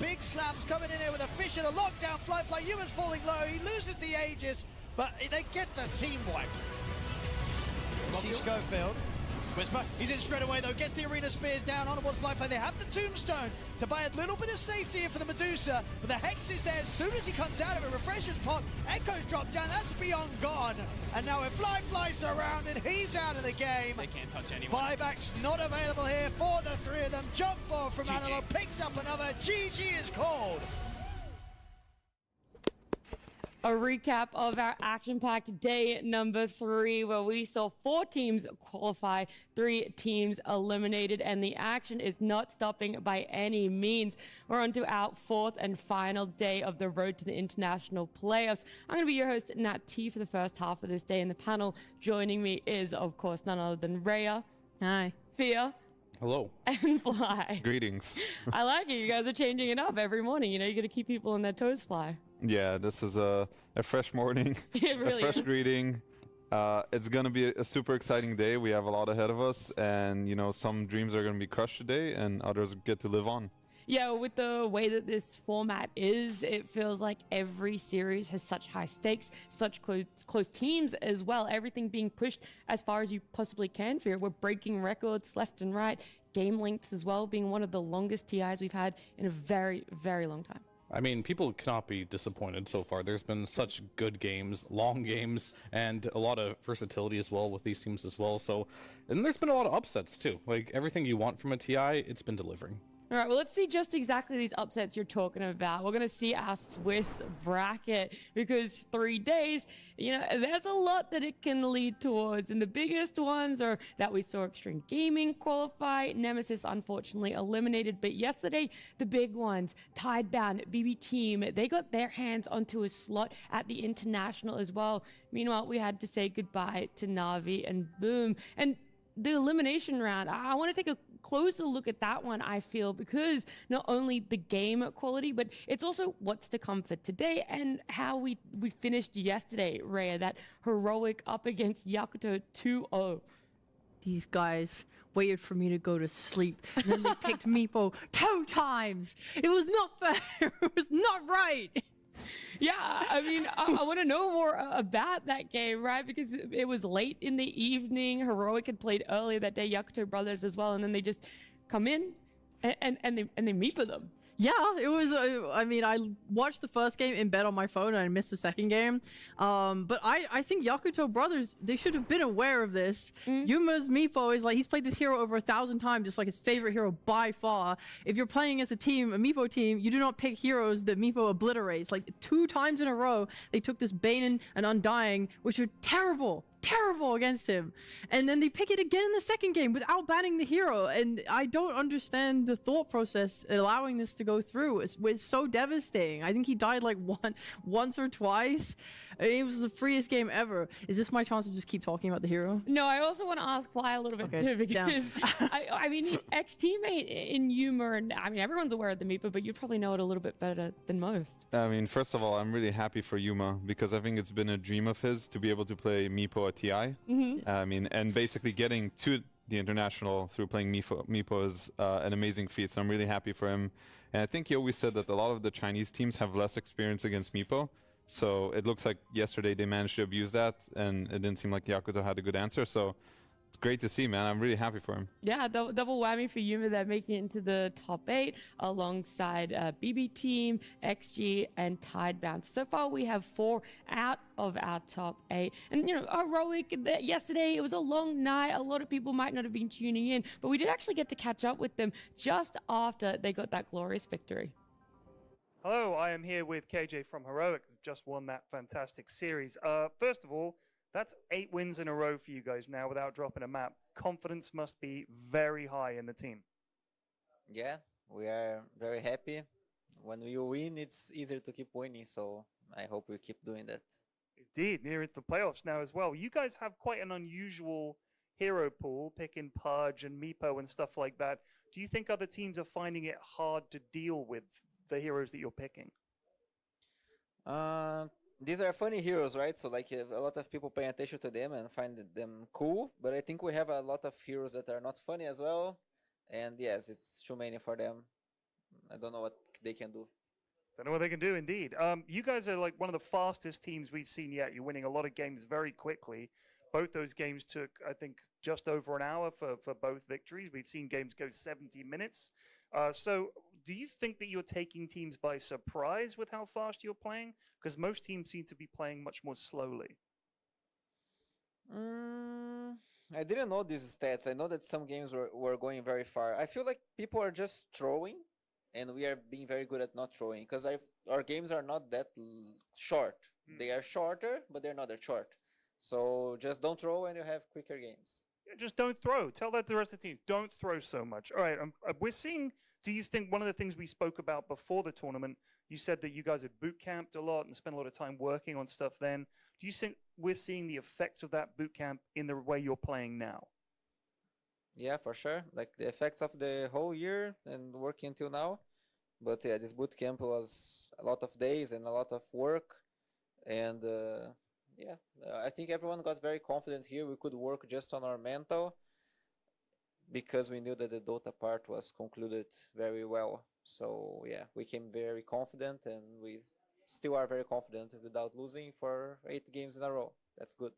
Big Sam's coming in here with a fish and a lockdown. Fly. Yuma's falling low. He loses the Aegis, but they get the team wipe. See Schofield. Whisper, he's in straight away though, gets the arena spear down, onward Fly. They have the tombstone to buy a little bit of safety here for the Medusa, but the Hex is there as soon as he comes out of it, refreshes pot, Echo's dropped down, that's beyond gone. And now with Fly surrounded, he's out of the game. They can't touch anyone. Buyback's not available here for the three of them. Jump ball from Analog, picks up another, GG is called. A recap of our action-packed day number 3, where we saw 4 teams qualify, 3 teams eliminated, and the action is not stopping by any means. We're on to our 4th and final day of the road to the international playoffs. I'm going to be your host, Nat T, for the first half of this day. In the panel, joining me is, of course, none other than Rhea. Hi. Fia. Hello. And Fly. Greetings. I like it. You guys are changing it up every morning. You know, you got to keep people on their toes, Fly. Yeah, this is a fresh morning, It really a fresh is. greeting. It's going to be a super exciting day. We have a lot ahead of us, and, you know, some dreams are going to be crushed today, and others get to live on. Yeah, with the way that this format is, it feels like every series has such high stakes, such close teams as well, everything being pushed as far as you possibly can for it. We're breaking records left and right, game lengths as well, being one of the longest TIs we've had in a very, very long time. I mean, people cannot be disappointed so far. There's been such good games, long games, and a lot of versatility as well with these teams as well. So, and there's been a lot of upsets too. Like, everything you want from a TI, it's been delivering. All right, well, let's see just exactly these upsets you're talking about. We're going to see our Swiss bracket because 3 days, you know, there's a lot that it can lead towards. And the biggest ones are that we saw Extreme Gaming qualify, Nemesis unfortunately eliminated. But yesterday, the big ones, Tidebound, BB Team, they got their hands onto a slot at the International as well. Meanwhile, we had to say goodbye to Na'Vi and Boom. And the elimination round, I want to take a closer look at that one, I feel, because not only the game quality, but it's also what's to come for today and how we finished yesterday, Rhea, that heroic up against Yakuto 2-0. These guys waited for me to go to sleep, and then they picked Meepo 2 times. It was not fair. It was not right. Yeah, I mean, I want to know more about that game, right? Because it was late in the evening. Heroic had played earlier that day, Yakuto Brothers as well, and then they just come in and they meet with them. Yeah, it was, I mean, I watched the first game in bed on my phone and I missed the second game. But I think Yakuto Brothers, they should have been aware of this. Yuma's Meepo is like, he's played this hero over 1,000 times. It's like his favorite hero by far. If you're playing as a team, a Meepo team, you do not pick heroes that Meepo obliterates. Like 2 times in a row, they took this Bane and Undying, which are terrible against him, and then they pick it again in the second game without banning the hero. And I don't understand the thought process allowing this to go through. It's so devastating. I think he died like once or twice. I mean, it was the freest game ever. Is this my chance to just keep talking about the hero? No, I also want to ask Fly a little bit too, because I mean, ex-teammate in Yuma, and I mean, everyone's aware of the Meepo, but you probably know it a little bit better than most. I mean, first of all, I'm really happy for Yuma because I think it's been a dream of his to be able to play Meepo at TI. I mean, and basically getting to the international through playing Meepo is an amazing feat. So I'm really happy for him. And I think he always said that a lot of the Chinese teams have less experience against Meepo. So it looks like yesterday they managed to abuse that, and it didn't seem like Yakuto had a good answer. So it's great to see, man. I'm really happy for him. Yeah, double whammy for Yuma that making it into the top 8 alongside BB Team, XG, and Tidebound. So far, we have 4 out of our top 8. And, you know, heroic, yesterday, it was a long night. A lot of people might not have been tuning in, but we did actually get to catch up with them just after they got that glorious victory. Hello, I am here with KJ from Heroic, who just won that fantastic series. First of all, that's 8 wins in a row for you guys now without dropping a map. Confidence must be very high in the team. Yeah, we are very happy. When you win, it's easier to keep winning, so I hope we keep doing that. Indeed, near into the playoffs now as well. You guys have quite an unusual hero pool, picking Pudge and Meepo and stuff like that. Do you think other teams are finding it hard to deal with the heroes that you're picking? These are funny heroes, right? So like a lot of people pay attention to them and find them cool, but I think we have a lot of heroes that are not funny as well. And yes, it's too many for them. I don't know what they can do. Don't know what they can do, indeed. You guys are like one of the fastest teams we've seen yet. You're winning a lot of games very quickly. Both those games took, I think, just over an hour for both victories. We've seen games go 70 minutes. So do you think that you're taking teams by surprise with how fast you're playing? Because most teams seem to be playing much more slowly. I didn't know these stats. I know that some games were going very far. I feel like people are just throwing, and we are being very good at not throwing, because our games are not that short. They are shorter, but they're not that short. So just don't throw and you have quicker games. Yeah, just don't throw. Tell that to the rest of the team. Don't throw so much. All right, we're seeing, do you think one of the things we spoke about before the tournament, you said that you guys had boot camped a lot and spent a lot of time working on stuff then. Do you think we're seeing the effects of that boot camp in the way you're playing now? Yeah, for sure. Like the effects of the whole year and working until now. But yeah, this boot camp was a lot of days and a lot of work. And I think everyone got very confident here. We could work just on our mental because we knew that the DotA part was concluded very well. So yeah, we came very confident, and we still are very confident without losing for 8 games in a row. That's good.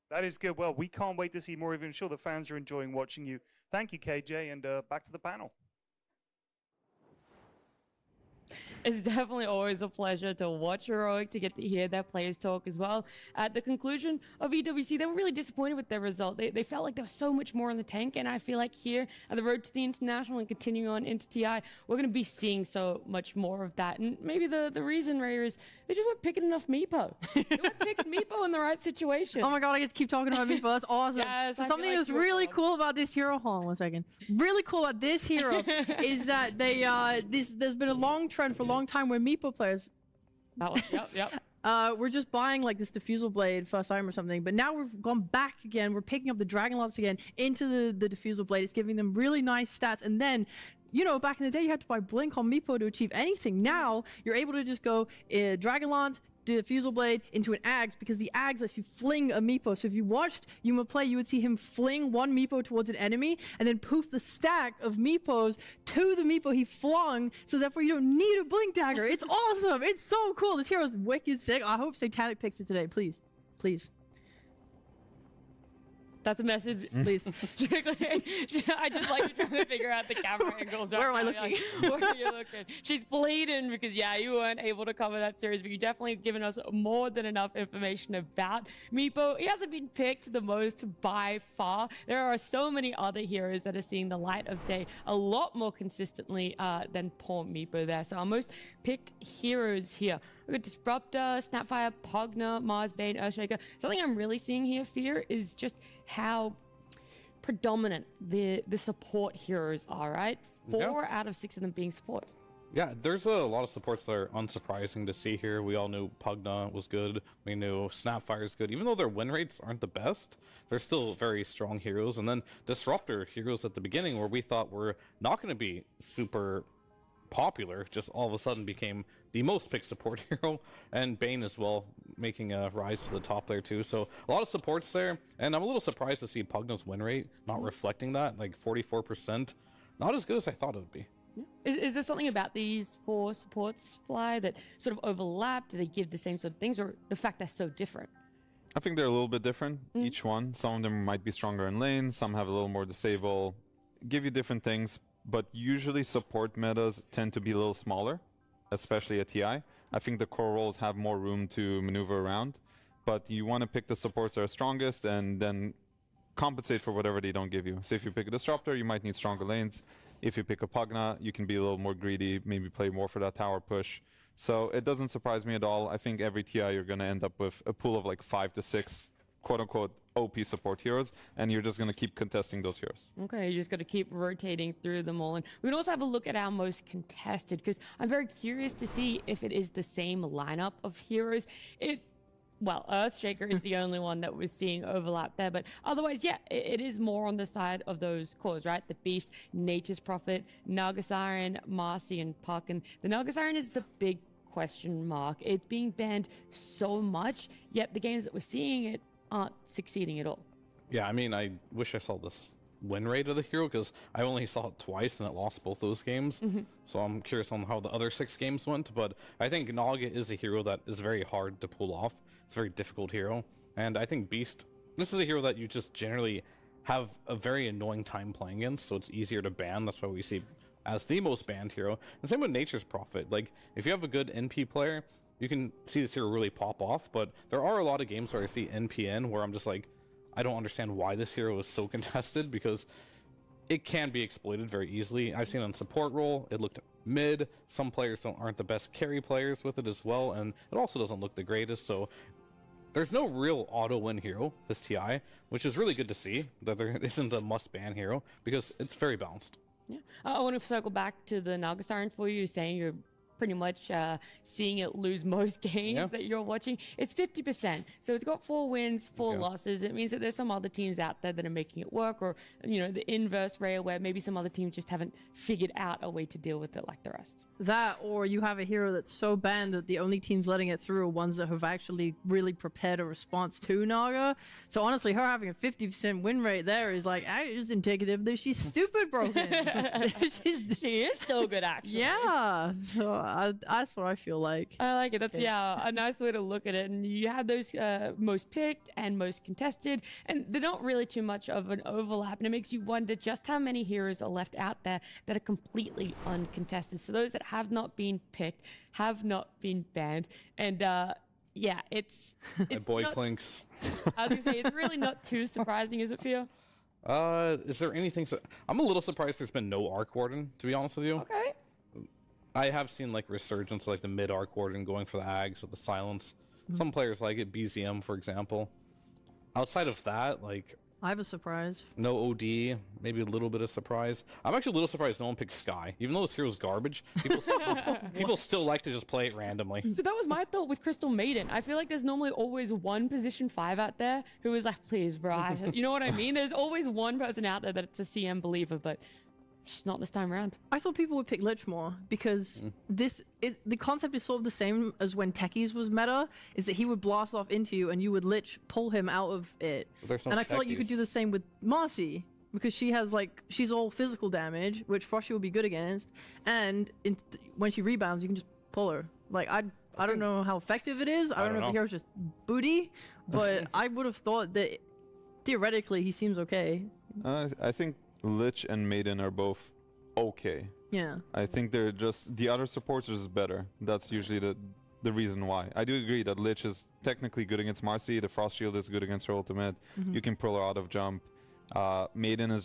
That is good. Well, we can't wait to see more of you. I'm sure the fans are enjoying watching you. Thank you, KJ, and back to the panel. It's definitely always a pleasure to watch Heroic, to get to hear their players talk as well. At the conclusion of EWC, they were really disappointed with their result. They felt like there was so much more in the tank, and I feel like here at the road to the International and continuing on into TI, we're going to be seeing so much more of that. And maybe the reason, Ray, is they just weren't picking enough Meepo. They weren't picking Meepo in the right situation. Oh my god, I get to keep talking about Meepo. That's awesome. Yes, So I something feel like that's really you're cool about this hero, hold on one second. Really cool about this hero is that they there's been a long trend for a long time where Meepo players That one. Yep. we're just buying like this diffusal blade first time or something, but now we've gone back again. We're picking up the Dragon Lance again into the diffusal blade. It's giving them really nice stats, and then back in the day you had to buy Blink on Meepo to achieve anything. Now you're able to just go Dragon Lance, diffusal blade into an Ags, because the Ags lets you fling a Meepo. So if you watched Yuma play, you would see him fling one Meepo towards an enemy and then poof the stack of Meepos to the Meepo he flung, so therefore you don't need a Blink Dagger. It's awesome. It's so cool. This hero is wicked sick. I hope Satanic picks it today. Please. That's a message, please. Strictly, I just like trying to figure out the camera angles. Where am I looking? Where are you looking? She's bleeding because, yeah, you weren't able to cover that series, but you definitely given us more than enough information about Meepo. He hasn't been picked the most by far. There are so many other heroes that are seeing the light of day a lot more consistently than poor Meepo there. So our most picked heroes here. We've got Disruptor, Snapfire, Pogner, Mars, Bane, Earthshaker. Something I'm really seeing here, Fear, is just how predominant the support heroes are, right? 4 out of 6 of them being supports. Yeah, there's a lot of supports that are unsurprising to see here. We all knew Pugna was good. We knew Snapfire is good. Even though their win rates aren't the best, they're still very strong heroes. And then Disruptor heroes at the beginning, where we thought were not going to be super popular, just all of a sudden became the most picked support hero, and Bane as well, making a rise to the top there too. So a lot of supports there, and I'm a little surprised to see Pugna's win rate not reflecting that, like 44%. Not as good as I thought it would be. Is there something about these 4 supports, Fly, that sort of overlap? Do they give the same sort of things, or the fact they're so different? I think they're a little bit different, each one. Some of them might be stronger in lane, some have a little more disable, give you different things, but usually support metas tend to be a little smaller, especially at TI. I think the core roles have more room to maneuver around, but you want to pick the supports that are strongest and then compensate for whatever they don't give you. So if you pick a Disruptor, you might need stronger lanes. If you pick a Pugna, you can be a little more greedy, maybe play more for that tower push. So it doesn't surprise me at all. I think every TI you're going to end up with a pool of like 5 to 6 quote-unquote OP support heroes, and you're just going to keep contesting those heroes. Okay, you just got to keep rotating through them all. And we can also have a look at our most contested, because I'm very curious to see if it is the same lineup of heroes. Well, Earthshaker is the only one that we're seeing overlap there, but otherwise, yeah, it is more on the side of those cores, right? The Beast, Nature's Prophet, Nagasiren, Marcy, and Puck. And the Nagasiren is the big question mark. It's being banned so much, yet the games that we're seeing it aren't succeeding at all. Yeah, I mean, I wish I saw this win rate of the hero because I only saw it twice and it lost both those games. So I'm curious on how the other 6 games went. But I think Naga is a hero that is very hard to pull off. It's a very difficult hero. And I think Beast, this is a hero that you just generally have a very annoying time playing against, so it's easier to ban. That's why we see as the most banned hero. And same with Nature's Prophet. Like, if you have a good NP player, you can see this hero really pop off, but there are a lot of games where I see NPN where I'm just like, I don't understand why this hero is so contested, because it can be exploited very easily. I've seen on support role, it looked mid. Some players aren't the best carry players with it as well, and it also doesn't look the greatest, so there's no real auto-win hero, this TI, which is really good to see, that there isn't a must-ban hero, because it's very balanced. Yeah, I want to circle back to the Naga Siren for you, saying you're pretty much seeing it lose most games that you're watching. It's 50%, so it's got 4 wins, 4 losses. It means that there's some other teams out there that are making it work, or the inverse rare where maybe some other teams just haven't figured out a way to deal with it like the rest. That, or you have a hero that's so banned that the only teams letting it through are ones that have actually really prepared a response to Naga. So honestly, her having a 50% win rate there is like, is indicative that she's stupid broken. She is still good, actually. Yeah, so that's what I feel like. I like it. That's a nice way to look at it. And you have those most picked and most contested, and they're not really too much of an overlap. And it makes you wonder just how many heroes are left out there that are completely uncontested. So those that have not been picked, have not been banned, and it's My boy Clinks. I was gonna say, it's really not too surprising, is it, Fia? Is there anything? I'm a little surprised there's been no Arc Warden, to be honest with you. Okay. I have seen like resurgence, like the mid Arc Warden going for the Ags with the silence. Some players like it, BZM for example. Outside of that, like, I have a surprise. no OD, maybe a little bit of surprise. I'm actually a little surprised no one picked Sky. Even though this hero's garbage, people still like to just play it randomly. So that was my thought with Crystal Maiden. I feel like there's normally always one position 5 out there who is like, please, bro. You know what I mean? There's always one person out there that's a CM believer, but just not this time around. I thought people would pick Lich more because the concept is sort of the same as when Techies was meta, is that he would blast off into you and you would Lich pull him out of it. And I feel like you could do the same with Marcy, because she has she's all physical damage, which Frosty will be good against, and when she rebounds you can just pull her. Like, I don't know how effective it is. I don't know if the hero's just booty, but I would have thought that theoretically he seems okay. I think Lich and Maiden are both okay. Yeah. I think they're just, the other supports are just better. That's usually the reason why. I do agree that Lich is technically good against Marcy. The Frost Shield is good against her ultimate. You can pull her out of jump. Maiden is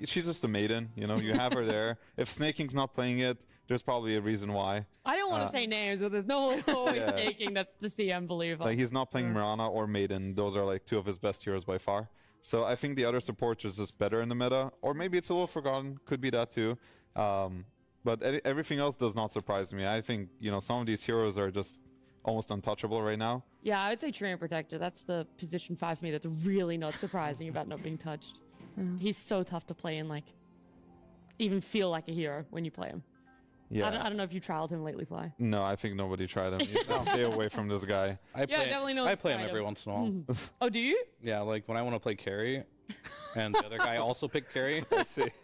she's just a Maiden, you have her there. If Snaking's not playing it, there's probably a reason why. I don't want to say names, but there's no always Snaking that's the CM believer. Like, he's not playing Mirana or Maiden. Those are like 2 of his best heroes by far. So I think the other supports is just better in the meta, or maybe it's a little forgotten. Could be that too. But everything else does not surprise me. I think some of these heroes are just almost untouchable right now. Yeah, I would say Treant Protector. That's the position 5 for me. That's really not surprising about not being touched. He's so tough to play and even feel like a hero when you play him. Yeah. I don't know if you trialed him lately, Fly. No, I think nobody tried him. Stay away from this guy. I play him tried every once in a while. Oh, do you? Yeah, like when I want to play carry, and the other guy also picked carry.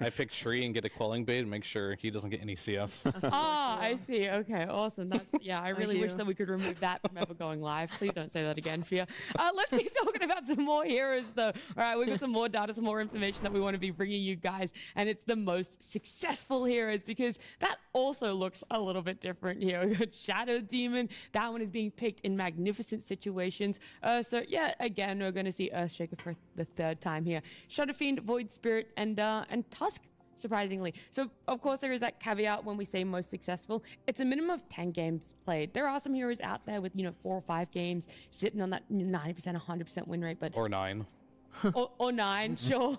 I pick Tree and get a quelling bait and make sure he doesn't get any CS. I see. Okay, awesome. I really wish that we could remove that from ever going live. Please don't say that again, Fia. Let's keep talking about some more heroes, though. All right, we've got some more data, some more information that we want to be bringing you guys, and it's the most successful heroes, because that also looks a little bit different here. We've got Shadow Demon. That one is being picked in magnificent situations. So yeah, again, we're going to see Earthshaker for the 3rd time here. Shadow Fiend, Void Spirit, and Tusk, surprisingly. So, of course, there is that caveat when we say most successful. It's a minimum of 10 games played. There are some heroes out there with, 4 or 5 games sitting on that 90%, 100% win rate. But or 9. or 9, sure.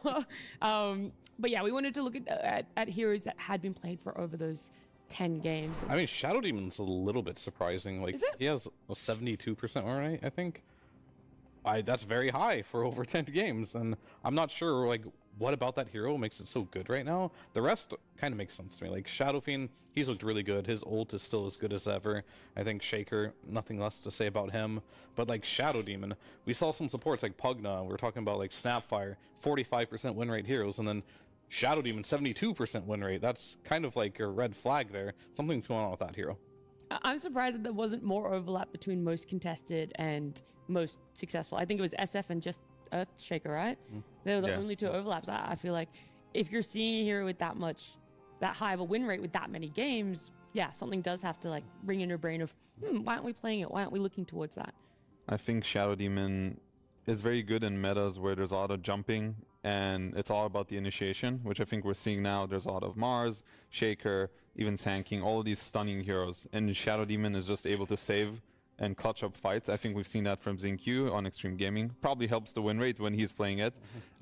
But yeah, we wanted to look at heroes that had been played for over those 10 games. I mean, Shadow Demon's a little bit surprising. Like, is it? He has a 72% win rate, I think. That's very high for over 10 games, and I'm not sure what about that hero makes it so good right now? The rest kind of makes sense to me. Like Shadow Fiend, he's looked really good. His ult is still as good as ever. I think Shaker, nothing less to say about him. But like Shadow Demon, we saw some supports like Pugna. We were talking about like Snapfire, 45% win rate heroes, and then Shadow Demon, 72% win rate. That's kind of like a red flag there. Something's going on with that hero. I'm surprised that there wasn't more overlap between most contested and most successful. I think it was SF and just Earthshaker, right? They were the only two overlaps. I feel like if you're seeing a hero with that high of a win rate with that many games, yeah, something does have to like ring in your brain of, why aren't we playing it? Why aren't we looking towards that? I think Shadow Demon is very good in metas where there's a lot of jumping and it's all about the initiation, which I think we're seeing now. There's a lot of Mars, Shaker, even Sanking, all of these stunning heroes. And Shadow Demon is just able to save and clutch up fights. I think we've seen that from XinQ on Extreme Gaming. Probably helps the win rate when he's playing it.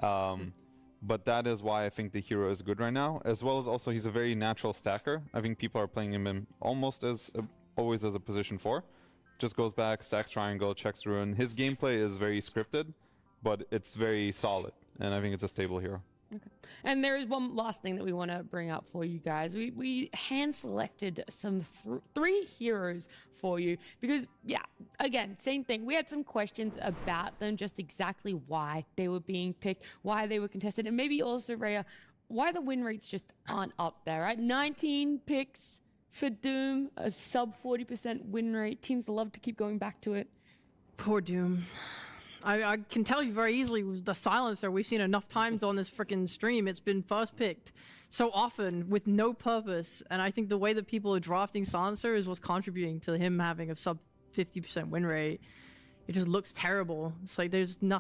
But that is why I think the hero is good right now, as well as also he's a very natural stacker. I think people are playing him in almost as always as a position 4. Just goes back, stacks triangle, checks ruin. His gameplay is very scripted, but it's very solid. And I think it's a stable hero. Okay. And there is one last thing that we want to bring up for you guys. We hand selected some 3 heroes for you because, yeah, again, same thing. We had some questions about them, just exactly why they were being picked, why they were contested, and maybe also, Rhea, why the win rates just aren't up there, right? 19 picks for Doom, a sub 40% win rate. Teams love to keep going back to it. Poor Doom. I can tell you very easily with the silencer we've seen enough times on this freaking stream. It's been first picked so often with no purpose, and I think the way that people are drafting silencer is what's contributing to him having a sub 50% win rate. It just looks terrible. It's like there's no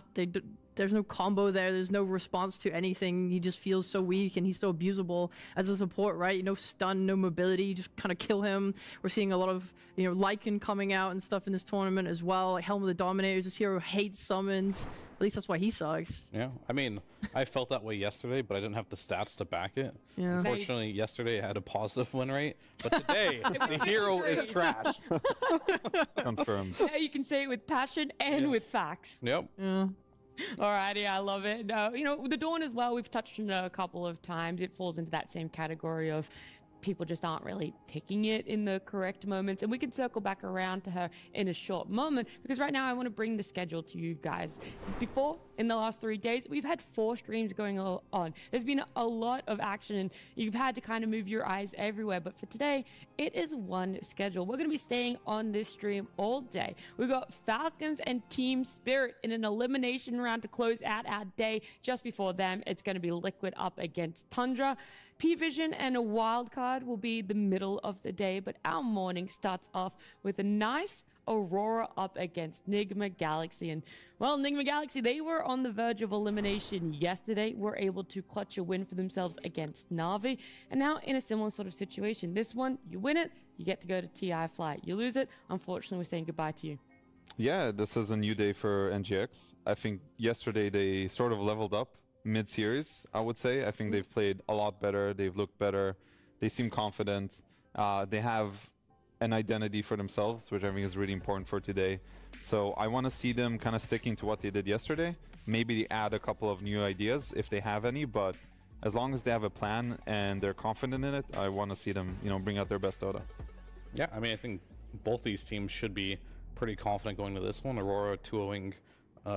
combo there. There's no response to anything. He just feels so weak and he's so abusable as a support, right? No stun, no mobility. You just kind of kill him. We're seeing a lot of, Lycan coming out and stuff in this tournament as well. Like Helm of the Dominators, this hero hates summons. At least that's why he sucks. Yeah, I mean, I felt that way yesterday, but I didn't have the stats to back it. Yeah. Unfortunately, yesterday I had a positive win rate, but today the hero is trash. Confirmed. Yeah, you can say it with passion and with facts. Yep. Yeah. Alrighty, I love it. The Dawn as well, we've touched on it a couple of times. It falls into that same category of people just aren't really picking it in the correct moments. And we can circle back around to her in a short moment, because right now I want to bring the schedule to you guys. Before, in the last 3 days, we've had 4 streams going on. There's been a lot of action and you've had to kind of move your eyes everywhere. But for today, it is one schedule. We're going to be staying on this stream all day. We've got Falcons and Team Spirit in an elimination round to close out our day. Just before them, it's going to be Liquid up against Tundra. P-Vision and a wild card will be the middle of the day, but our morning starts off with a nice Aurora up against Nigma Galaxy. And, well, Nigma Galaxy, they were on the verge of elimination yesterday, were able to clutch a win for themselves against Na'Vi, and now in a similar sort of situation. This one, you win it, you get to go to TI Flight. You lose it, unfortunately, we're saying goodbye to you. Yeah, this is a new day for NGX. I think yesterday they sort of leveled up mid-series, I would say. I think they've played a lot better. They've looked better. They seem confident. They have an identity for themselves, which I think is really important for today. So I want to see them kind of sticking to what they did yesterday. Maybe add a couple of new ideas if they have any, but as long as they have a plan and they're confident in it, I want to see them, bring out their best Dota. Yeah, I mean, I think both these teams should be pretty confident going to this one. Aurora 2-0ing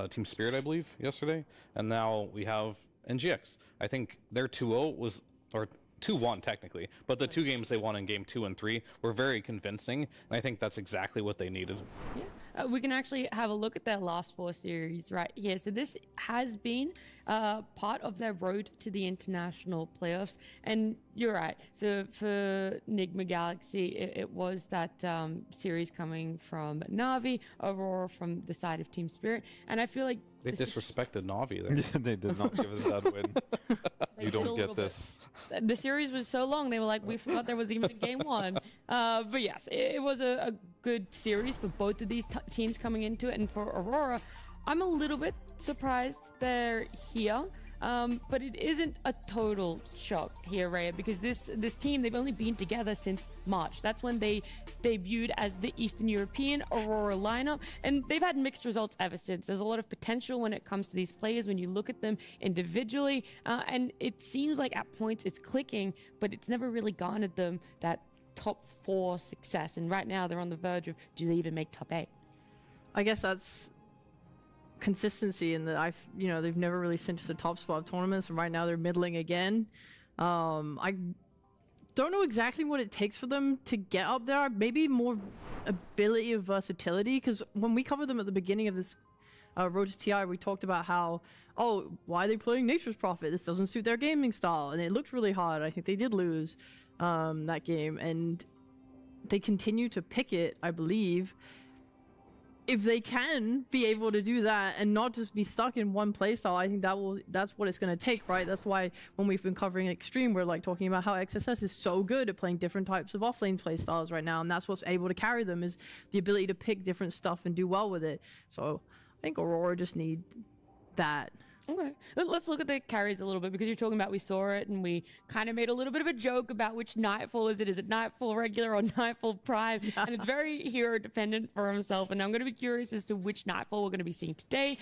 Team Spirit, I believe, yesterday. And now we have NGX. I think their 2-0 was, or 2-1 technically, but the 2 games they won in game 2 and 3 were very convincing. And I think that's exactly what they needed. Yeah. We can actually have a look at their last 4 series right here. So this has been part of their road to the international playoffs. And you're right. So for Nigma Galaxy, it was that series coming from Na'Vi, Aurora from the side of Team Spirit. And I feel like they disrespected Na'Vi there. They did not give us that win. You don't get this. The series was so long, they were like, we forgot there was even a game 1. But yes, it was a good series for both of these teams coming into it. And for Aurora, I'm a little bit surprised they're here. but it isn't a total shock here, Raya, because this team, they've only been together since March. That's when they debuted as the Eastern European Aurora lineup, and they've had mixed results ever since. There's a lot of potential when it comes to these players when you look at them individually, and it seems like at points it's clicking, but it's never really garnered them that top 4 success. And right now they're on the verge of, do they even make top 8? I guess that's consistency in that they've never really cinched the top spot of tournaments, and right now they're middling again. I don't know exactly what it takes for them to get up there. Maybe more ability of versatility, because when we covered them at the beginning of this Road to TI, we talked about how, why are they playing Nature's Prophet? This doesn't suit their gaming style, and it looked really hard. I think they did lose that game, and they continue to pick it, I believe. If they can be able to do that and not just be stuck in one playstyle, I think that's what it's going to take, right? That's why when we've been covering Extreme, we're like talking about how XSS is so good at playing different types of offlane playstyles right now, and that's what's able to carry them, is the ability to pick different stuff and do well with it. So I think Aurora just need that. Okay, let's look at the carries a little bit, because you're talking about, we saw it and we kind of made a little bit of a joke about which Nightfall is it. Is it Nightfall regular or Nightfall Prime? And it's very hero dependent for himself, and I'm going to be curious as to which Nightfall we're going to be seeing today,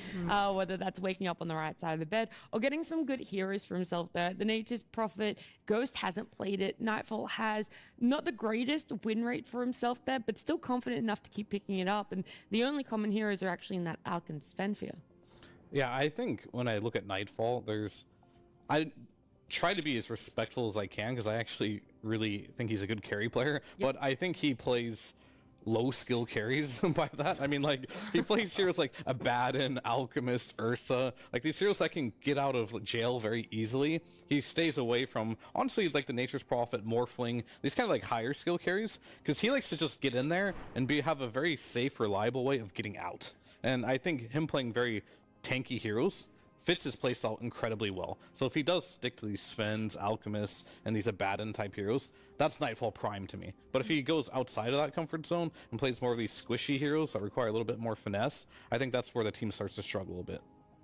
whether that's waking up on the right side of the bed or getting some good heroes for himself there. The Nature's Prophet, Ghost hasn't played it, Nightfall has. Not the greatest win rate for himself there, but still confident enough to keep picking it up, and the only common heroes are actually in that Alkin Svenfear. Yeah, I think when I look at Nightfall, I try to be as respectful as I can, because I actually really think he's a good carry player, but I think he plays low skill carries by that. I mean, like, he plays heroes like Abaddon, Alchemist, Ursa, like these heroes that can get out of jail very easily. He stays away from, honestly, like the Nature's Prophet, Morphling, these kind of like higher skill carries, because he likes to just get in there and have a very safe, reliable way of getting out. And I think him playing very tanky heroes fits his playstyle incredibly well. So if he does stick to these Svens, Alchemists, and these Abaddon type heroes, that's Nightfall Prime to me. But if he goes outside of that comfort zone and plays more of these squishy heroes that require a little bit more finesse, I think that's where the team starts to struggle a bit.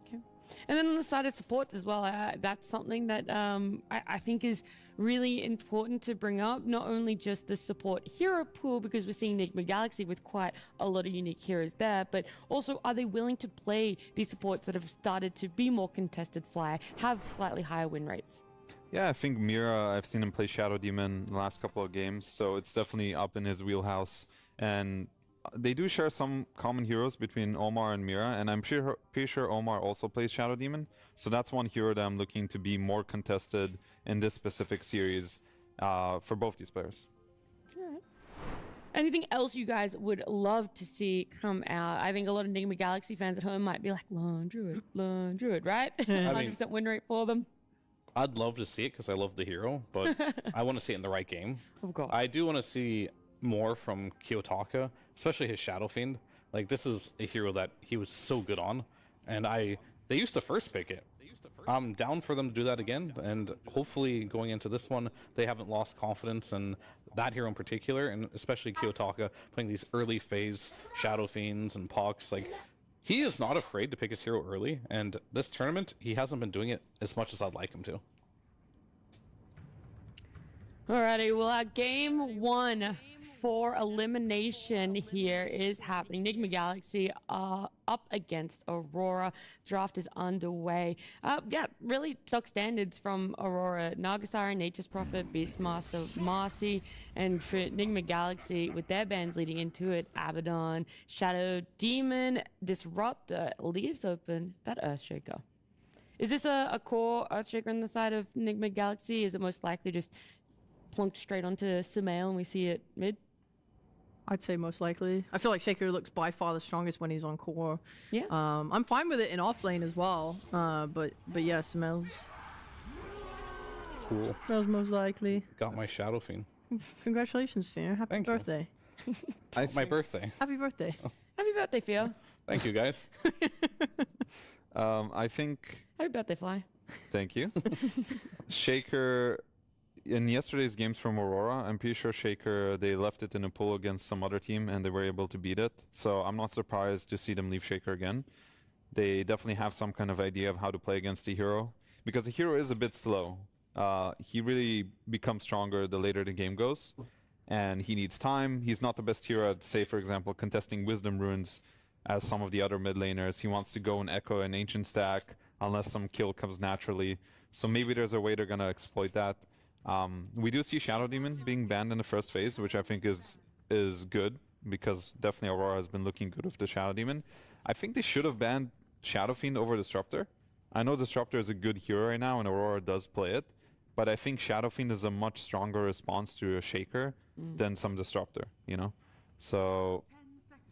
Okay. And then on the side of supports as well, that's something that I think is really important to bring up. Not only just the support hero pool, because we're seeing Enigma Galaxy with quite a lot of unique heroes there, but also, are they willing to play these supports that have started to be more contested fly, have slightly higher win rates? Yeah, I think Mira, I've seen him play Shadow Demon the last couple of games, so it's definitely up in his wheelhouse. And they do share some common heroes between Omar and Mira, and I'm pretty sure Omar also plays Shadow Demon. So that's one hero that I'm looking to be more contested in this specific series for both these players. All right. Anything else you guys would love to see come out? I think a lot of Enigma Galaxy fans at home might be like, Lone Druid, right? 100% win rate for them. I'd love to see it because I love the hero, but I want to see it in the right game. Of course. I do want to see more from Kiyotaka, especially his Shadow Fiend. Like, this is a hero that he was so good on, and they used to first pick it. I'm down for them to do that again, and hopefully going into this one, they haven't lost confidence in that hero in particular, and especially Kiyotaka playing these early phase Shadow Fiends and Pox. Like, he is not afraid to pick his hero early, and this tournament, he hasn't been doing it as much as I'd like him to. Alrighty, well, game 1 for elimination here is happening. Enigma Galaxy are up against Aurora. Draft is underway. Yeah, really suck standards from Aurora. Nagasari, Nature's Prophet, Beastmaster, Marcy, and for Enigma Galaxy, with their bands leading into it, Abaddon, Shadow Demon, Disruptor leaves open that Earthshaker. Is this a core Earthshaker on the side of Enigma Galaxy? Is it most likely just plunked straight onto Sumail and we see it mid? I'd say most likely. I feel like Shaker looks by far the strongest when he's on core. Yeah. I'm fine with it in off lane as well. But yeah, Sumail's Cool. most likely. Got my Shadow Fiend. Congratulations, Fear. Happy Thank you. birthday. My birthday. Happy birthday. Happy birthday, Fio. Thank you, guys. I think... Happy birthday, Fly. Thank you. Shaker... In yesterday's games from Aurora, I'm pretty sure Shaker, they left it in a pool against some other team and they were able to beat it. So I'm not surprised to see them leave Shaker again. They definitely have some kind of idea of how to play against the hero. because the hero is a bit slow. He really becomes stronger the later the game goes, and he needs time. He's not the best hero at, say, for example, contesting Wisdom Runes as some of the other mid laners. He wants to go and echo an Ancient stack unless some kill comes naturally. So maybe there's a way they're going to exploit that. We do see Shadow Demon being banned in the first phase, which I think is good, because definitely Aurora has been looking good with the Shadow Demon. I think they should have banned Shadow Fiend over Disruptor. I know Disruptor is a good hero right now and Aurora does play it, but I think Shadow Fiend is a much stronger response to a Shaker than some Disruptor, you know? So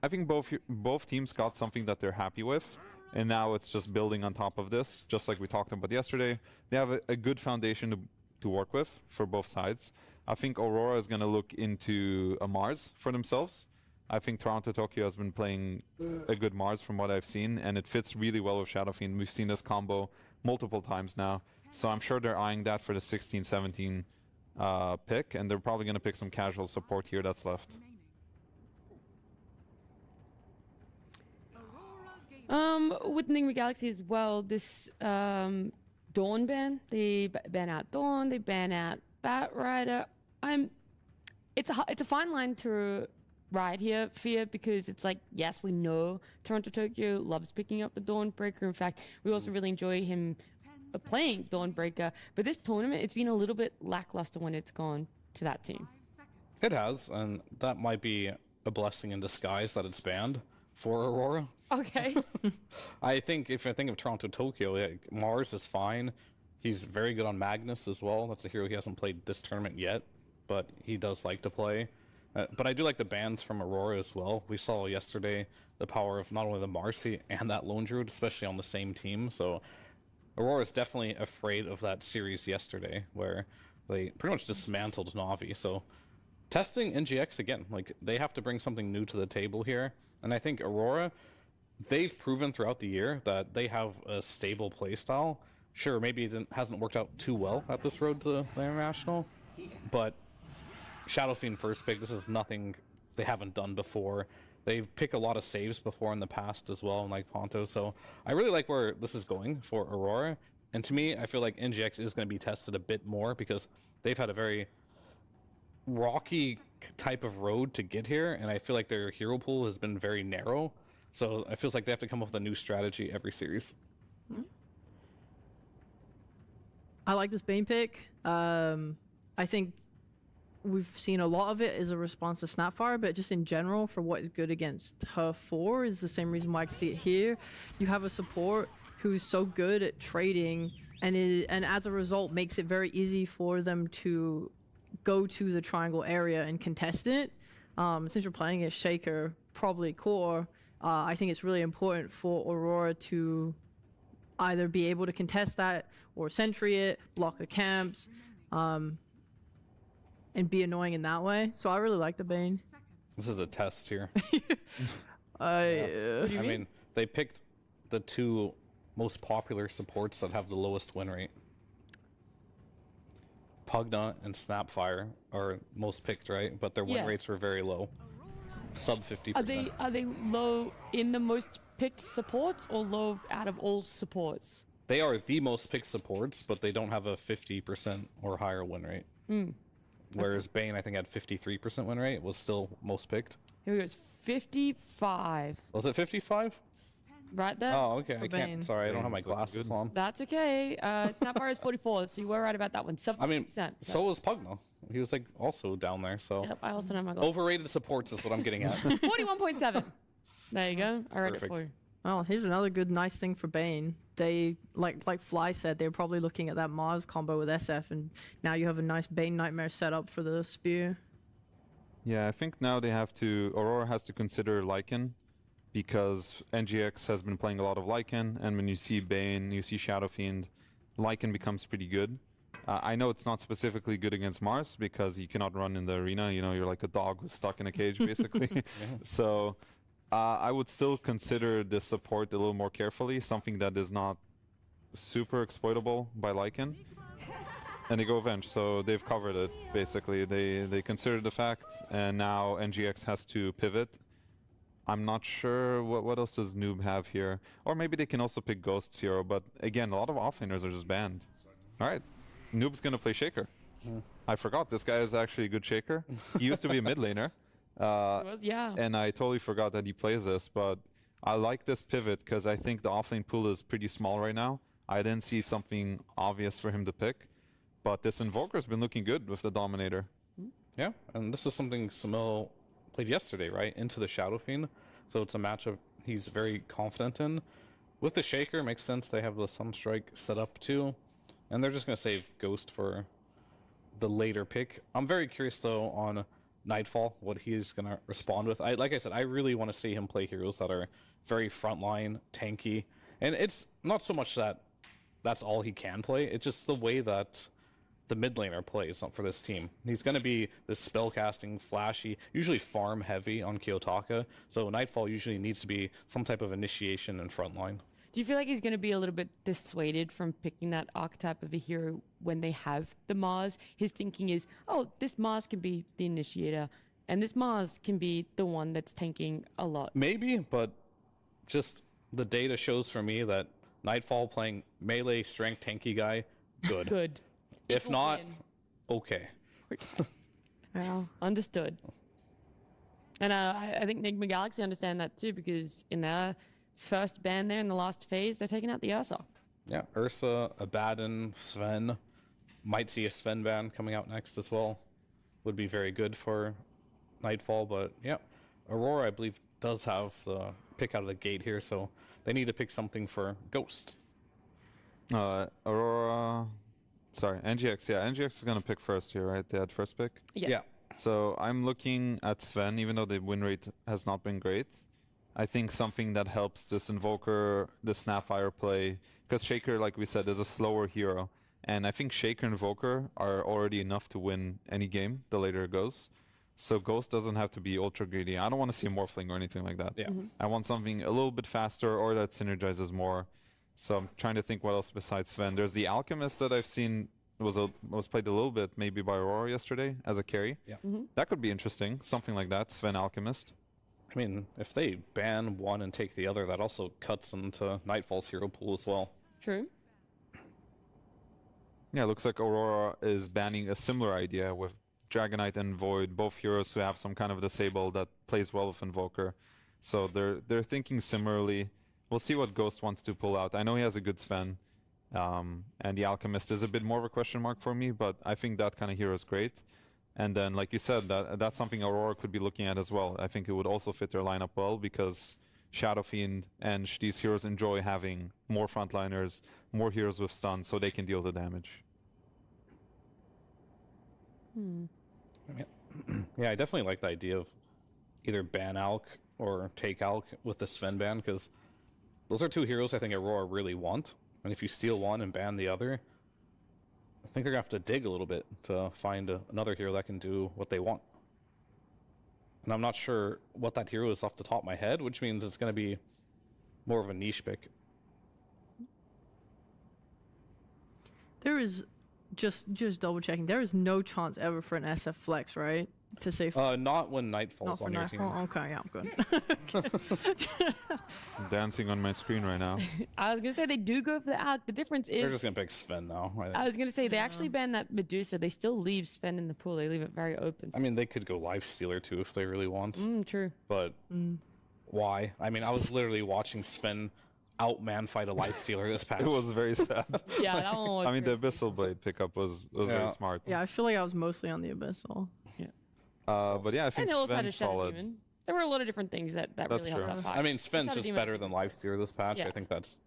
I think both teams got something that they're happy with, and now it's just building on top of this, just like we talked about yesterday. They have a good foundation to work with for both sides. I think Aurora is going to look into a Mars for themselves. I think Toronto Tokyo has been playing a good Mars from what I've seen, and it fits really well with Shadow Fiend. We've seen this combo multiple times now, so I'm sure they're eyeing that for the 16-17 pick, and they're probably going to pick some casual support here that's left. With Ningma Galaxy as well, this Dawn ban, they ban out Dawn, they ban out Batrider. It's a fine line to ride here, Fear, because it's like, yes, we know Toronto Tokyo loves picking up the Dawnbreaker. In fact, we also really enjoy him playing Dawnbreaker. But this tournament, it's been a little bit lackluster when it's gone to that team. It has, and that might be a blessing in disguise that it's banned for Aurora. Okay. I think if I think of Toronto Tokyo, yeah, Mars is fine. He's very good on Magnus as well. That's a hero he hasn't played this tournament yet, but he does like to play. But I do like the bans from Aurora as well. We saw yesterday the power of not only the Marcy and that Lone Druid, especially on the same team. So Aurora is definitely afraid of that series yesterday, where they pretty much dismantled Na'Vi. So testing NGX again, like they have to bring something new to the table here. And I think Aurora, they've proven throughout the year that they have a stable playstyle. Sure, maybe it hasn't worked out too well at this road to the International, but Shadow Fiend first pick, this is nothing they haven't done before. They've picked a lot of saves before in the past as well, like Ponto, so I really like where this is going for Aurora. And to me, I feel like NGX is going to be tested a bit more because they've had a very rocky type of road to get here, and I feel like their hero pool has been very narrow. So it feels like they have to come up with a new strategy every series. I like this Bane pick. I think we've seen a lot of it as a response to Snapfire, but just in general, for what is good against her 4 is the same reason why I see it here. You have a support who's so good at trading, and as a result makes it very easy for them to go to the triangle area and contest it. Since you're playing as Shaker, probably core, I think it's really important for Aurora to either be able to contest that or sentry it, block the camps, and be annoying in that way. So I really like the Bane. This is a test here. I mean, they picked the two most popular supports that have the lowest win rate. Pugna and Snapfire are most picked, right? But their win rates were very low. Sub 50%. Are they low in the most picked supports or low out of all supports? They are the most picked supports, but they don't have a 50% or higher win rate. Whereas Bane, I think, had 53% win rate, was still most picked. Here we go, it's 55. Was it 55? Right there? Oh, okay. I Bane. can't. Sorry, I don't have my glasses on. That's okay. Snapfire is 44, so you were right about that one. Sub 50%. I mean, so was Pugna. He was like also down there. So Yep, I also know my glasses. overrated supports is what I'm getting at. 41.7. There you go. I read it for you. Well, here's another good, nice thing for Bane. They, like Fly said, they're probably looking at that Mars combo with SF, and now you have a nice Bane Nightmare set up for the spear. Yeah, I think now they have to, Aurora has to consider Lycan, because NGX has been playing a lot of Lycan, and when you see Bane, you see Shadow Fiend, Lycan becomes pretty good. I know it's not specifically good against Mars, because you cannot run in the arena, you know, you're like a dog who's stuck in a cage, basically. So I would still consider this support a little more carefully, something that is not super exploitable by Lycan. And they go Venge, so they've covered it, basically. They considered the fact, and now NGX has to pivot I'm not sure what else does Noob have here. Or maybe they can also pick Ghost's hero, but again, a lot of offlaners are just banned. Alright, Noob's gonna play Shaker. I forgot, this guy is actually a good Shaker. He used to be a mid laner. Yeah. And I totally forgot that he plays this, but I like this pivot because I think the offlane pool is pretty small right now. I didn't see something obvious for him to pick, but this Invoker's been looking good with the Dominator. Yeah, and this is something Samil played yesterday, right? Into the Shadow Fiend. So it's a matchup he's very confident in. With the Shaker, it makes sense they have the Sunstrike set up too. And they're just going to save Ghost for the later pick. I'm very curious though on Nightfall, what he's going to respond with. Like I said, I really want to see him play heroes that are very frontline, tanky. And it's not so much that that's all he can play, it's just the way that the mid laner plays for this team. He's going to be this spellcasting, flashy, usually farm heavy on Kiyotaka. So Nightfall usually needs to be some type of initiation and frontline. Do you feel like he's going to be a little bit dissuaded from picking that archetype of a hero when they have the Mars? His thinking is, oh, this Mars can be the initiator, and this Mars can be the one that's tanking a lot. Maybe, but just the data shows for me that Nightfall playing melee strength tanky guy, good. Good. If not, win. okay. Well, understood. And I think Nigma Galaxy understand that too, because in their first ban there in the last phase, they're taking out the Ursa. Yeah, Ursa, Abaddon, Sven. Might see a Sven ban coming out next as well. Would be very good for Nightfall, but yeah. Aurora, I believe, does have the pick out of the gate here, so they need to pick something for Ghost. Aurora... Sorry, NGX. Yeah, NGX is going to pick first here, right? They had first pick? Yes. Yeah. So I'm looking at Sven, even though the win rate has not been great. I think something that helps this Invoker, the Snapfire play, because Shaker, like we said, is a slower hero. And I think Shaker and Invoker are already enough to win any game, the later it goes. So Ghost doesn't have to be ultra greedy. I don't want to see Morphling or anything like that. Yeah. I want something a little bit faster or that synergizes more. So I'm trying to think what else besides Sven. There's the Alchemist that I've seen was played a little bit maybe by Aurora yesterday as a carry. Yeah. That could be interesting, something like that, Sven Alchemist. I mean, if they ban one and take the other, that also cuts into Nightfall's hero pool as well. True. Yeah, looks like Aurora is banning a similar idea with Dragonite and Void, both heroes who have some kind of disable that plays well with Invoker. So they're thinking similarly. We'll see what Ghost wants to pull out. I know he has a good Sven, and the Alchemist is a bit more of a question mark for me, but I think that kind of hero is great. And then, like you said, that's something Aurora could be looking at as well. I think it would also fit their lineup well because Shadow Fiend and these heroes enjoy having more frontliners, more heroes with stun, so they can deal the damage. Yeah, I definitely like the idea of either ban Alk or take Alk with the Sven ban, because those are two heroes I think Aurora really want. And if you steal one and ban the other, I think they're going to have to dig a little bit to find another hero that can do what they want. And I'm not sure what that hero is off the top of my head, which means it's going to be more of a niche pick. There is just double checking. There is no chance ever for an SF flex, right? To save. Not when Nightfall's Not on for your team. Nightfall. Okay, yeah, I'm good. I'm dancing on my screen right now. I was going to say they do go for the Alk. The difference is... They're just going to pick Sven now. I was going to say they actually ban that Medusa. They still leave Sven in the pool. They leave it very open. I mean, they could go Lifestealer too if they really want. True. But why? I mean, I was literally watching Sven out-man fight a Lifestealer this patch. It was very sad. Yeah, that one was... I mean, the Abyssal Blade pickup was very smart. Yeah, I feel like I was mostly on the Abyssal. But yeah, I And think they also had a Sven's Shadow solid. Demon. There were a lot of different things that really helped true. out the fight. I mean, Sven's Shadow just Demon- better than Lifestealer this patch. Yeah. I think that's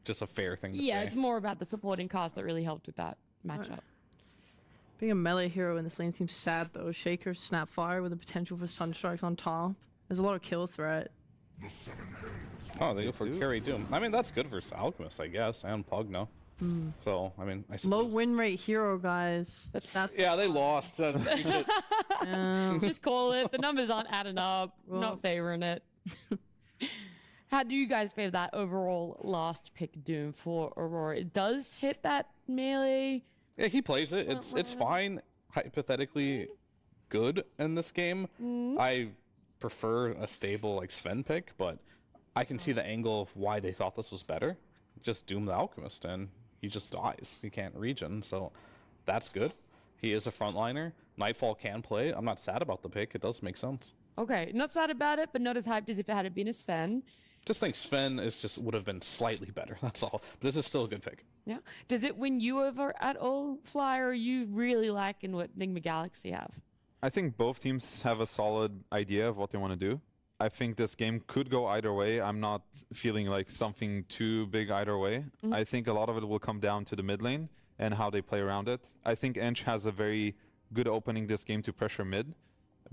just a fair thing to Yeah, say. it's more about the supporting cast that really helped with that matchup. Being a melee hero in this lane seems sad though. Shaker, Snapfire with the potential for Sunstrikes on top. There's a lot of kill threat. Oh, they go for Carry Doom. I mean, that's good for Alchemist, I guess, and Pugno. So, I mean, I suppose... Low win rate hero, guys. That's- Yeah, they lost. Just call it. The numbers aren't adding up. Not favoring it. How do you guys favor that overall last pick Doom for Aurora? It does hit that melee. Yeah, he plays it. It's fine. Hypothetically good in this game. I prefer a stable like Sven pick, but I can see the angle of why they thought this was better. Just Doom the Alchemist, and he just dies. He can't regen, so that's good. He is a frontliner. Nightfall can play. I'm not sad about the pick. It does make sense. Okay, not sad about it, but not as hyped as if it had been a Sven. Just think Sven would have been slightly better. That's all. But this is still a good pick. Yeah. Does it win you over at all, Fly, or are you really liking what Enigma Galaxy have? I think both teams have a solid idea of what they want to do. I think this game could go either way. I'm not feeling like something too big either way. I think a lot of it will come down to the mid lane and how they play around it. I think Ench has a very good opening this game to pressure mid.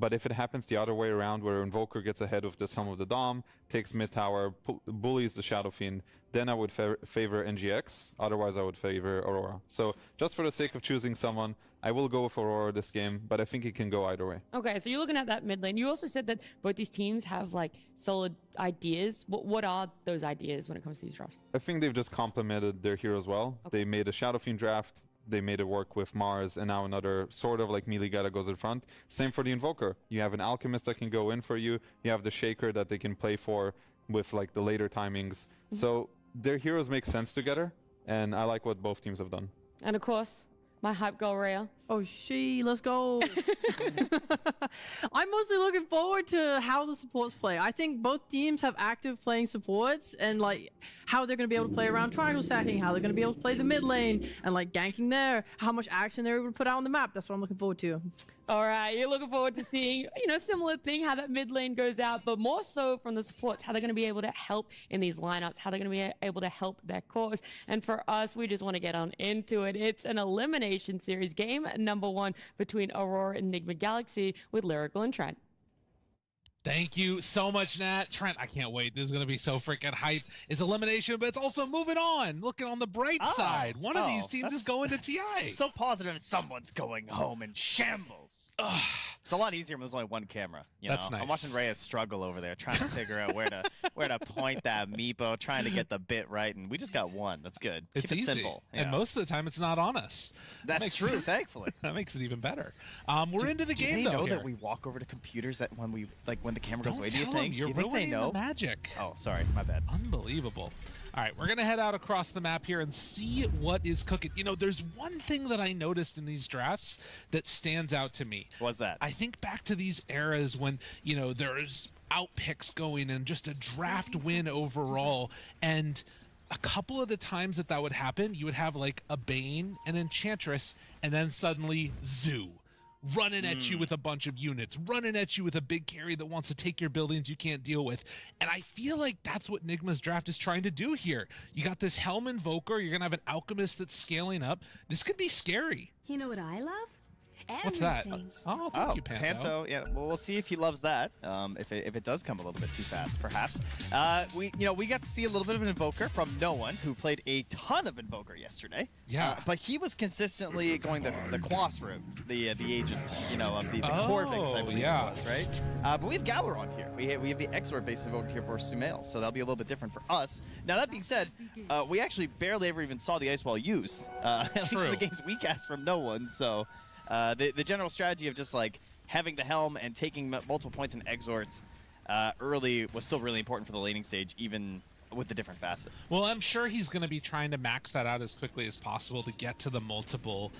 But if it happens the other way around, where Invoker gets ahead of the Helm of the Dom, takes mid tower, bullies the Shadow Fiend, then I would favor NGX. Otherwise, I would favor Aurora. So just for the sake of choosing someone, I will go with Aurora this game, but I think it can go either way. Okay, so you're looking at that mid lane. You also said that both these teams have like solid ideas. What are those ideas when it comes to these drafts? I think they've just complemented their heroes well. Okay. They made a Shadow Fiend draft. They made it work with Mars, and now another sort of like melee guy that goes in front. Same for the Invoker. You have an Alchemist that can go in for you. You have the Shaker that they can play for with like the later timings. So their heroes make sense together, and I like what both teams have done. And of course, my hype girl Rhea. Oh, let's go. I'm mostly looking forward to how the supports play. I think both teams have active playing supports, and like how they're going to be able to play around triangle stacking, how they're going to be able to play the mid lane and like ganking there, how much action they're able to put out on the map. That's what I'm looking forward to. All right, you're looking forward to seeing, similar thing, how that mid lane goes out, but more so from the supports, how they're going to be able to help in these lineups, how they're going to be able to help their cause. And for us, we just want to get on into it. It's an elimination series, game number 1 between Aurora and Enigma Galaxy with Lyrical and Trent. Thank you so much, Nat. Trent, I can't wait. This is going to be so freaking hype. It's elimination, but it's also moving on. Looking on the bright side. One of these teams is going to TI. So positive someone's going home in shambles. It's a lot easier when there's only one camera. That's nice. I'm watching Rhea struggle over there, trying to figure out where to point that Meepo, trying to get the bit right, and we just got one. That's good. It's Keep it easy. simple. And most of the time, it's not on us. That's true, thankfully. That makes it even better. We're into the game, do they though, know here. that we walk over to computers that when the camera goes Don't away? tell Do you think? them. You're do you think they ruining know? the magic. Oh, sorry, my bad. Unbelievable. All right, we're going to head out across the map here and see what is cooking. There's one thing that I noticed in these drafts that stands out to me. What's that? I think back to these eras when, there's outpicks going and just a draft win overall. And a couple of the times that would happen, you would have like a Bane, an Enchantress, and then suddenly Zoo. Running at you with a bunch of units, running at you with a big carry that wants to take your buildings you can't deal with. And I feel like that's what Nigma's draft is trying to do here. You got this Helm Invoker, you're going to have an Alchemist that's scaling up. This could be scary. You know what I love? What's that? Oh, thank you, Panto. Panto, yeah. Well, we'll see if he loves that. If it does come a little bit too fast, perhaps. We got to see a little bit of an Invoker from no one who played a ton of Invoker yesterday. Yeah. But he was consistently going the Quas route, the agent, of the Corvix, I believe it was, right? But we have Galaron here. We have the Exort-based Invoker here for Sumail, so that'll be a little bit different for us. Now that being said, we actually barely ever even saw the Ice Wall use. At least in the games we cast from no one. So. The general strategy of just like having the Helm and taking multiple points in Exort early was still really important for the laning stage, even with the different facet. Well, I'm sure he's going to be trying to max that out as quickly as possible to get to the multiple,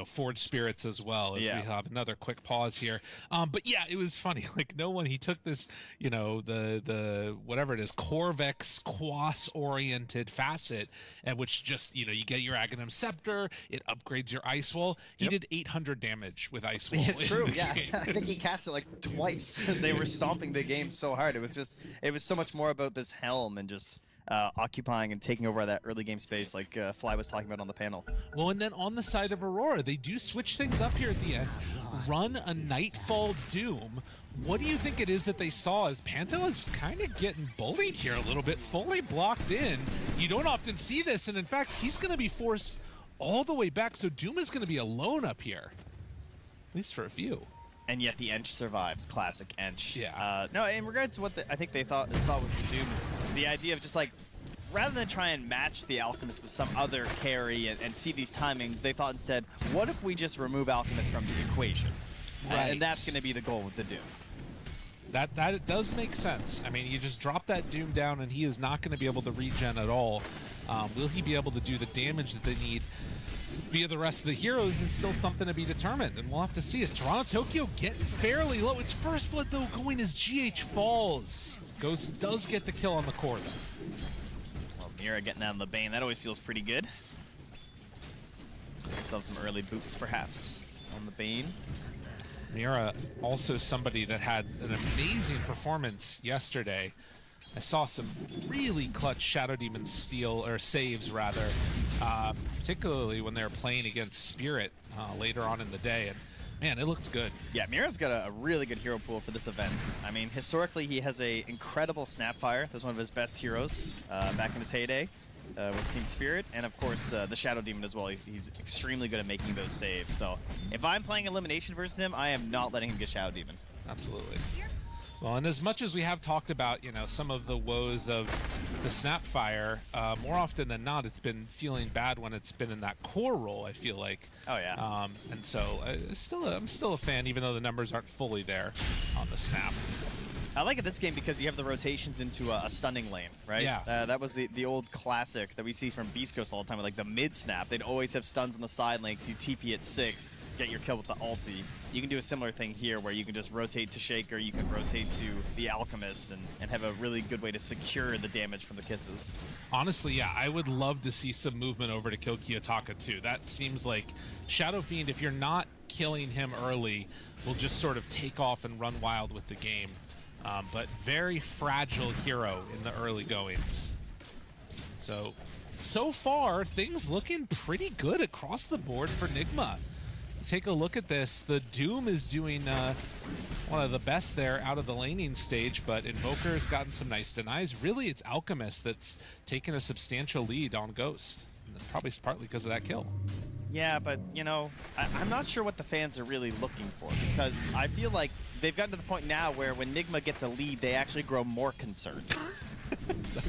Forge Spirits as well, as we have another quick pause here. But yeah, it was funny. Like no one, he took this, the whatever it is, Corvex Quas-oriented facet, and which just, you get your Aghanim Scepter, it upgrades your Ice Wall. He did 800 damage with Ice Wall. It's true, yeah. I think he cast it like twice. They were stomping the game so hard. It was so much more about this Helm and just occupying and taking over that early game space like Fly was talking about on the panel. Well, and then on the side of Aurora, they do switch things up here at the end. Run a Nightfall Doom. What do you think it is that they saw as Panto is kind of getting bullied here a little bit, fully blocked in? You don't often see this, and in fact, he's going to be forced all the way back, so Doom is going to be alone up here, at least for a few. And yet the Ench survives. Classic Ench. Yeah. No, in regards to what I think they saw with the Doom, it's the idea of just like, rather than try and match the Alchemist with some other carry and see these timings, they thought instead, what if we just remove Alchemist from the equation? Right. And that's going to be the goal with the Doom. That does make sense. I mean, you just drop that Doom down, and he is not going to be able to regen at all. Will he be able to do the damage that they need via the rest of the heroes is still something to be determined, and we'll have to see. As Toronto Tokyo get fairly low. Its first blood, though, going as GH falls. Ghost does get the kill on the core, though. Well, Mira getting out of the Bane, that always feels pretty good. Give yourself some early boots, perhaps, on the Bane. Mira, also somebody that had an amazing performance yesterday. I saw some really clutch Shadow Demon saves, rather, particularly when they were playing against Spirit later on in the day. And man, it looked good. Yeah, Mira's got a really good hero pool for this event. I mean, historically, he has a incredible Snapfire. That's one of his best heroes back in his heyday with Team Spirit. And of course, the Shadow Demon as well. He's extremely good at making those saves. So if I'm playing Elimination versus him, I am not letting him get Shadow Demon. Absolutely. Well, and as much as we have talked about, you know, some of the woes of the Snapfire, more often than not, it's been feeling bad when it's been in that core role, I feel like. Oh, yeah. And so I'm still a fan, even though the numbers aren't fully there on the Snap. I like it this game because you have the rotations into a stunning lane, right? Yeah. That was the old classic that we see from Beast Ghost all the time, with like the mid snap. They'd always have stuns on the side lanes. You TP at 6, get your kill with the ulti. You can do a similar thing here where you can just rotate to Shaker, you can rotate to the Alchemist, and have a really good way to secure the damage from the kisses. Honestly, yeah, I would love to see some movement over to kill Kiyotaka too. That seems like Shadow Fiend, if you're not killing him early, will just sort of take off and run wild with the game. But very fragile hero in the early goings. So far, things looking pretty good across the board for Nigma. Take a look at this. The Doom is doing one of the best there out of the laning stage, but Invoker's gotten some nice denies. Really, it's Alchemist that's taken a substantial lead on Ghost. And probably partly because of that kill. Yeah, but, you know, I'm not sure what the fans are really looking for, because I feel like they've gotten to the point now where when Nigma gets a lead, they actually grow more concerned.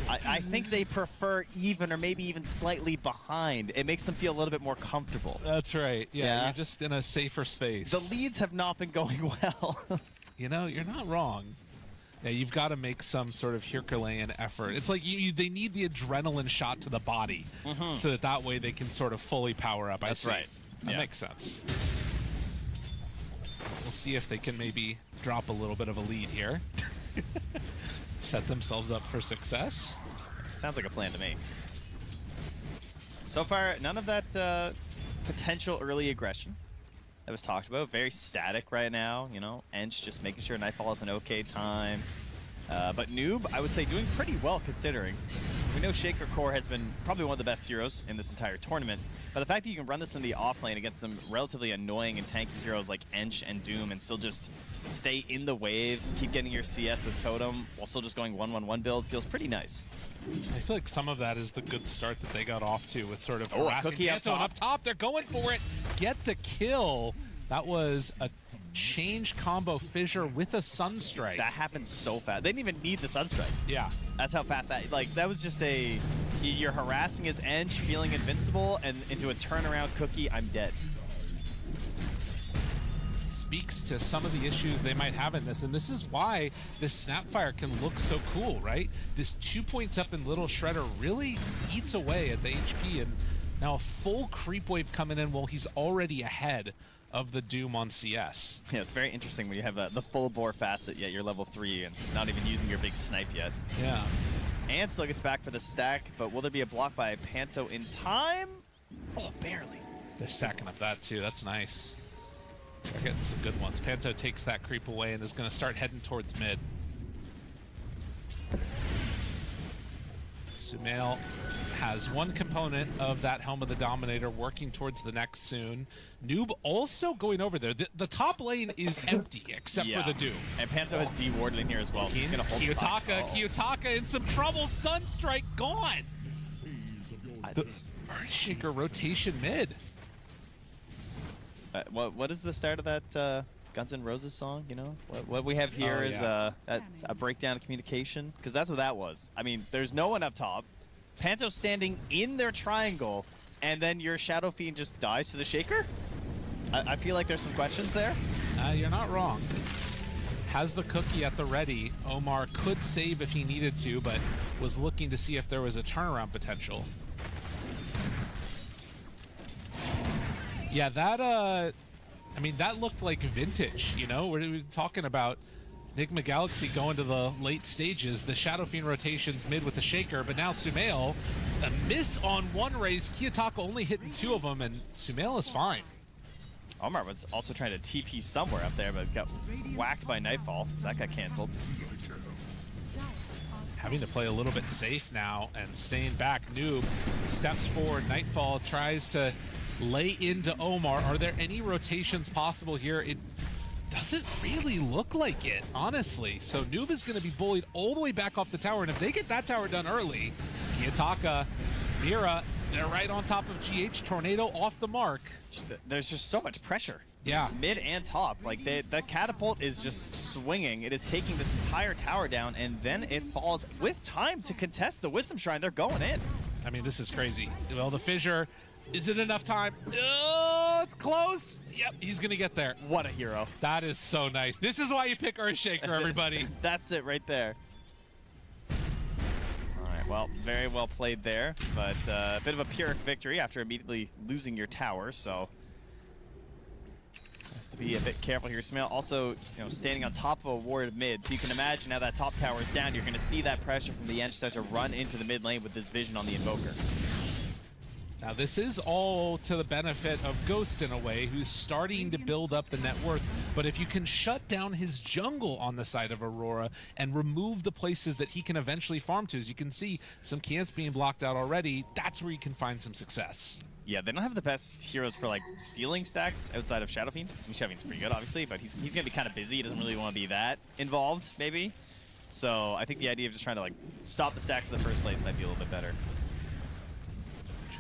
I think they prefer even or maybe even slightly behind. It makes them feel a little bit more comfortable. That's right. Yeah, you're just in a safer space. The leads have not been going well. You know, you're not wrong. Yeah, you've got to make some sort of Herculean effort. It's like they need the adrenaline shot to the body so that way they can sort of fully power up. That's right. That makes sense. We'll see if they can maybe drop a little bit of a lead here. Set themselves up for success. Sounds like a plan to me. So far, none of that potential early aggression that was talked about. Very static right now, you know. Ench just making sure Nightfall has an okay time. But Noob, I would say, doing pretty well considering. We know Shaker Core has been probably one of the best heroes in this entire tournament. But the fact that you can run this in the off lane against some relatively annoying and tanky heroes like Ench and Doom and still just stay in the wave, keep getting your CS with Totem while still just going 1-1-1 build feels pretty nice. I feel like some of that is the good start that they got off to with sort of harassing Cookie Panto up top. They're going for it. Get the kill. That was a change combo fissure with a Sunstrike. That happened so fast. They didn't even need the Sunstrike. Yeah. That's how fast that, like, that was just you're harassing his Ench, feeling invincible, and into a turnaround Cookie, I'm dead. Speaks to some of the issues they might have in this, and this is why this Snapfire can look so cool, right? This 2 points up in Little Shredder really eats away at the HP, and now a full creep wave coming in while he's already ahead of the Doom on CS. Yeah, it's very interesting when you have the full bore facet, yet you're level 3 and not even using your big snipe yet. Yeah. And still gets back for the stack, but will there be a block by Panto in time? Oh, barely. They're stacking up that too. That's nice. They're getting some good ones. Panto takes that creep away and is going to start heading towards mid. Sumail has one component of that Helm of the Dominator working towards the next soon. Noob also going over there. The top lane is empty except for the Doom. And Panto has D-warded in here as well. He's going to hold Kiyotaka in some trouble. Sunstrike gone. The Shaker rotation mid. What is the start of that Guns N' Roses song? You know, what we have here is a breakdown of communication, because that's what that was. I mean, there's no one up top. Panto standing in their triangle, and then your Shadow Fiend just dies to the Shaker? I feel like there's some questions there. You're not wrong. has the cookie at the ready. Omar could save if he needed to, but was looking to see if there was a turnaround potential. Yeah, that, I mean, that looked like vintage, you know? We're talking about Enigma Galaxy going to the late stages, the Shadow Fiend rotations mid with the Shaker, but now Sumail, a miss on one race, Kiyotaka only hitting 2 of them, and Sumail is fine. Omar was also trying to TP somewhere up there, but got whacked by Nightfall, so that got canceled. Having to play a little bit safe now and staying back. Noob steps forward. Nightfall tries to lay into Omar. Are there any rotations possible here? It doesn't really look like it, honestly. So Noob is going to be bullied all the way back off the tower, and if they get that tower done early, Kiyotaka, Mira, they're right on top of GH. Tornado off the mark. There's just so much pressure. Yeah. Mid and top. Like, that catapult is just swinging. It is taking this entire tower down, and then it falls with time to contest the Wisdom Shrine. They're going in. I mean, this is crazy. Well, the fissure. Is it enough time? Oh, it's close. Yep, he's going to get there. What a hero. That is so nice. This is why you pick Earthshaker, everybody. That's it right there. All right, well, very well played there, but a bit of a Pyrrhic victory after immediately losing your tower, so has to be a bit careful here. Sumail also, you know, standing on top of a ward mid, so you can imagine how that top tower is down. You're going to see that pressure from the Ench start to run into the mid lane with this vision on the Invoker. Now, this is all to the benefit of Ghost in a way, who's starting to build up the net worth. But if you can shut down his jungle on the side of Aurora and remove the places that he can eventually farm to, as you can see some cans being blocked out already, that's where you can find some success. Yeah, they don't have the best heroes for, like, stealing stacks outside of Shadow Fiend. I mean, Shadow Fiend's pretty good, obviously, but he's going to be kind of busy. He doesn't really want to be that involved, maybe. So I think the idea of just trying to, like, stop the stacks in the first place might be a little bit better.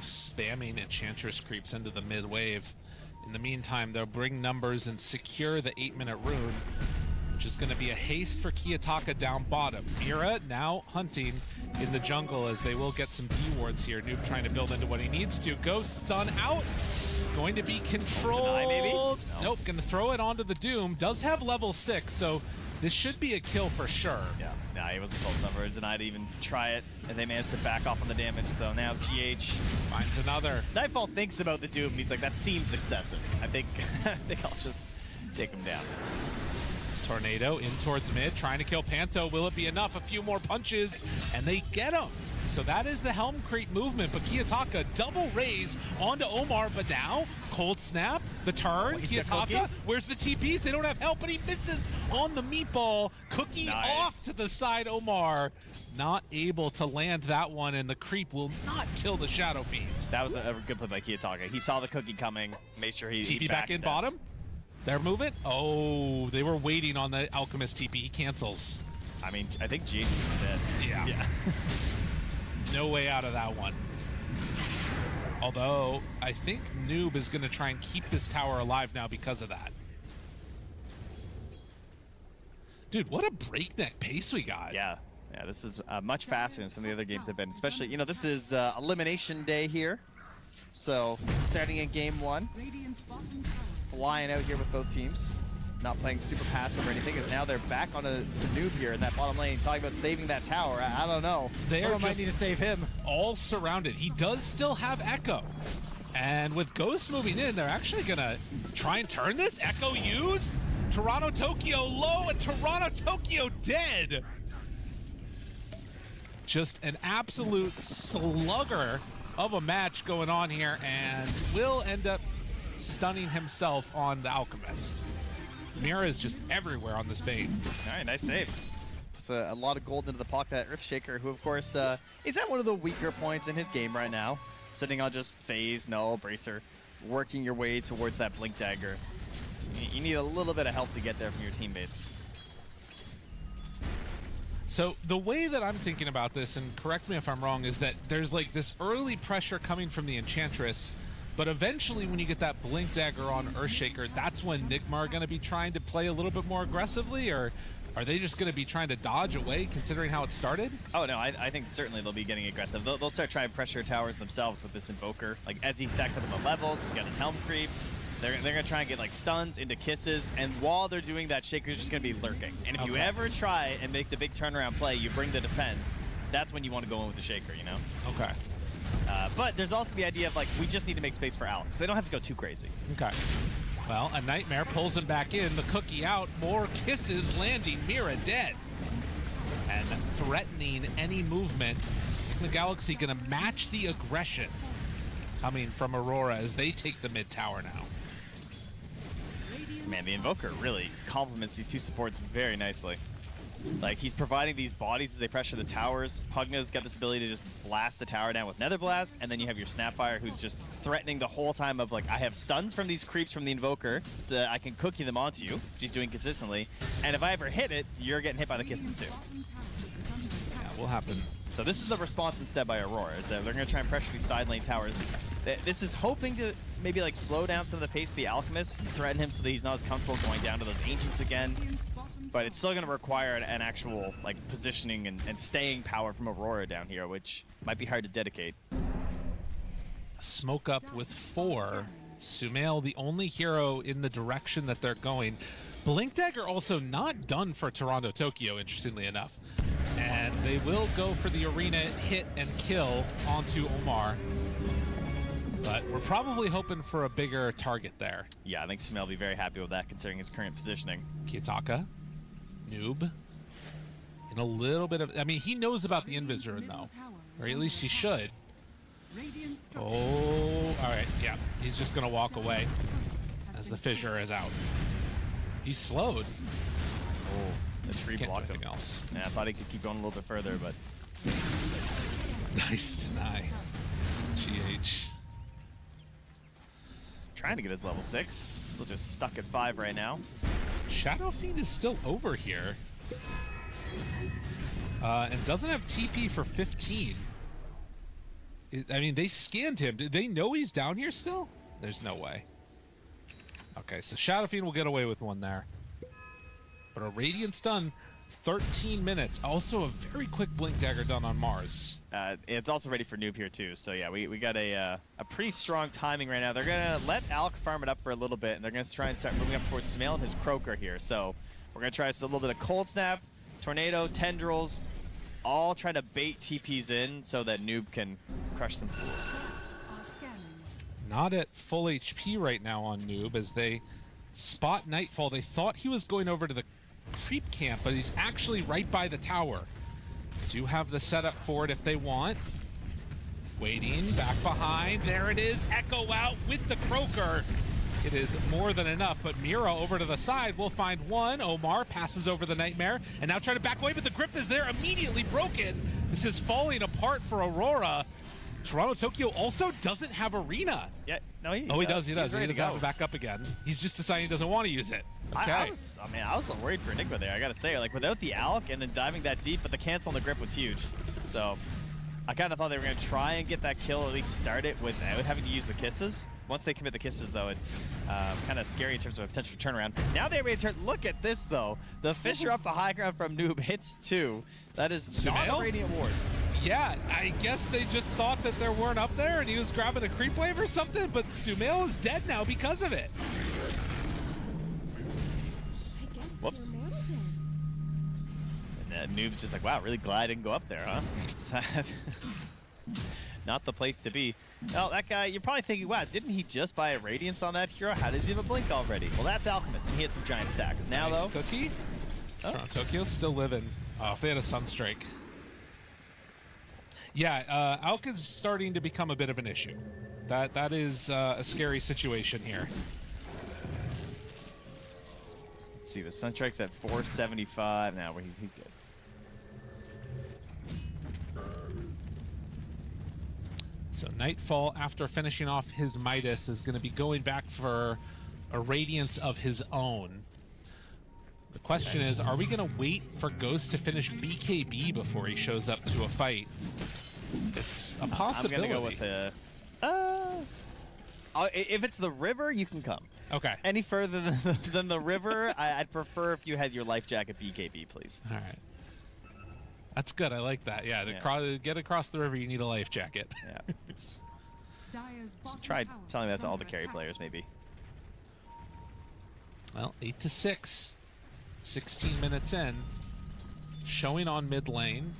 Spamming Enchantress creeps into the mid wave. In the meantime, they'll bring numbers and secure the 8-minute rune, which is going to be a haste for Kiyotaka down bottom. Mira now hunting in the jungle as they will get some D wards here. Noob trying to build into what he needs to. Ghost stun out. Going to be controlled. Deny, maybe? No. Nope, going to throw it onto the Doom. Does have level 6, so this should be a kill for sure. Yeah, nah, he wasn't close enough. Or denied to even try it, and they managed to back off on the damage. So now GH finds another. Nightfall thinks about the Doom, and he's like, that seems excessive. I think I'll just take him down. Tornado in towards mid, trying to kill Panto. Will it be enough? A few more punches, and they get him. So that is the Helm Creep movement, but Kiyotaka double raise onto Omar, but now Cold Snap, the turn, Kiyotaka, where's the TPs? They don't have help, but he misses on the meatball. Cookie off to the side, Omar. Not able to land that one, and the creep will not kill the Shadow Fiend. That was a good play by Kiyotaka. He saw the cookie coming, made sure he TP back in bottom. They're moving. Oh, they were waiting on the Alchemist TP. He cancels. I mean, I think GH is dead. Yeah. No way out of that one. Although, I think Noob is going to try and keep this tower alive now because of that. Dude, what a breakneck pace we got. Yeah, this is much faster than some of the other games have been. Especially, you know, this is Elimination Day here. So, starting in Game 1. Flying out here with both teams. Not playing super passive or anything, as now they're back on to Noob here in that bottom lane, talking about saving that tower. I don't know. Someone might need to save him. All surrounded. He does still have Echo. And with Ghost moving in, they're actually going to try and turn this. Echo used. Toronto Tokyo low, and Toronto Tokyo dead. Just an absolute slugger of a match going on here, and will end up stunning himself on the Alchemist. Mira is just everywhere on this Bane. All right, nice save. Puts a lot of gold into the pocket. That Earthshaker, who of course is at one of the weaker points in his game right now, sitting on just phase, null, bracer, working your way towards that blink dagger. You need a little bit of help to get there from your teammates. So the way that I'm thinking about this, and correct me if I'm wrong, is that there's like this early pressure coming from the Enchantress, but eventually when you get that blink dagger on Earthshaker, that's when Nigma are going to be trying to play a little bit more aggressively, or are they just going to be trying to dodge away considering how it started? Oh no, I think certainly they'll be getting aggressive. They'll start trying to pressure towers themselves with this Invoker. Like as he stacks up in the levels, he's got his Helm Creep. They're gonna try and get like stuns into kisses, and while they're doing that, Shaker's just gonna be lurking. And if you ever try and make the big turnaround play, you bring the defense. That's when you want to go in with the Shaker, you know? Okay. But there's also the idea of like, we just need to make space for Alex. They don't have to go too crazy. Okay. Well, a Nightmare pulls him back in, the cookie out, more kisses landing, Mira dead. And threatening any movement. The Galaxy gonna match the aggression coming from Aurora as they take the mid tower now. Man, the Invoker really complements these two supports very nicely. Like, he's providing these bodies as they pressure the towers. Pugna's got this ability to just blast the tower down with Nether Blast, and then you have your Snapfire who's just threatening the whole time of like, I have stuns from these creeps from the Invoker that I can cookie them onto you, which he's doing consistently, and if I ever hit it, you're getting hit by the kisses too. Yeah, will happen. So this is the response instead by Aurora, is that they're going to try and pressure these side lane towers. This is hoping to maybe like slow down some of the pace of the Alchemist, threaten him so that he's not as comfortable going down to those Ancients again. But it's still going to require an actual like positioning and staying power from Aurora down here, which might be hard to dedicate. Smoke up with 4. Sumail, the only hero in the direction that they're going. Blink Dagger also not done for Toronto Tokyo, interestingly enough. And they will go for the arena hit and kill onto Omar. But we're probably hoping for a bigger target there. Yeah, I think Sumail will be very happy with that considering his current positioning. Kiyotaka, Noob, in a little bit of... I mean, he knows about the Invis rune, though. Or at least he should. Oh, all right, yeah. He's just going to walk away as the fissure is out. He's slowed. Oh, the tree blocked him. Else. Yeah, I thought he could keep going a little bit further, but... Nice deny. GH. Trying to get his level 6. Still just stuck at 5 right now. Shadow Fiend is still over here. And doesn't have TP for 15. I mean, they scanned him. Did they know he's down here still? There's no way. Okay, so Shadow Fiend will get away with one there. But a Radiant stun, 13 minutes. Also a very quick Blink Dagger done on Mars. It's also ready for Noob here too. So yeah, we got a pretty strong timing right now. They're gonna let Alec farm it up for a little bit, and they're gonna try and start moving up towards Sumail and his Croaker here. So we're gonna try a little bit of Cold Snap, Tornado, Tendrils, all trying to bait TPs in so that Noob can crush some fools. Not at full HP right now on Noob as they spot Nightfall. They thought he was going over to the creep camp, but he's actually right by the tower. Do have the setup for it if they want. Waiting, back behind. There it is. Echo out with the Croaker. It is more than enough, but Mira over to the side will find one. Omar passes over the Nightmare and now trying to back away, but the grip is there, immediately broken. This is falling apart for Aurora. Toronto Tokyo also doesn't have Arena. Yeah, no, he does. He does ready have to go. it back up again. He's just deciding he doesn't want to use it. Okay. I was a little worried for Enigma there, I gotta say. Like, without the Alec and then diving that deep, but the cancel on the grip was huge. So, I kind of thought they were going to try and get that kill, at least start it without having to use the kisses. Once they commit the kisses, though, it's kind of scary in terms of a potential turnaround. Now they're ready to turn. Look at this, though. The Fissure up the high ground from Noob hits 2. That is not a Radiant Ward. Yeah, I guess they just thought that there weren't up there and he was grabbing a creep wave or something, but Sumail is dead now because of it. Whoops. And Noob's just like, wow, really glad I didn't go up there, huh? It's not the place to be. Oh, that guy, you're probably thinking, wow, didn't he just buy a Radiance on that hero? How does he have a Blink already? Well, that's Alchemist, and he hit some giant stacks. Now, nice though... Cookie. Oh. Tokyo's still living. Oh, if they had a Sunstrike. Yeah, Alk is starting to become a bit of an issue. That is a scary situation here. Let's see, the Sunstrike's at 475 now, where he's good. So Nightfall, after finishing off his Midas, is going to be going back for a Radiance of his own. The question is, are we going to wait for Ghost to finish BKB before he shows up to a fight? It's a possibility. I'm going to go with if it's the river, you can come. Okay. Any further than the river, I'd prefer if you had your life jacket BKB, please. All right. That's good. I like that. Yeah, to get across the river, you need a life jacket. Yeah. So try telling that to all the carry players, maybe. Well, 8-6. 16 minutes in. Showing on mid lane.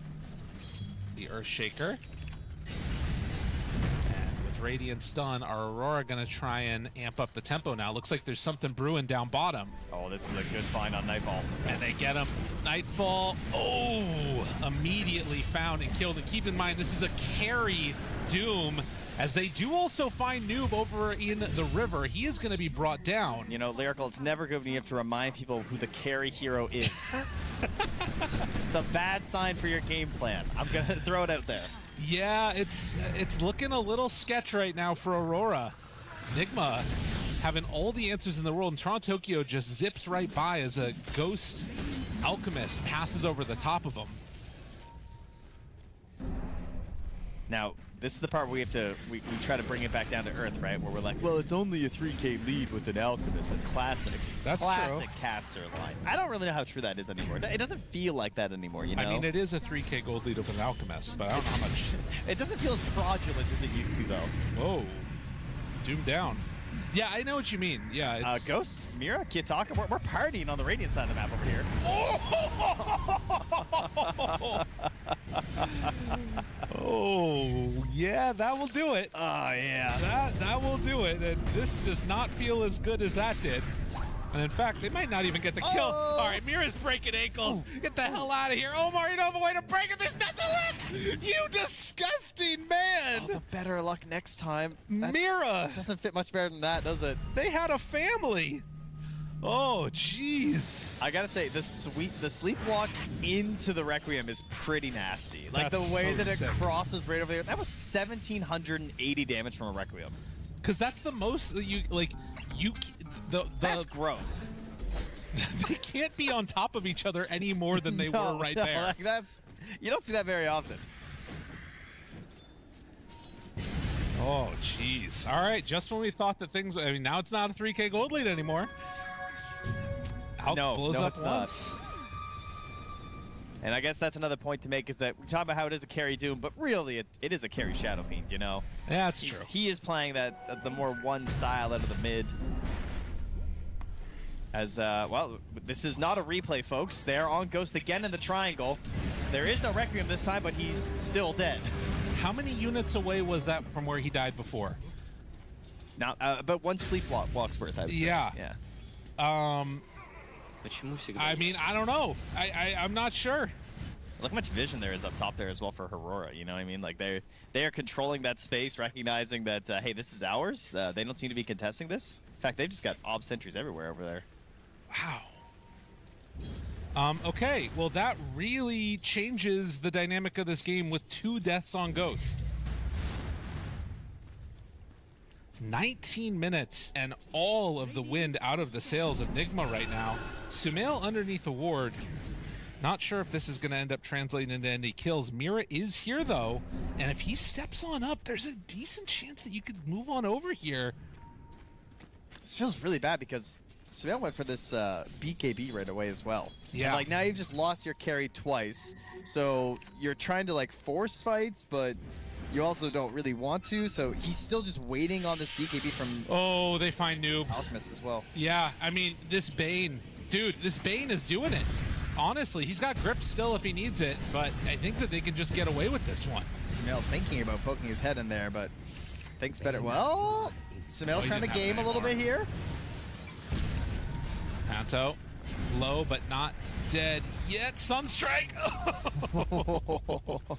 The Earthshaker. And with Radiant Stun, our Aurora gonna try and amp up the tempo now. Looks like there's something brewing down bottom. Oh, this is a good find on Nightfall. And they get him. Nightfall, oh, immediately found and killed. And keep in mind, this is a carry Doom, as they do also find Noob over in the river. He is going to be brought down. You know, Lyrical, it's never good when you have to remind people who the carry hero is. It's a bad sign for your game plan. I'm going to throw it out there. Yeah, it's looking a little sketch right now for Aurora. Nigma having all the answers in the world, and Toronto Tokyo just zips right by as a Ghost Alchemist passes over the top of him. Now, this is the part where we try to bring it back down to earth, right? Where we're like, well, it's only a 3K lead with an Alchemist, a classic caster line. I don't really know how true that is anymore. It doesn't feel like that anymore, you know? I mean, it is a 3K gold lead of an Alchemist, but I don't know how much. It doesn't feel as fraudulent as it used to, though. Whoa. Doom down. Yeah, I know what you mean. Yeah, it's... Ghost, Mira, Kitaka, we're partying on the Radiant side of the map over here. Oh, yeah, that will do it. Oh, yeah. That will do it. And this does not feel as good as that did. And in fact, they might not even get the kill. Oh. All right, Mira's breaking ankles. Get the hell out of here. Omar, you don't have a way to break it. There's nothing left. You disgusting man. Oh, the better luck next time. Mira. Doesn't fit much better than that, does it? They had a family. Oh, jeez. I gotta say, the sleepwalk into the Requiem is pretty nasty. Like That's the way so that it sick. crosses right over there. That was 1,780 damage from a Requiem. Because that's the most that you like. That's gross. They can't be on top of each other any more than they were right there. Like you don't see that very often. Oh, jeez. All right, just when we thought that things... I mean, now it's not a 3K gold lead anymore. Hulk blows up it's not. once. And I guess that's another point to make, is that we talk about how it is a carry Doom, but really it is a carry Shadow Fiend, you know? Yeah, that's true. He is playing that the more one style out of the mid. As, well, this is not a replay, folks. They're on Ghost again in the triangle. There is no Requiem this time, but he's still dead. How many units away was that from where he died before? Now, about one sleepwalk's worth, I would say. Yeah. Yeah. I mean, I don't know. I'm not sure. Look how much vision there is up top there as well for Aurora, you know what I mean? Like, they are controlling that space, recognizing that, hey, this is ours. They don't seem to be contesting this. In fact, they've just got ob sentries everywhere over there. Wow. Okay, well, that really changes the dynamic of this game with 2 deaths on Ghost. 19 minutes and all of the wind out of the sails of Nigma right now. Sumail underneath the ward. Not sure if this is going to end up translating into any kills. Mira is here, though, and if he steps on up, there's a decent chance that you could move on over here. This feels really bad because Sumail went for this BKB right away as well. Yeah. And, like, now you've just lost your carry twice, so you're trying to, like, force fights, but you also don't really want to, so he's still just waiting on this BKB from... Oh, they find Noob. Alchemist as well. Yeah, I mean, this Bane, dude, this Bane is doing it. Honestly, he's got grip still if he needs it, but I think that they can just get away with this one. Sumail thinking about poking his head in there, but thinks better. Well, Sumail's trying to game a little bit here. Panto, low but not dead yet. Sunstrike!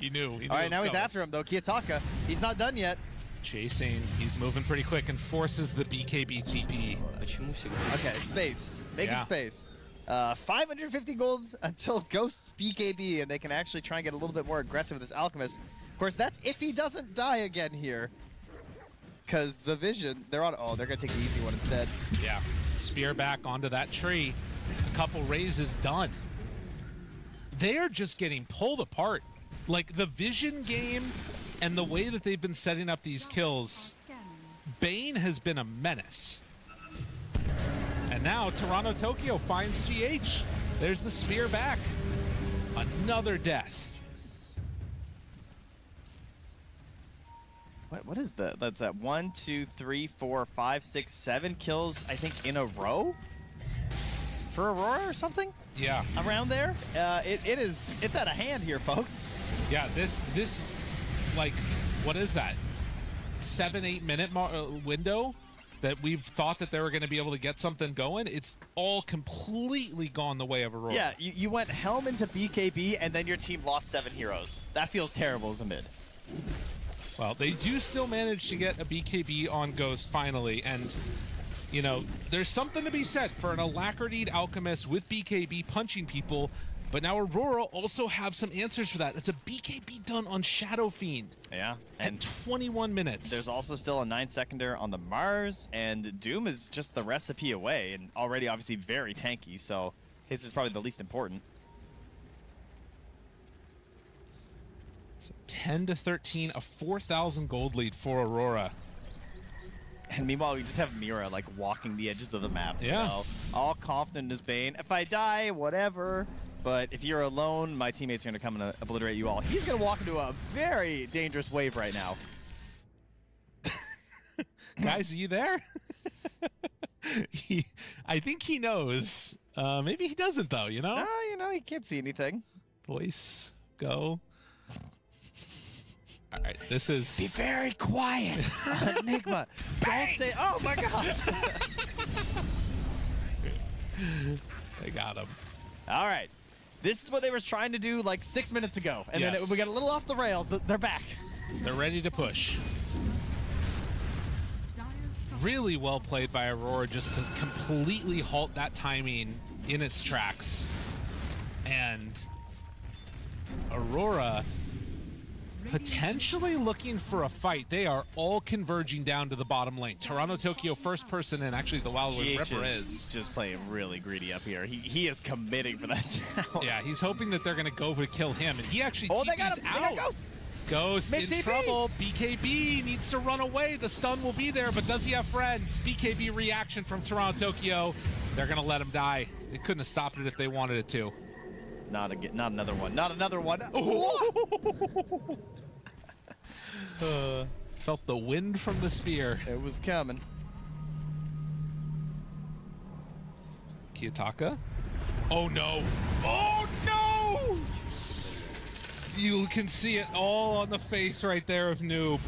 He knew. All right, now he's after him, though. Kiyotaka, he's not done yet. Chasing, he's moving pretty quick and forces the BKB TP. Okay, space. Making space. 550 golds until Ghost's BKB, and they can actually try and get a little bit more aggressive with this Alchemist. Of course, that's if he doesn't die again here. Because the vision, they're on... Oh, they're going to take the easy one instead. Yeah. Spear back onto that tree. A couple raises done. They are just getting pulled apart. Like, the vision game and the way that they've been setting up these kills, Bane has been a menace. And now Toronto Tokyo finds GH. There's the spear back. Another death. What is that? That's 1, 2, 3, 4, 5, 6, 7 kills, I think, in a row? for Aurora or something? Yeah. Around there? It's out of hand here, folks. Yeah, this like, what is that? 7-8 minute window that we've thought that they were going to be able to get something going. It's all completely gone the way of Aurora. Yeah, you went Helm into BKB, and then your team lost 7 heroes. That feels terrible as a mid. Well, they do still manage to get a BKB on Ghost finally, and you know, there's something to be said for an Alacrity'd Alchemist with BKB punching people, but now Aurora also have some answers for that. It's a BKB done on Shadow Fiend. Yeah, and 21 minutes. There's also still a 9-seconder on the Mars, and Doom is just the recipe away, and already obviously very tanky, so his is probably the least important. 10 to 13, a 4,000 gold lead for Aurora. And meanwhile, we just have Mira like walking the edges of the map. Yeah. You know, all confident in his Bane. If I die, whatever. But if you're alone, my teammates are going to come and obliterate you all. He's going to walk into a very dangerous wave right now. Guys, are you there? I think he knows. Maybe he doesn't, though, you know? You know, he can't see anything. Voice, go. All right, this is... Be very quiet, Enigma. Don't say, oh my god. They got him. All right. This is what they were trying to do like 6 minutes ago. And then we got a little off the rails, but they're back. They're ready to push. Really well played by Aurora just to completely halt that timing in its tracks. And Aurora potentially looking for a fight. They are all converging down to the bottom lane. Toronto Tokyo first person in, actually the Wildwood Ripper is just playing really greedy up here. He is committing for that tower. Yeah, he's hoping that they're going to go to kill him, and he actually they got TP's him. out. They got Ghost. Ghost in TP. trouble. BKB needs to run away. The stun will be there, but does he have friends? BKB reaction from Toronto Tokyo. They're going to let him die. They couldn't have stopped it if they wanted it to. Not another one. Not another one. Felt the wind from the spear. It was coming. Kiyotaka. Oh no. Oh no! You can see it all on the face right there of Noob.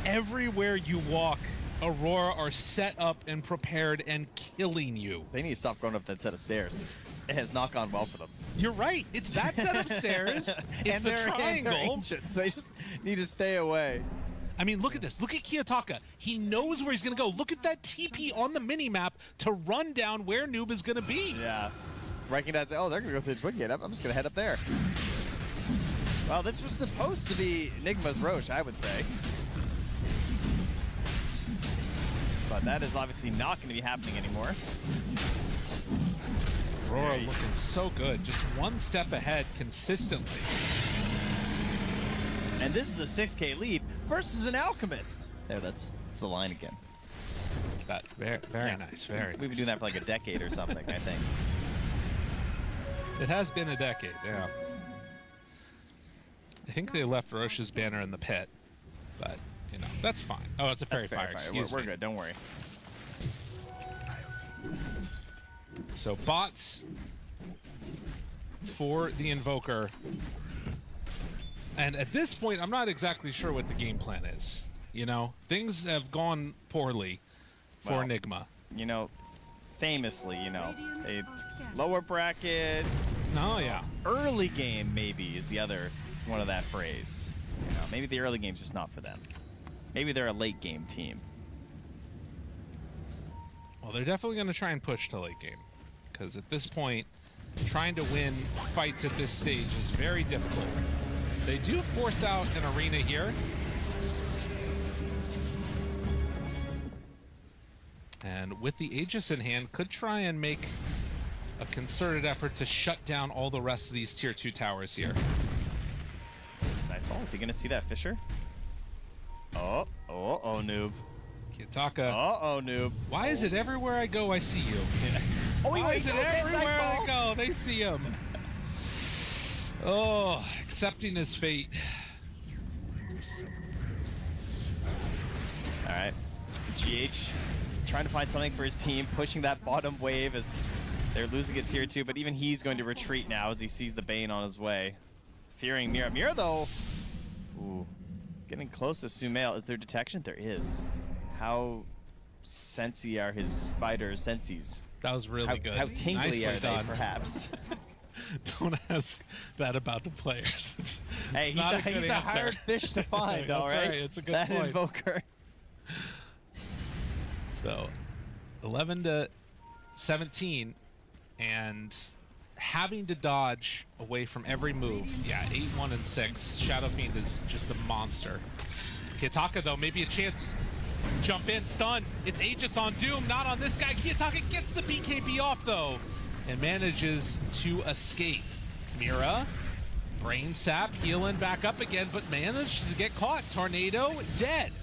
Everywhere you walk, Aurora are set up and prepared and killing you. They need to stop going up that set of stairs. It has not gone well for them. You're right. It's that set of stairs. It's and the they're triangle. Ancients. They just need to stay away. I mean, look at this. Look at Kiyotaka. He knows where he's going to go. Look at that TP on the mini-map to run down where Noob is going to be. Yeah. Recognize, oh, they're going to go through the twin gate. I'm just going to head up there. Well, this was supposed to be Enigma's Roche, I would say. But that is obviously not going to be happening anymore. Aurora looking so good. Just one step ahead consistently. And this is a 6K lead versus an Alchemist. There, that's the line again. That very nice, very We've been doing that for like a decade or something, I think. It has been a decade, yeah. I think they left Roche's banner in the pit, but, you know, that's fine. Oh, it's a fairy fire, excuse me. We're good, don't worry. So bots for the Invoker. And at this point, I'm not exactly sure what the game plan is. You know, things have gone poorly for Enigma. You know, famously, you know, a lower bracket. Oh, yeah. Early game, maybe, is the other one of that phrase. You know, maybe the early game's just not for them. Maybe they're a late game team. Well, they're definitely going to try and push to late game. Because at this point, trying to win fights at this stage is very difficult. They do force out an arena here. And with the Aegis in hand, could try and make a concerted effort to shut down all the rest of these tier 2 towers here. Nightfall, is he going to see that Fisher? Oh, Noob. Kiyotaka. Uh-oh, Noob. Why is it everywhere I go, I see you? Oh, Why is it everywhere I go, they see him? Oh, accepting his fate. All right. GH trying to find something for his team, pushing that bottom wave as They're losing at tier 2, but even he's going to retreat now as he sees the Bane on his way. Fearing Mira. Mira, though, ooh, getting close to Sumail. Is there detection? There is. How sensy are his spider sensies? That was really good. How tingly Nicely are done. they, perhaps? Don't ask that about the players. Hey, he's a hard fish to find, all right? It's a good that point. Invoker. So, 11 to 17, and having to dodge away from every move. Yeah, 8, 1, and 6. Shadow Fiend is just a monster. Kiyotaka, though, maybe a chance. Jump in, stun. It's Aegis on Doom, not on this guy. Kiyotaka gets the BKB off, though, and manages to escape. Mira, Brain Sap, healing back up again, but manages to get caught. Tornado, dead.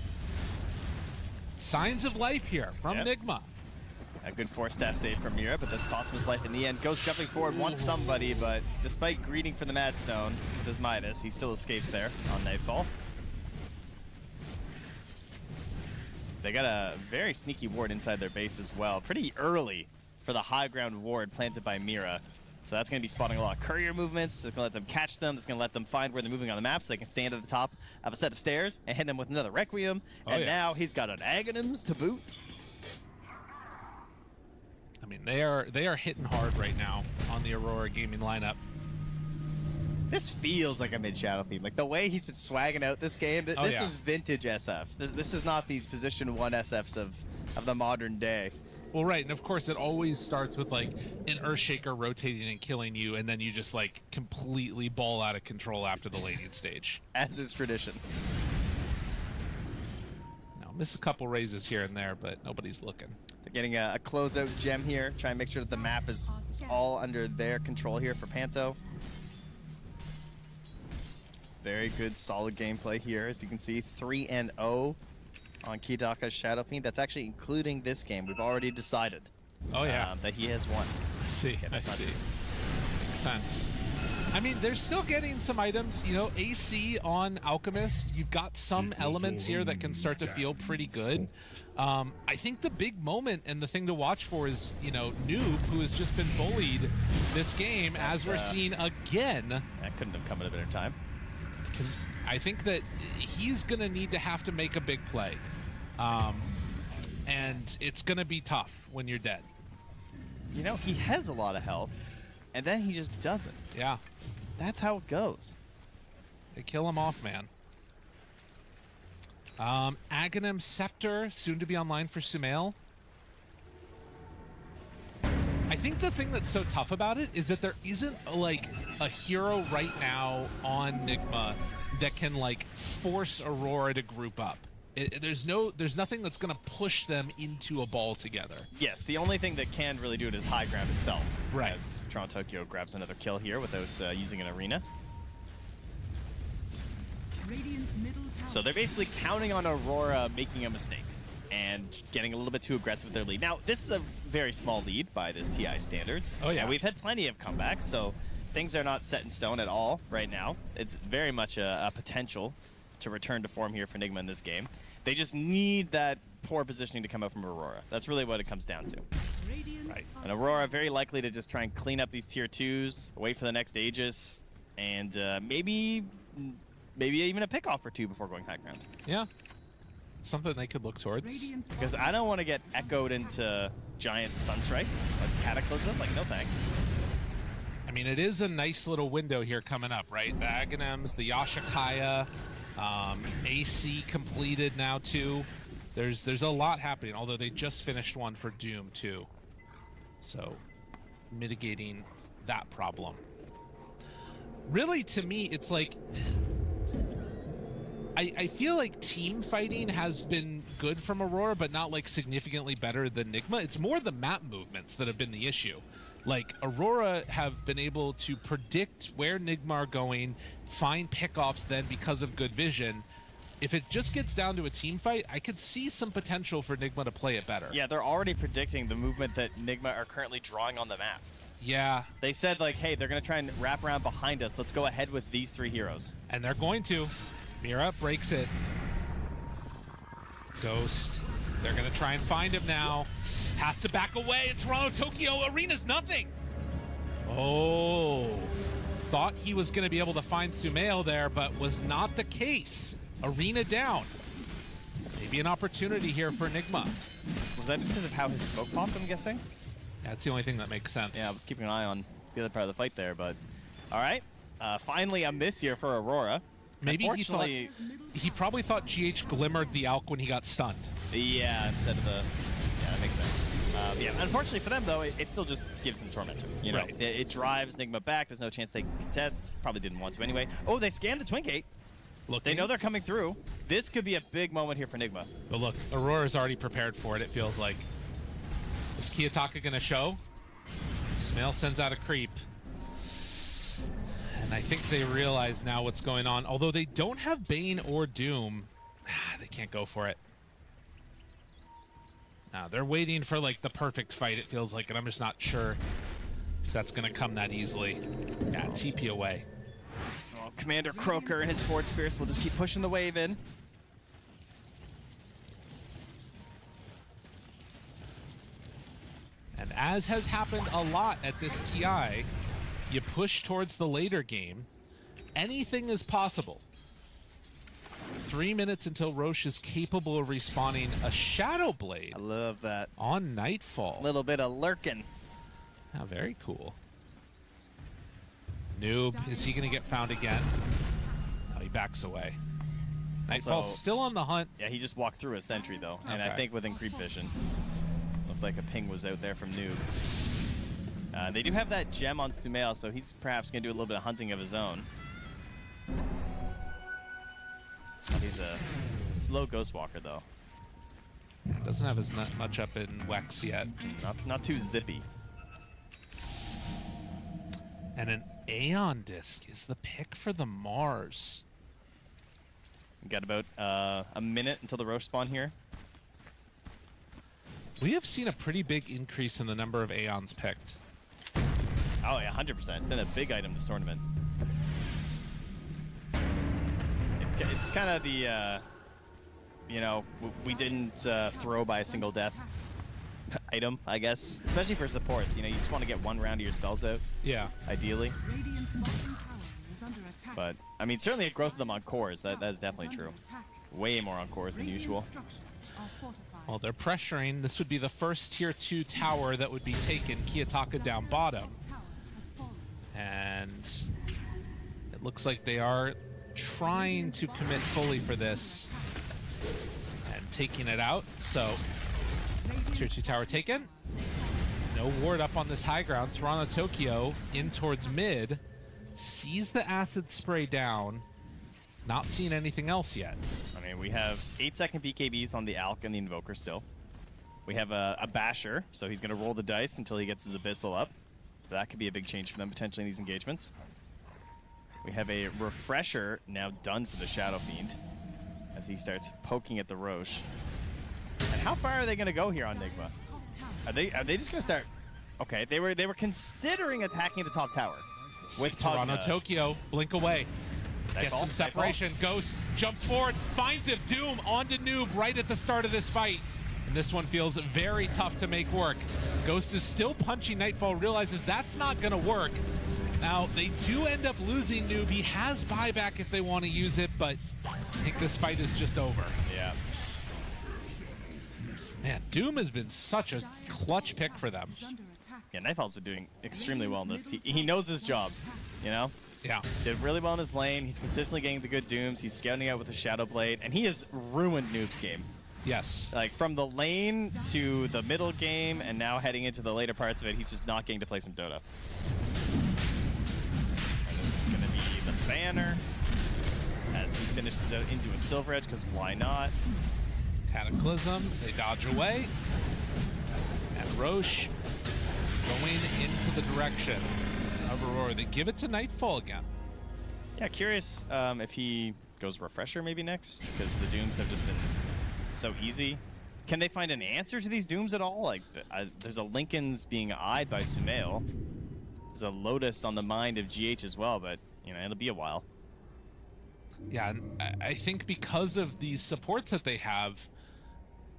Signs of life here from Nigma. A good 4-staff save from Mira, but that's cost him his life in the end. Goes jumping forward, wants somebody, but despite greeting for the Mad Stone, does Midas, he still escapes there on Nightfall. They got a very sneaky ward inside their base as well. Pretty early for the high ground ward planted by Mira. So that's going to be spotting a lot of courier movements. That's going to let them catch them. That's going to let them find where they're moving on the map so they can stand at the top of a set of stairs and hit them with another Requiem. Now he's got an Aghanims to boot. I mean, they are hitting hard right now on the Aurora gaming lineup. This feels like a mid-Shadow Fiend. Like, the way he's been swagging out this game, this is vintage SF. This is not these position 1 SFs of the modern day. Well, right, and of course it always starts with like an Earthshaker rotating and killing you, and then you just like completely ball out of control after the laning stage. As is tradition. Now, miss a couple raises here and there, but nobody's looking. They're getting a closeout gem here, try and make sure that the map is all under their control here for Panto. Very good, solid gameplay here. As you can see, 3-0 on Kiyotaka's Shadow Fiend. That's actually including this game. We've already decided that he has won. I see, I see. Makes sense. I mean, they're still getting some items, you know, AC on Alchemist. You've got some elements here that can start to feel pretty good. I think the big moment and the thing to watch for is, you know, Noob, who has just been bullied this game, as we're seeing again. That couldn't have come at a better time. I think that he's going to have to make a big play. And it's going to be tough when you're dead. You know, he has a lot of health, and then he just doesn't. Yeah. That's how it goes. They kill him off, man. Aghanim Scepter, soon to be online for Sumail. I think the thing that's so tough about it is that there isn't like a hero right now on Nigma that can like force Aurora to group up. There's nothing that's gonna push them into a ball together. Yes, the only thing that can really do it is high ground itself. Right. As Toronto Tokyo grabs another kill here without using an arena. So they're basically counting on Aurora making a mistake and getting a little bit too aggressive with their lead. Now, this is a very small lead by this TI standards. Oh, yeah. And we've had plenty of comebacks, so things are not set in stone at all right now. It's very much a potential to return to form here for Nigma in this game. They just need that poor positioning to come out from Aurora. That's really what it comes down to. Right. And Aurora very likely to just try and clean up these tier 2s, wait for the next Aegis, and maybe even a pick off or two before going high ground. Yeah. Something they could look towards. Because I don't want to get echoed into giant Sunstrike, like Cataclysm, like no thanks. I mean, it is a nice little window here coming up, right? The Aghanims, the Yashikaya, AC completed now too. There's a lot happening, although they just finished one for Doom too. So mitigating that problem. Really, to me, it's like I feel like team fighting has been good from Aurora, but not like significantly better than Nigma. It's more the map movements that have been the issue. Like, Aurora have been able to predict where Nigma are going, find pickoffs then because of good vision. If it just gets down to a team fight, I could see some potential for Nigma to play it better. Yeah, they're already predicting the movement that Nigma are currently drawing on the map. Yeah. They said, like, hey, they're going to try and wrap around behind us. Let's go ahead with these 3 heroes. And they're going to. Mira breaks it. Ghost. They're going to try and find him now. Has to back away. And Toronto Tokyo Arena's nothing. Oh. Thought he was going to be able to find Sumail there, but was not the case. Arena down. Maybe an opportunity here for Enigma. Was that just because of how his smoke popped, I'm guessing? Yeah, that's the only thing that makes sense. Yeah, I was keeping an eye on the other part of the fight there, but all right. Finally a miss here for Aurora. Maybe he probably thought GH glimmered the Alk when he got stunned. Yeah, instead of the... Yeah, that makes sense. Yeah, unfortunately for them, though, it still just gives them Tormentor. You know, Right. it drives Enigma back. There's no chance they can contest. Probably didn't want to anyway. Oh, they scanned the Twin Gate. Look, They know they're coming through. This could be a big moment here for Enigma. But look, Aurora's already prepared for it, it feels like. Is Kiyotaka going to show? Sumail sends out a creep. And I think they realize now what's going on. Although they don't have Bane or Doom, they can't go for it. Now they're waiting for like the perfect fight, it feels like, and I'm just not sure if that's going to come that easily. Yeah, TP away. Well, Commander Croker and his Forge Spirits will just keep pushing the wave in. And as has happened a lot at this TI, you push towards the later game, anything is possible. 3 minutes until Roche is capable of respawning a Shadow Blade. I love that. On Nightfall. A little bit of lurking. Oh, very cool. Noob, is he going to get found again? No, he backs away. Nightfall's still on the hunt. Yeah, he just walked through a sentry, though. And I think within creep vision. Looked like a ping was out there from Noob. They do have that gem on Sumail, so he's perhaps going to do a little bit of hunting of his own. He's a slow Ghost Walker, though. Doesn't have as much up in Wex yet. Not too zippy. And an Aeon Disc is the pick for the Mars. We've got about a minute until the Roche spawn here. We have seen a pretty big increase in the number of Aeons picked. Oh, yeah, 100%. Been a big item this tournament. It's kind of the, you know, we didn't throw by a single death item, I guess. Especially for supports, you know, you just want to get one round of your spells out. Yeah. Ideally. But, I mean, certainly a growth of them on cores. That is definitely true. Way more on cores than usual. Well, they're pressuring. This would be the first tier 2 tower that would be taken. Kiyotaka down bottom. And it looks like they are trying to commit fully for this and taking it out. So tier 2 tower taken. No ward up on this high ground. Toronto Tokyo in towards mid. Sees the acid spray down. Not seeing anything else yet. I mean, we have 8-second BKBs on the Alk and the Invoker still. We have a Basher, so he's going to roll the dice until he gets his Abyssal up. That could be a big change for them potentially in these engagements. We have a Refresher now done for the Shadow Fiend as he starts poking at the Roche. And how far are they going to go here on Enigma? Are they just going to start? Okay, they were considering attacking the top tower with Toronto Tokyo blink away. Gets some separation. Ghost jumps forward, finds him. Doom onto Noob right at the start of this fight. And this one feels very tough to make work. Ghost is still punching Nightfall, realizes that's not going to work. Now, they do end up losing Noob. He has buyback if they want to use it, but I think this fight is just over. Yeah. Man, Doom has been such a clutch pick for them. Yeah, Nightfall's been doing extremely well in this. He knows his job, you know? Yeah. Did really well in his lane. He's consistently getting the good Dooms. He's scouting out with the Shadow Blade, and he has ruined Noob's game. Yes. Like, from the lane to the middle game, and now heading into the later parts of it, he's just not getting to play some DotA. And this is going to be the banner as he finishes out into a Silver Edge, because why not? Cataclysm, they dodge away. And Roche going into the direction of Aurora. They give it to Nightfall again. Yeah, curious if he goes Refresher maybe next, because the Dooms have just been so easy. Can they find an answer to these Dooms at all? Like, there's a Lincoln's being eyed by Sumail. There's a Lotus on the mind of GH as well, but, you know, it'll be a while. Yeah, I think because of these supports that they have,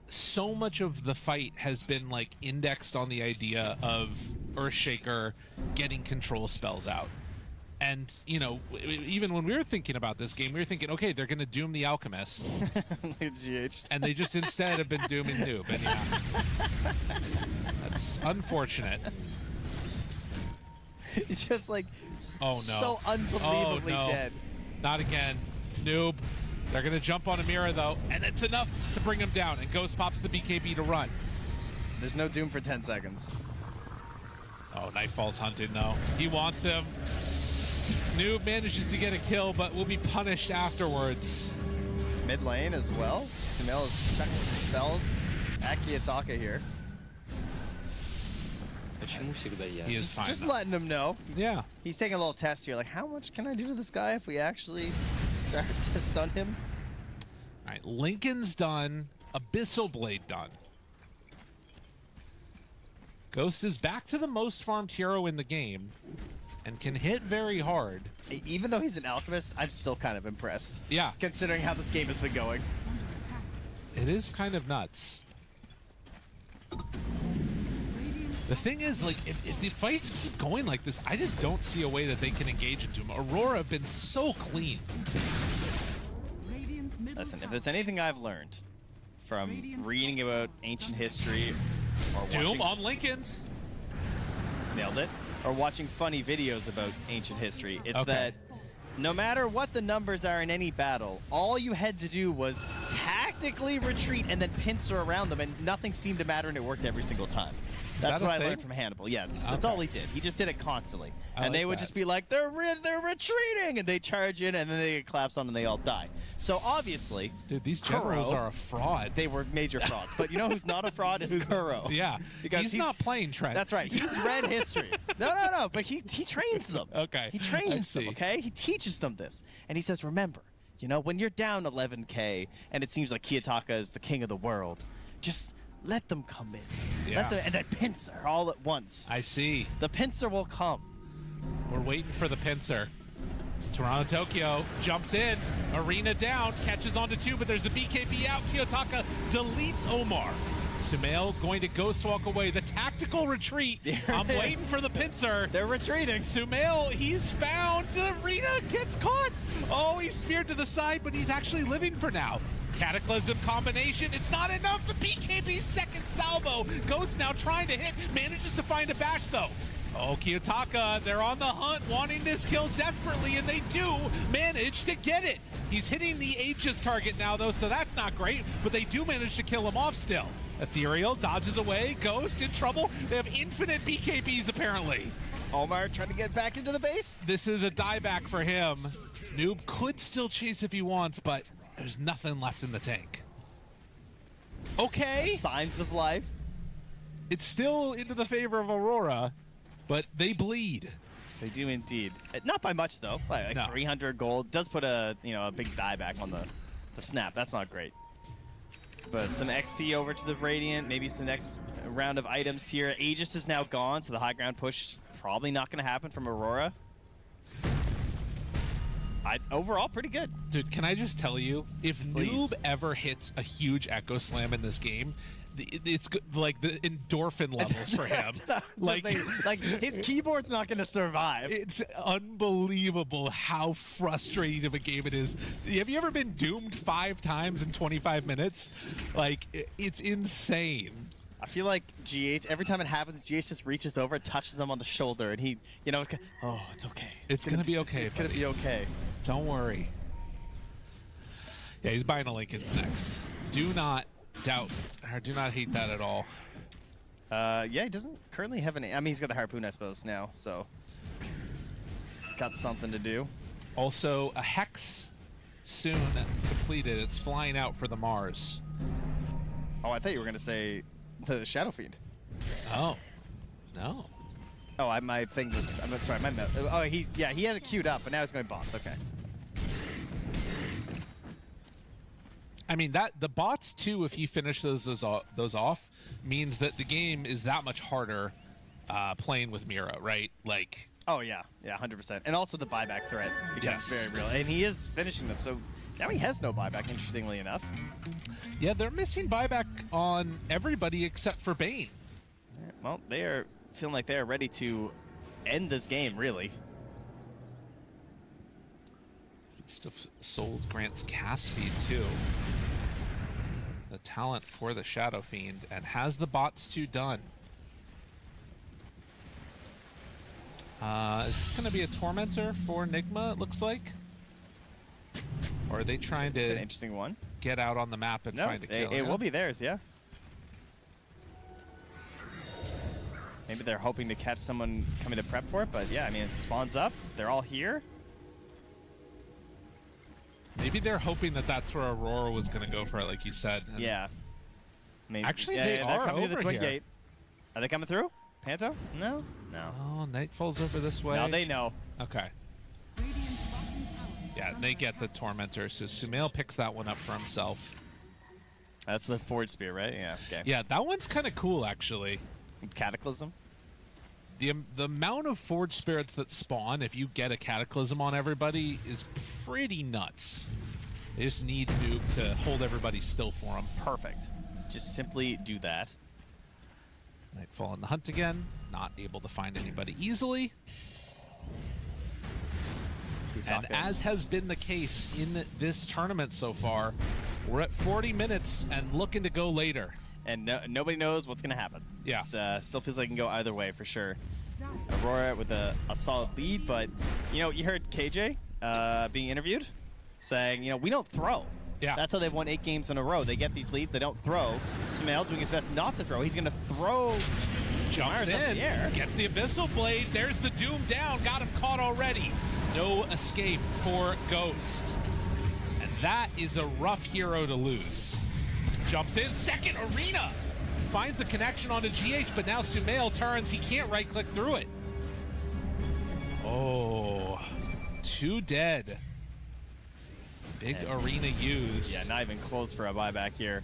so much of the fight has been like indexed on the idea of Earthshaker getting control spells out. And, you know, even when we were thinking about this game, we were thinking, okay, they're going to doom the Alchemist. GH. And they just instead have been dooming Noob. And yeah, that's unfortunate. It's just like, oh, no. so unbelievably dead. Not again. Noob. They're going to jump on Amira, though, and it's enough to bring him down. And Ghost pops the BKB to run. There's no doom for 10 seconds. Oh, Nightfall's hunting, though. He wants him. Noob manages to get a kill, but will be punished afterwards. Mid lane as well. Sumail is checking some spells. At Kiyotaka here. He is fine. Just now. letting him know. Yeah. He's taking a little test here. Like, how much can I do to this guy if we actually start to stun him? All right, Lincoln's done. Abyssal Blade done. Ghost is back to the most farmed hero in the game and can hit very hard. Even though he's an alchemist, I'm still kind of impressed. Yeah. Considering how this game has been going. It is kind of nuts. The thing is, like, if the fights keep going like this, I just don't see a way that they can engage into him. Aurora have been so clean. Listen, if there's anything I've learned from reading about ancient history or Doom on Lincoln's. Nailed it. Or watching funny videos about ancient history, it's Okay. that no matter what the numbers are in any battle, all you had to do was tactically retreat and then pincer around them, and nothing seemed to matter, and it worked every single time. That's that a what I thing? learned from Hannibal. Yeah, that's Okay. all he did. He just did it constantly. I And they like would that. just be like, they're retreating, and they charge in, and then they get collapsed on, and they all die. So obviously, Dude, these generals Kuro, are a fraud. they were major frauds. But you know who's not a fraud is Kuro. Yeah, Because he's not playing Trent. That's right. He's read history. No. But he trains them. Okay, He I trains them, see. okay? He teaches them this. And he says, remember, you know, when you're down 11K and it seems like Kiyotaka is the king of the world, just let them come in. Yeah. Let them, and then pincer all at once. I see. The pincer will come. We're waiting for the pincer. Toronto Tokyo jumps in, arena down, catches onto two, but there's the BKB out. Kiyotaka deletes Omar. Sumail going to ghost walk away. The tactical retreat. I'm it waiting is. for the pincer. They're retreating. Sumail, he's found. The arena gets caught. Oh, he's speared to the side, but he's actually living for now. Cataclysm combination. It's not enough. The BKB second salvo. Ghost now trying to hit. Manages to find a bash, though. Oh, Kiyotaka, they're on the hunt, wanting this kill desperately, and they do manage to get it. He's hitting the Aegis target now, though, so that's not great, but they do manage to kill him off still. Ethereal dodges away. Ghost in trouble. They have infinite BKBs, apparently. Omar trying to get back into the base. This is a dieback for him. Noob could still chase if he wants, but there's nothing left in the tank. Okay. Signs of life. It's still into the favor of Aurora, but they bleed. They do indeed. Not by much though. Like No. 300 gold does put a a big dieback on the snap. That's not great. But some XP over to the Radiant. Maybe some next round of items here. Aegis is now gone, so the high ground push is probably not going to happen from Aurora. Overall, pretty good. Dude, can I just tell you, if Please. Noob ever hits a huge Echo Slam in this game, it's like the endorphin levels for him. like his keyboard's not going to survive. It's unbelievable how frustrating of a game it is. Have you ever been doomed 5 times in 25 minutes? Like, it's insane. I feel like GH, every time it happens, GH just reaches over, touches him on the shoulder, and he, oh, it's okay. It's gonna be okay, It's gonna buddy. be okay. Don't worry. Yeah, he's buying a Lincoln's next. Do not doubt, or do not hate that at all. Yeah, he doesn't currently have any. I mean, he's got the harpoon, I suppose, now, so got something to do. Also, a Hex soon completed. It's flying out for the Mars. Oh, I thought you were gonna say the Shadow Fiend. Oh, no. Oh, my thing was. I'm sorry, oh, he has it queued up, but now he's going bots. Okay. I mean, the bots too, if you finish those off, means that the game is that much harder playing with Mira, right? Like, Oh yeah, 100%. And also the buyback threat becomes Yes. very real, and he is finishing them. So Now he has no buyback, interestingly enough. Yeah, they're missing buyback on everybody except for Bane. Well, they are feeling like they are ready to end this game, really. Feast of Souls grants cast speed too. The talent for the Shadow Fiend, and has the bots 2 done. Is this going to be a Tormentor for Nigma, it looks like? Or are they trying It's an to interesting one. get out on the map and find a kill? It will be theirs, yeah. Maybe they're hoping to catch someone coming to prep for it, but yeah, I mean, it spawns up. They're all here. Maybe they're hoping that that's where Aurora was going to go for it, like you said. And Yeah. I mean, Actually, yeah, they they're are coming to the over Twin here. Gate. Are they coming through? Panto? No? No. Oh, Nightfall's over this way. Now they know. Okay. Yeah, they get the Tormentor, so Sumail picks that one up for himself. That's the Forge Spear, right? Yeah, okay. Yeah, that one's kind of cool, actually. Cataclysm? The amount of Forge Spirits that spawn if you get a Cataclysm on everybody is pretty nuts. They just need Noob to hold everybody still for them. Perfect. Just simply do that. Nightfall in the hunt again. Not able to find anybody easily. And as has been the case in this tournament so far, we're at 40 minutes and looking to go later. And nobody knows what's going to happen. Yeah. It's, still feels like it can go either way for sure. Aurora with a solid lead, but, you know, you heard KJ being interviewed saying, you know, we don't throw. Yeah. That's how they've won 8 games in a row. They get these leads, they don't throw. Sumail doing his best not to throw. He's going to throw. Jumps Myers up in, the air. gets the Abyssal Blade. There's the Doom down. Got him caught already. No escape for Ghost. And that is a rough hero to lose. Jumps in, second arena. Finds the connection onto GH, but now Sumail turns. He can't right-click through it. Oh, 2 dead. Big arena use. Yeah, not even close for a buyback here.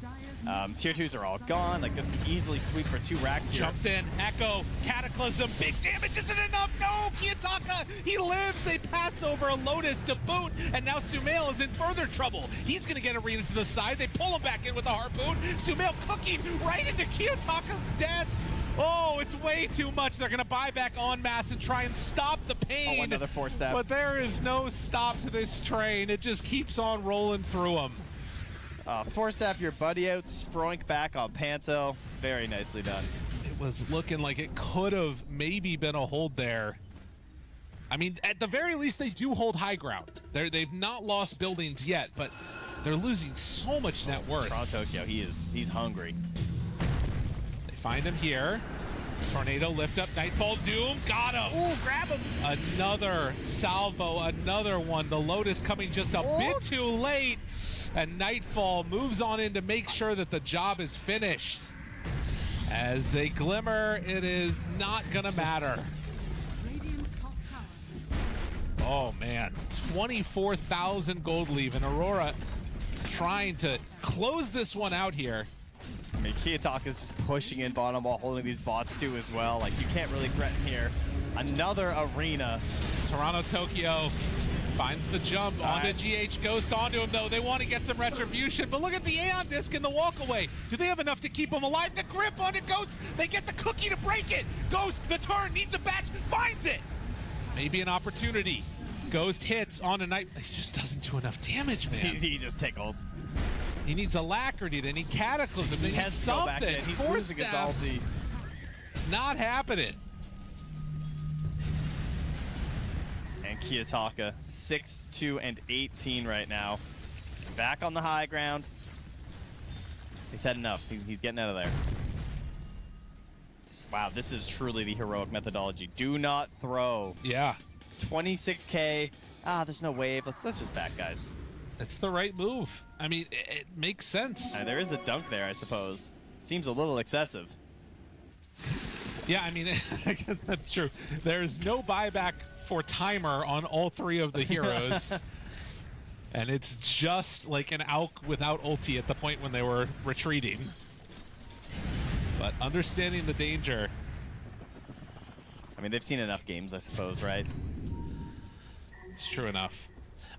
Tier 2s are all gone. Like, this can easily sweep for 2 racks here. Jumps in, Echo, Cataclysm, big damage isn't enough. No, Kiyotaka, he lives. They pass over a Lotus to boot, and now Sumail is in further trouble. He's gonna get arena to the side. They pull him back in with a harpoon. Sumail cooking right into Kiyotaka's death. Oh, it's way too much. They're gonna buy back en masse and try and stop the pain. Oh, another 4-step. But there is no stop to this train. It just keeps on rolling through them. 4-step your buddy out, Sproink back on Panto. Very nicely done. It was looking like it could have maybe been a hold there. I mean, at the very least, they do hold high ground. They've not lost buildings yet, but they're losing so much net worth. Toronto Tokyo, he's hungry. They find him here. Tornado lift up, Nightfall Doom, got him. Ooh, grab him. Another salvo, another one. The Lotus coming just a bit too late. And Nightfall moves on in to make sure that the job is finished. As they glimmer, it is not gonna matter. Oh man, 24,000 gold leave, and Aurora trying to close this one out here. I mean, Kiyotaka's just pushing in bottom while holding these bots too as well. Like, you can't really threaten here. Another arena. Toronto Tokyo finds the jump onto GH Ghost onto him though. They want to get some retribution, but look at the Aeon Disc and the walk away. Do they have enough to keep him alive? The grip onto Ghost. They get the cookie to break it. Ghost, the turn, needs a batch, finds it. Maybe an opportunity. Ghost hits onto Night. He just doesn't do enough damage, man. He just tickles. He needs Alacrity. They need Cataclysm. They need something. He's Four losing his staffs. ulti. It's not happening. And Kiyotaka, 6-2 and 18 right now. Back on the high ground. He's had enough. He's getting out of there. Wow, this is truly the heroic methodology. Do not throw. Yeah. 26K. There's no wave. Let's just back, guys. It's the right move. I mean, it makes sense. There is a dunk there, I suppose. Seems a little excessive. Yeah, I mean, I guess that's true. There's no buyback for timer on all 3 of the heroes. And it's just like an Auk without ulti at the point when they were retreating. But understanding the danger. I mean, they've seen enough games, I suppose, right? It's true enough.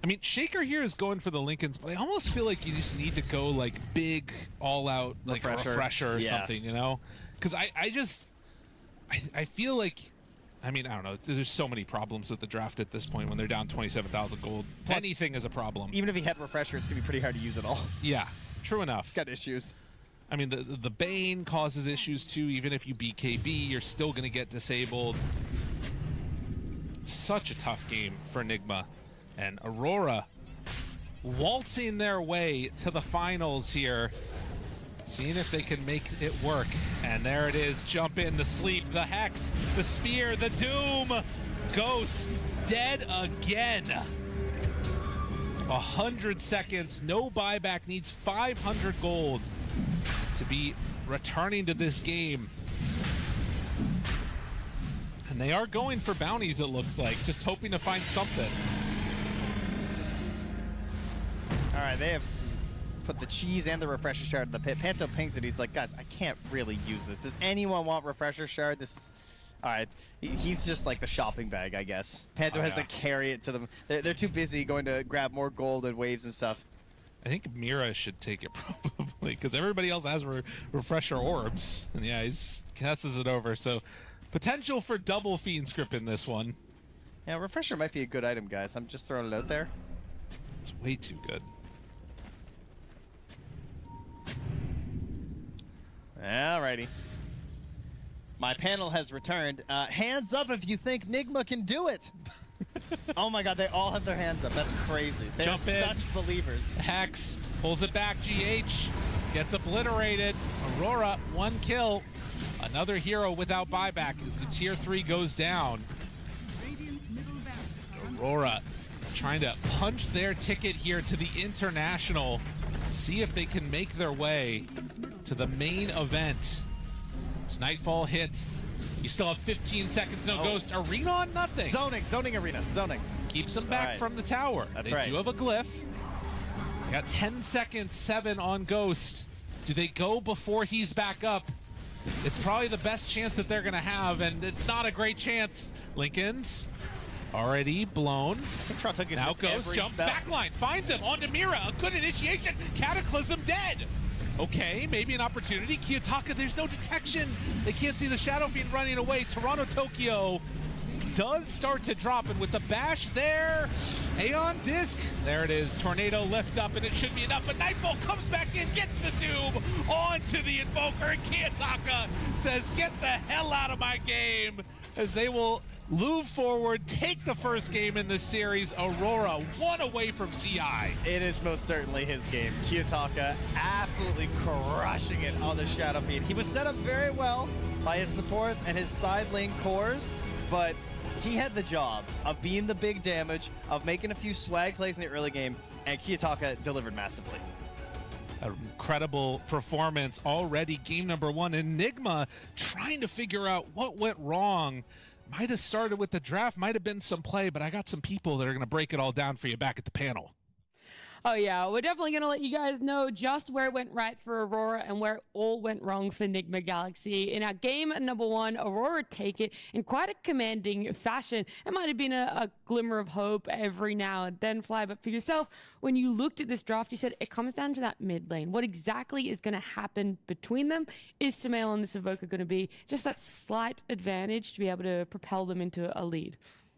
I mean, Shaker here is going for the Lincolns, but I almost feel like you just need to go like big, all-out, like refresher or something, you know? Because I feel like, I mean, I don't know. There's so many problems with the draft at this point when they're down 27,000 gold. Plus, anything is a problem. Even if he had refresher, it's gonna be pretty hard to use it all. Yeah, true enough. It's got issues. I mean, the Bane causes issues too. Even if you BKB, you're still gonna get disabled. Such a tough game for Enigma. And Aurora waltzing their way to the finals here. Seeing if they can make it work. And there it is. Jump in, the sleep, the hex, the spear, the doom. Ghost dead again. 100 seconds, no buyback, needs 500 gold to be returning to this game. And they are going for bounties, it looks like, just hoping to find something. All right, they have put the cheese and the refresher shard in the pit. Panto pings it. He's like, guys, I can't really use this. Does anyone want refresher shard? This, all right. He's just like the shopping bag, I guess. Panto has to carry it to them. They're too busy going to grab more gold and waves and stuff. I think Mira should take it probably because everybody else has refresher orbs. And yeah, he's passes it over. So potential for double fiend script in this one. Yeah, refresher might be a good item, guys. I'm just throwing it out there. It's way too good. Alrighty. My panel has returned. Hands up if you think Nigma can do it. Oh my god, they all have their hands up. That's crazy. They're such believers. Hex pulls it back. GH gets obliterated. Aurora, 1 kill. Another hero without buyback as the tier 3 goes down. Aurora trying to punch their ticket here to the International. See if they can make their way to the main event. As Nightfall hits, you still have 15 seconds, no Ghost. Arena on nothing. Zoning Arena, zoning. Keeps them back from the tower. That's they right. do have a glyph. They got 10 seconds, 7 on Ghost. Do they go before he's back up? It's probably the best chance that they're gonna have, and it's not a great chance. Lincoln's already blown. Now Ghost jumps backline, finds him onto Mira. A good initiation. Cataclysm dead. Okay, maybe an opportunity. Kiyotaka, there's no detection. They can't see the Shadow Fiend running away. Toronto Tokyo does start to drop, and with the bash there, Aeon Disc, there it is. Tornado lift up, and it should be enough, but Nightfall comes back in, gets the Doom onto the Invoker, and Kiyotaka says, get the hell out of my game, as they will move forward, take the first game in this series. Aurora, 1 away from TI. It is most certainly his game. Kiyotaka absolutely crushing it on the Shadow Fiend. He was set up very well by his supports and his side lane cores, but he had the job of being the big damage, of making a few swag plays in the early game, and Kiyotaka delivered massively. An incredible performance already. Game number 1. Enigma trying to figure out what went wrong. Might have started with the draft, might have been some play, but I got some people that are going to break it all down for you back at the panel. Oh yeah, we're definitely going to let you guys know just where it went right for Aurora and where it all went wrong for Enigma Galaxy. In our game number 1, Aurora take it in quite a commanding fashion. It might have been a glimmer of hope every now and then, Fly, but for yourself, when you looked at this draft, you said it comes down to that mid lane. What exactly is going to happen between them? Is Sumail and this Evoker going to be just that slight advantage to be able to propel them into a lead?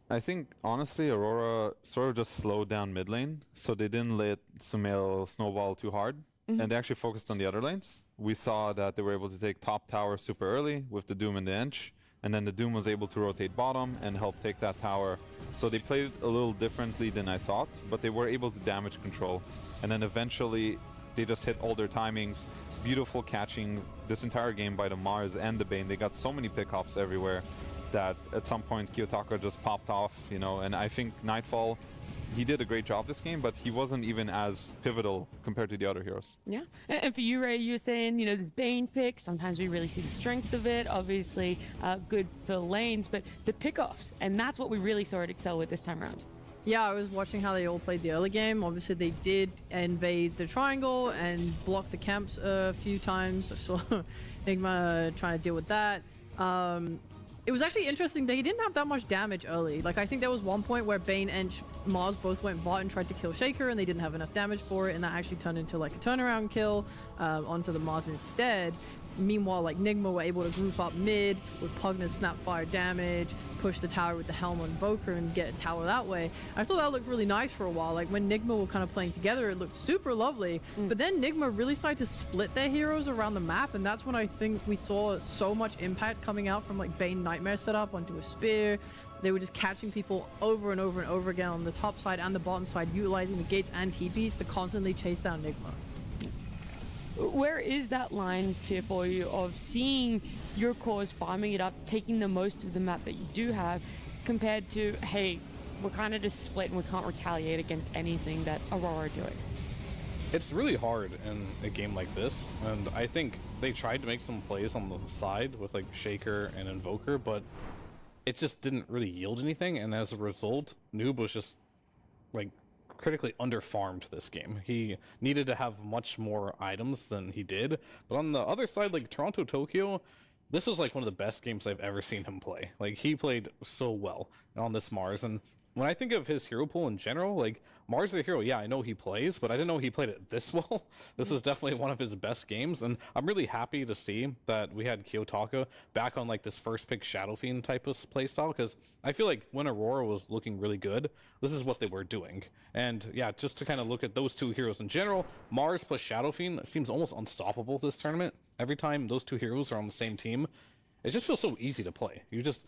I think, honestly, Aurora sort of just slowed down mid lane, so they didn't let Sumail snowball too hard, and they actually focused on the other lanes. We saw that they were able to take top tower super early with the Doom and the Ench, and then the Doom was able to rotate bottom and help take that tower. So they played a little differently than I thought, but they were able to damage control. And then eventually, they just hit all their timings. Beautiful catching this entire game by the Mars and the Bane. They got so many pickups everywhere that at some point Kiyotaka just popped off, you know, and I think Nightfall, he did a great job this game, but he wasn't even as pivotal compared to the other heroes. Yeah, and for you, Ray, you were saying, you know, this Bane pick, sometimes we really see the strength of it, obviously good for lanes, but the pickoffs, and that's what we really saw it excel with this time around. Yeah, I was watching how they all played the early game. Obviously, they did invade the triangle and block the camps a few times, so Enigma trying to deal with that. It was actually interesting that he didn't have that much damage early. Like, I think there was one point where Bane and Mars both went bot and tried to kill Shaker, and they didn't have enough damage for it, and that actually turned into like a turnaround kill onto the Mars instead. Meanwhile, like, Nigma were able to group up mid with Pugna's snapfire damage, push the tower with the Helm on Invoker and get a tower that way. I thought that looked really nice for a while. Like, when Nigma were kind of playing together, it looked super lovely. But then Nigma really started to split their heroes around the map, and that's when I think we saw so much impact coming out from, like, Bane Nightmare setup onto a spear. They were just catching people over and over and over again on the top side and the bottom side, utilizing the gates and TPs to constantly chase down Nigma. Where is that line here for you of seeing your cores farming it up, taking the most of the map that you do have, compared to, hey, we're kind of just split and we can't retaliate against anything that Aurora are doing? It's really hard in a game like this, and I think they tried to make some plays on the side with like Shaker and Invoker, but it just didn't really yield anything, and as a result, Noob was just like critically underfarmed this game. He needed to have much more items than he did. But on the other side, like Toronto Tokyo, this is like one of the best games I've ever seen him play. Like, he played so well on this Mars, and when I think of his hero pool in general, like, Mars the hero, yeah, I know he plays, but I didn't know he played it this well. This is definitely one of his best games, and I'm really happy to see that we had Kiyotaka back on like this first pick Shadow Fiend type of playstyle, because I feel like when Aurora was looking really good, this is what they were doing. And yeah, just to kind of look at those two heroes in general, Mars plus Shadow Fiend seems almost unstoppable this tournament. Every time those two heroes are on the same team, it just feels so easy to play. You just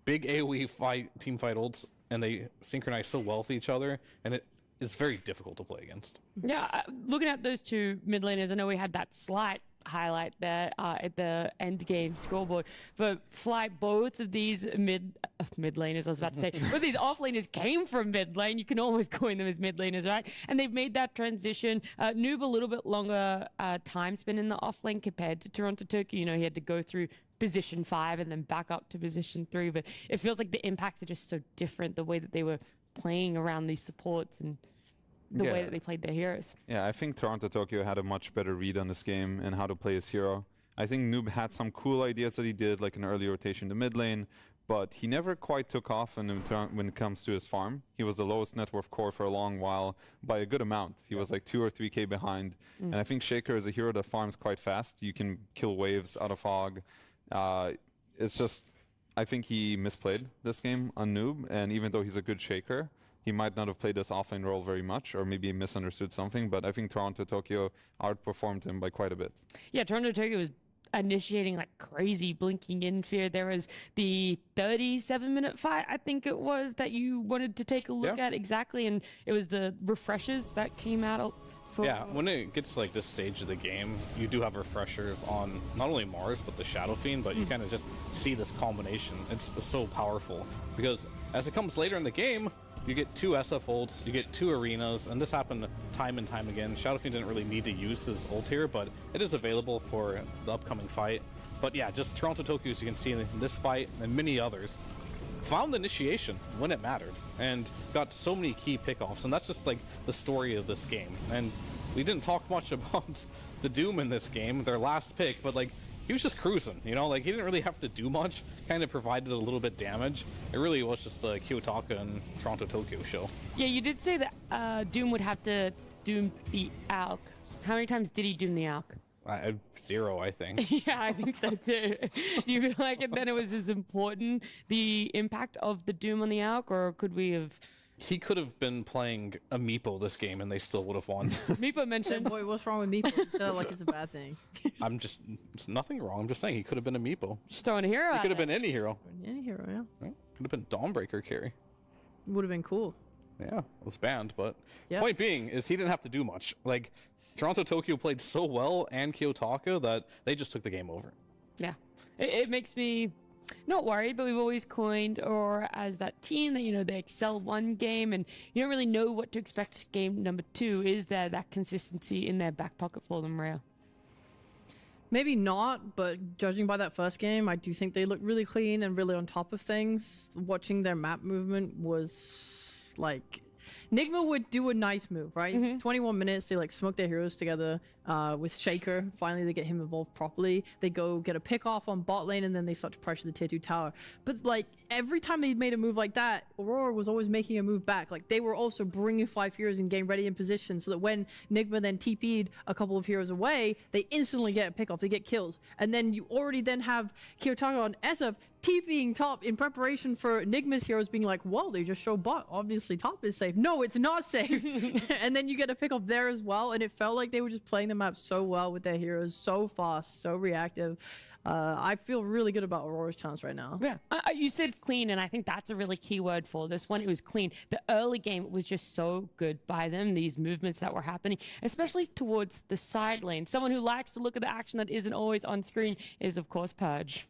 big AoE fight, team fight ults, and they synchronize so well with each other, and it's very difficult to play against. Yeah, looking at those two mid laners, I know we had that slight highlight there at the end game scoreboard, but Flight, both of these mid laners, I was about to say, both these off laners came from mid lane. You can always coin them as mid laners, right? And they've made that transition. Noob a little bit longer time spent in the off lane compared to Toronto Tokyo. You know, he had to go through position 5 and then back up to position 3, but it feels like the impacts are just so different, the way that they were playing around these supports and the way that they played their heroes. Yeah, I think Toronto Tokyo had a much better read on this game and how to play his hero. I think Noob had some cool ideas that he did, like an early rotation to mid lane, but he never quite took off when it comes to his farm. He was the lowest net worth core for a long while by a good amount. He was like 2 or 3k behind. And I think Shaker is a hero that farms quite fast. You can kill waves out of fog. It's just, I think he misplayed this game on Noob, and even though he's a good Shaker, he might not have played this offlane role very much, or maybe misunderstood something, but I think Toronto Tokyo outperformed him by quite a bit. Yeah, Toronto Tokyo was initiating like crazy, blinking in fear. There was the 37-minute fight, I think it was, that you wanted to take a look at exactly, and it was the refreshers that came out. Yeah, when it gets to like this stage of the game, you do have refreshers on not only Mars, but the Shadow Fiend, but you kind of just see this combination. It's so powerful, because as it comes later in the game, you get 2 SF ults, you get 2 arenas, and this happened time and time again. Shadow Fiend didn't really need to use his ult here, but it is available for the upcoming fight. But yeah, just Toronto Tokyo, as you can see in this fight and many others, found the initiation when it mattered and got so many key pickoffs, and that's just like the story of this game. And we didn't talk much about the Doom in this game, their last pick, but like, he was just cruising, you know, like he didn't really have to do much, kind of provided a little bit damage. It really was just the Kiyotaka and Toronto Tokyo show. Yeah, you did say that Doom would have to doom the Alk. How many times did he doom the Alk? 0, I think. Yeah, I think so too. Do you feel like then it was as important, the impact of the Doom on the Alk, or could we have... He could have been playing a Meepo this game and they still would have won. Meepo mentioned... Boy, what's wrong with Meepo? You said it like it's a bad thing. It's nothing wrong. I'm just saying he could have been a Meepo. Just throwing a hero. He could have been any hero. Any hero, yeah. Right? Could have been Dawnbreaker carry. Would have been cool. Yeah, it was banned, but Yeah. point being is he didn't have to do much. Like, Toronto Tokyo played so well and Kiyotaka that they just took the game over. Yeah, it makes me not worried, but we've always coined or as that team that, you know, they excel one game and you don't really know what to expect game number 2. Is there that consistency in their back pocket for them, Rhea? Maybe not, but judging by that first game, I do think they look really clean and really on top of things. Watching their map movement was like, Nigma would do a nice move, right? 21 minutes, they like smoke their heroes together with Shaker. Finally, they get him involved properly. They go get a pick off on bot lane, and then they start to pressure the tier 2 tower. But like every time they made a move like that, Aurora was always making a move back. Like they were also bringing 5 heroes and getting ready in position so that when Nigma then TP'd a couple of heroes away, they instantly get a pick off, they get kills. And then you already then have Kiyotaka on SF TPing top in preparation for Nigma's heroes being like, whoa, they just show bot. Obviously top is safe. No, it's not safe. And then you get a pick up there as well. And it felt like they were just playing the map so well with their heroes, so fast, so reactive. I feel really good about Aurora's chance right now. Yeah, you said clean, and I think that's a really key word for this one. It was clean. The early game was just so good by them, these movements that were happening, especially towards the side lane. Someone who likes to look at the action that isn't always on screen is, of course, Purge.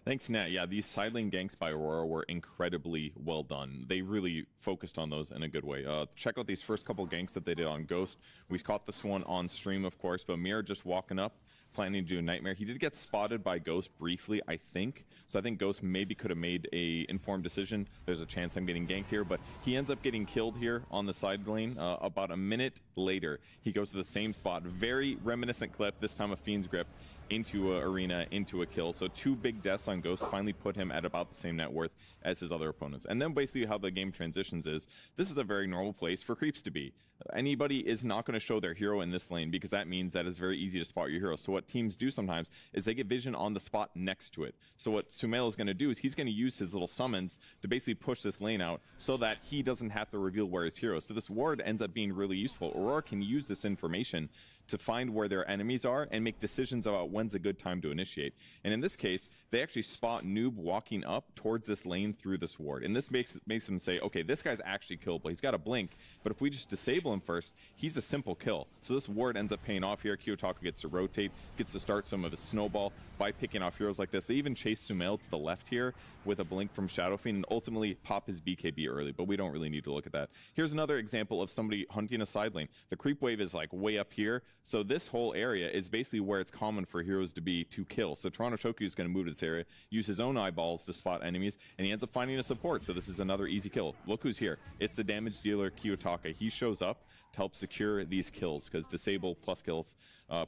Thanks, Nat. Yeah, these side lane ganks by Aurora were incredibly well done. They really focused on those in a good way. Check out these first couple ganks that they did on Ghost. We caught this one on stream, of course, but Mirror just walking up, planning to do a Nightmare. He did get spotted by Ghost briefly, I think. So I think Ghost maybe could have made a informed decision. There's a chance I'm getting ganked here, but he ends up getting killed here on the side lane. About a minute later, he goes to the same spot. Very reminiscent clip, this time of Fiend's Grip, into a arena, into a kill. So 2 big deaths on Ghost finally put him at about the same net worth as his other opponents. And then basically how the game transitions is, this is a very normal place for creeps to be. Anybody is not going to show their hero in this lane because that means that it's very easy to spot your hero. So what teams do sometimes is they get vision on the spot next to it. So what Sumail is going to do is he's going to use his little summons to basically push this lane out so that he doesn't have to reveal where his hero is. So this ward ends up being really useful. Aurora can use this information to find where their enemies are and make decisions about when's a good time to initiate. And in this case, they actually spot Noob walking up towards this lane through this ward. And this makes them say, okay, this guy's actually killable. He's got a blink, but if we just disable him first, he's a simple kill. So this ward ends up paying off here. Kiyotaka gets to rotate, gets to start some of his snowball by picking off heroes like this. They even chase Sumail to the left here with a blink from Shadow Fiend and ultimately pop his BKB early, but we don't really need to look at that. Here's another example of somebody hunting a side lane. The creep wave is like way up here, so this whole area is basically where it's common for heroes to be to kill. So Toronto Shoku is going to move to this area, use his own eyeballs to spot enemies, and he ends up finding a support, so this is another easy kill. Look who's here. It's the damage dealer Kiyotaka. He shows up to help secure these kills because disable plus kills,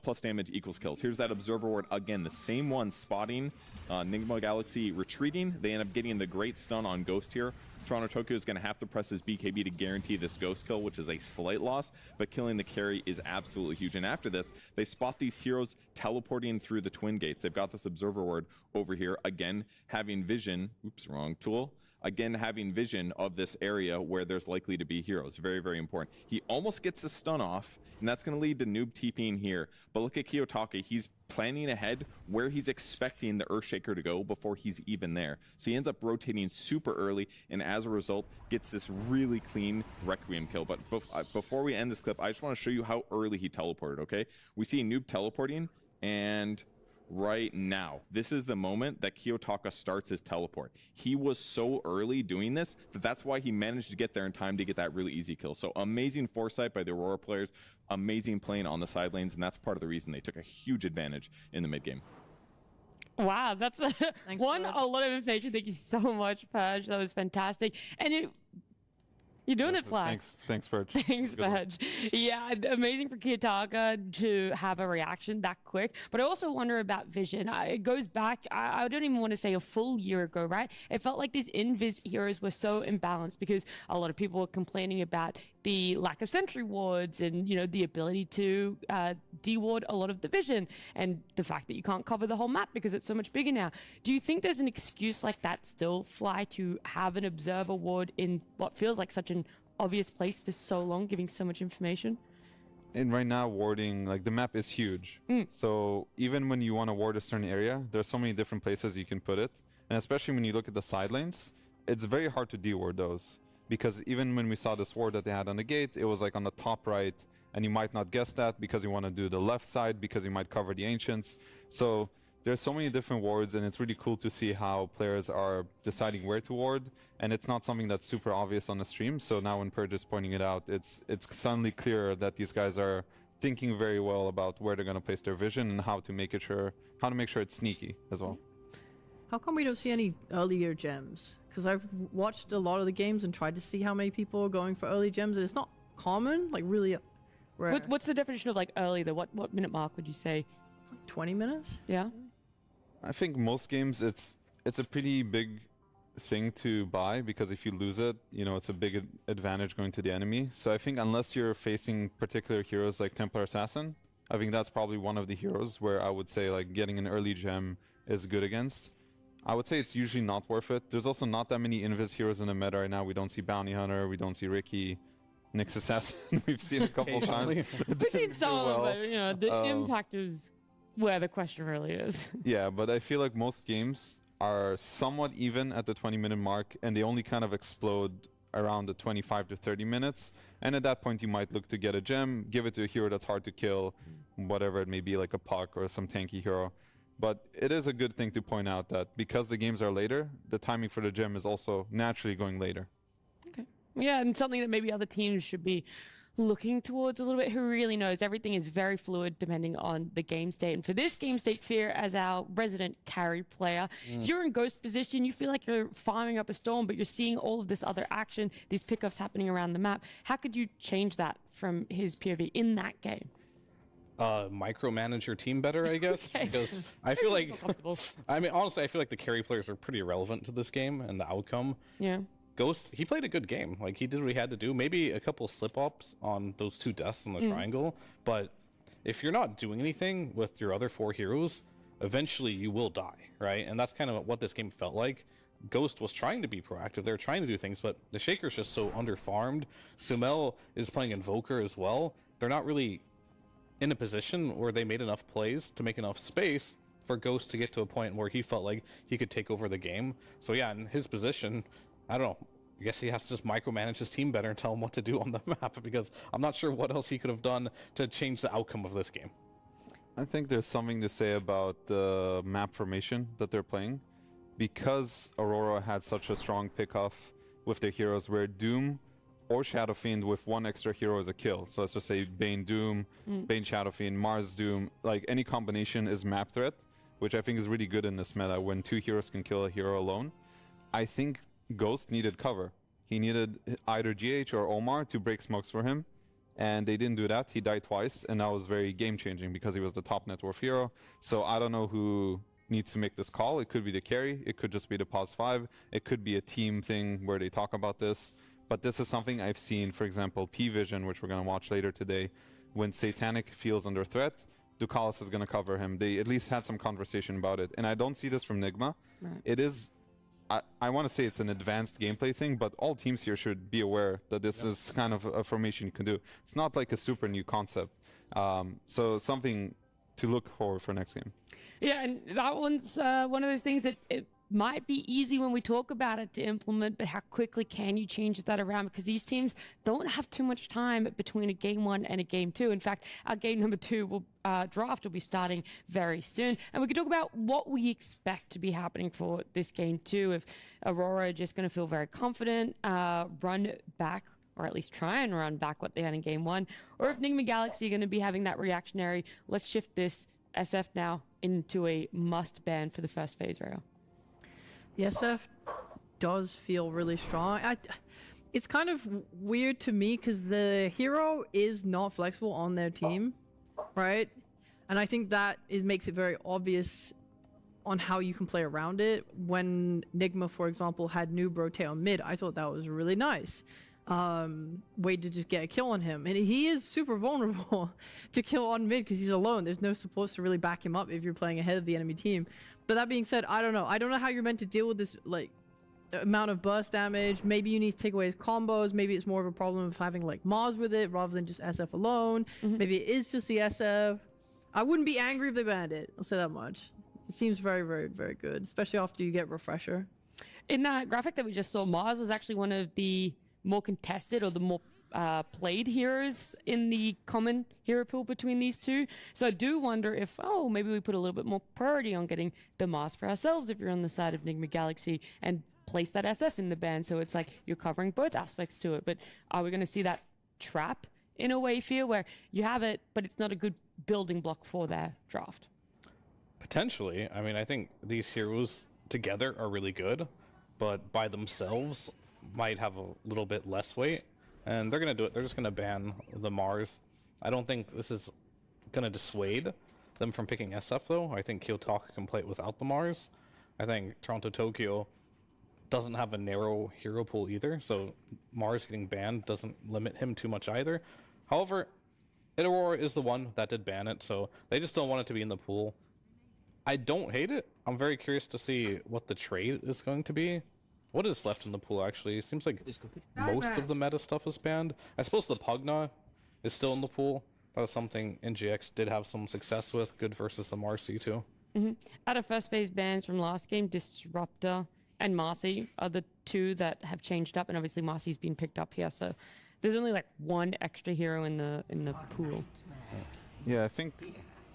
plus damage equals kills. Here's that observer ward again, the same one spotting Nigma Galaxy retreating. They end up getting the great stun on Ghost here. Toronto Tokyo is going to have to press his BKB to guarantee this Ghost kill, which is a slight loss, but killing the carry is absolutely huge. And after this, they spot these heroes teleporting through the twin gates. They've got this observer ward over here, again, having vision. Oops, wrong tool. Again, having vision of this area where there's likely to be heroes. Very, very important. He almost gets the stun off, and that's going to lead to Noob TPing here. But look at Kiyotaka. He's planning ahead where he's expecting the Earthshaker to go before he's even there. So he ends up rotating super early, and as a result, gets this really clean Requiem kill. But before we end this clip, I just want to show you how early he teleported, okay? We see Noob teleporting, and right now, this is the moment that Kiyotaka starts his teleport. He was so early doing this that's why he managed to get there in time to get that really easy kill. So amazing foresight by the Aurora players, amazing playing on the side lanes, and that's part of the reason they took a huge advantage in the mid game. Wow, that's a lot of information. Thank you so much, Purge. That was fantastic. And you're doing it, Flag. Thanks, Purge. Thanks, Purge. Yeah, amazing for Kiyotaka to have a reaction that quick. But I also wonder about Vision. It goes back, I don't even want to say a full year ago, right? It felt like these Invis heroes were so imbalanced because a lot of people were complaining about the lack of sentry wards and, you know, the ability to de-ward a lot of the Vision and the fact that you can't cover the whole map because it's so much bigger now. Do you think there's an excuse like that still, Fly, to have an observer ward in what feels like such an obvious place for so long, giving so much information? And right now, warding, like, the map is huge. So even when you want to ward a certain area, there's so many different places you can put it. And especially when you look at the side lanes, it's very hard to de-ward those. Because even when we saw this ward that they had on the gate, it was like on the top right, and you might not guess that because you want to do the left side because you might cover the Ancients. So there's so many different wards, and it's really cool to see how players are deciding where to ward, and it's not something that's super obvious on the stream. So now when Purge is pointing it out, it's suddenly clear that these guys are thinking very well about where they're going to place their vision and how to make sure it's sneaky as well. How come we don't see any earlier gems? Because I've watched a lot of the games and tried to see how many people are going for early gems, and it's not common, like really rare. What's the definition of like early though? What minute mark would you say? 20 minutes? Yeah. I think most games it's a pretty big thing to buy, because if you lose it, you know, it's a big advantage going to the enemy. So I think unless you're facing particular heroes like Templar Assassin, I think that's probably one of the heroes where I would say like getting an early gem is good against. I would say it's usually not worth it. There's also not that many Invis heroes in the meta right now. We don't see Bounty Hunter, we don't see Ricky, Nyx Assassin. We've seen a couple times. We've seen some, well. but you know, the impact is where the question really is. Yeah, but I feel like most games are somewhat even at the 20-minute mark, and they only kind of explode around the 25 to 30 minutes. And at that point, you might look to get a gem, give it to a hero that's hard to kill, whatever it may be, like a Puck or some tanky hero. But it is a good thing to point out that because the games are later, the timing for the gem is also naturally going later. Okay. Yeah, and something that maybe other teams should be looking towards a little bit. Who really knows? Everything is very fluid depending on the game state. And for this game state, Fear, as our resident carry player, if you're in Ghost position, you feel like you're farming up a storm, but you're seeing all of this other action, these pickoffs happening around the map. How could you change that from his POV in that game? Micromanage your team better, I guess. Okay. Because I feel like, I mean, honestly, I feel like the carry players are pretty irrelevant to this game and the outcome. Yeah. Ghost, he played a good game. Like, he did what he had to do. Maybe a couple slip-ups on those 2 deaths in the triangle. But if you're not doing anything with your other 4 heroes, eventually you will die, right? And that's kind of what this game felt like. Ghost was trying to be proactive. They were trying to do things, but the Shaker's just so underfarmed. Sumail is playing Invoker as well. They're not really in a position where they made enough plays to make enough space for Ghost to get to a point where he felt like he could take over the game. So yeah, in his position, I don't know. I guess he has to just micromanage his team better and tell him what to do on the map, because I'm not sure what else he could have done to change the outcome of this game. I think there's something to say about the map formation that they're playing. Because Aurora had such a strong pickoff with their heroes, where Doom or Shadow Fiend with 1 extra hero is a kill. So let's just say Bane Doom, Bane Shadow Fiend, Mars Doom, like any combination is map threat, which I think is really good in this meta when 2 heroes can kill a hero alone. I think Ghost needed cover. He needed either GH or Omar to break smokes for him, and they didn't do that. He died twice, and that was very game-changing because he was the top net worth hero. So I don't know who needs to make this call. It could be the carry, it could just be the pause 5, it could be a team thing where they talk about this. But this is something I've seen, for example, P-Vision, which we're going to watch later today. When Satanic feels under threat, Ducalis is going to cover him. They at least had some conversation about it. And I don't see this from Nigma. Right. It is, I want to say it's an advanced gameplay thing, but all teams here should be aware that this is kind of a formation you can do. It's not like a super new concept. So something to look for next game. Yeah, and that one's one of those things that it might be easy when we talk about it to implement, but how quickly can you change that around? Because these teams don't have too much time between a game 1 and a game 2. In fact, our game number 2 draft will be starting very soon. And we can talk about what we expect to be happening for this game 2. If Aurora are just going to feel very confident, run back, or at least try and run back what they had in game 1, or if Nigma Galaxy are going to be having that reactionary, let's shift this SF now into a must ban for the first phase rail. The SF does feel really strong. It's kind of weird to me because the hero is not flexible on their team, right? And I think that makes it very obvious on how you can play around it. When Nigma, for example, had Noob rotate on mid, I thought that was really nice. Way to just get a kill on him. And he is super vulnerable to kill on mid because he's alone. There's no supports to really back him up if you're playing ahead of the enemy team. But that being said, I don't know. I don't know how you're meant to deal with this like amount of burst damage. Maybe you need to take away his combos. Maybe it's more of a problem of having like Mars with it rather than just SF alone. Maybe it is just the SF. I wouldn't be angry if they banned it. I'll say that much. It seems very, very, very good, especially after you get Refresher. In that graphic that we just saw, Mars was actually one of the more contested or the more played heroes in the common hero pool between these two. So I do wonder if, maybe we put a little bit more priority on getting the Mars for ourselves if you're on the side of Nigma Galaxy, and place that SF in the ban so it's like you're covering both aspects to it. But are we going to see that trap in a way, Fear, where you have it, but it's not a good building block for their draft? Potentially. I mean, I think these heroes, together are really good, but by themselves might have a little bit less weight. And they're going to do it. They're just going to ban the Mars. I don't think this is going to dissuade them from picking SF, though. I think Kiyotaka can play it without the Mars. I think Toronto Tokyo doesn't have a narrow hero pool either, so Mars getting banned doesn't limit him too much either. However, Aurora is the one that did ban it, so they just don't want it to be in the pool. I don't hate it. I'm very curious to see what the trade is going to be. What is left in the pool, actually? It seems like most of the meta stuff is banned. I suppose the Pugna is still in the pool. That was something NGX did have some success with. Good versus the Marcy, too. Out of first phase bans from last game, Disruptor and Marcy are the two that have changed up, and obviously Marcy's been picked up here, so there's only like one extra hero in the pool. Yeah, I think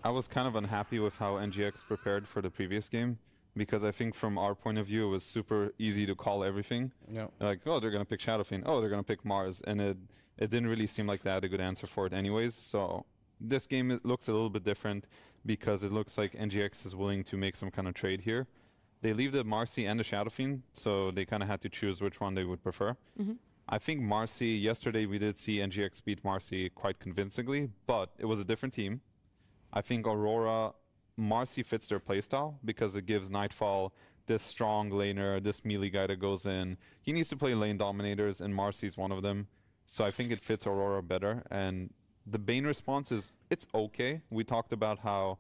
I was kind of unhappy with how NGX prepared for the previous game, because I think from our point of view, it was super easy to call everything. Yeah. Like, oh, they're going to pick Shadowfiend. Oh, they're going to pick Mars. And it didn't really seem like they had a good answer for it anyways. So this game, it looks a little bit different because it looks like NGX is willing to make some kind of trade here. They leave the Marcy and the Shadowfiend, so they kind of had to choose which one they would prefer. I think Marcy, yesterday we did see NGX beat Marcy quite convincingly, but it was a different team. I think Aurora, Marcy fits their playstyle because it gives Nightfall this strong laner, this melee guy that goes in. He needs to play lane dominators, and Marcy's one of them. So I think it fits Aurora better. And the Bane response is, it's okay. We talked about how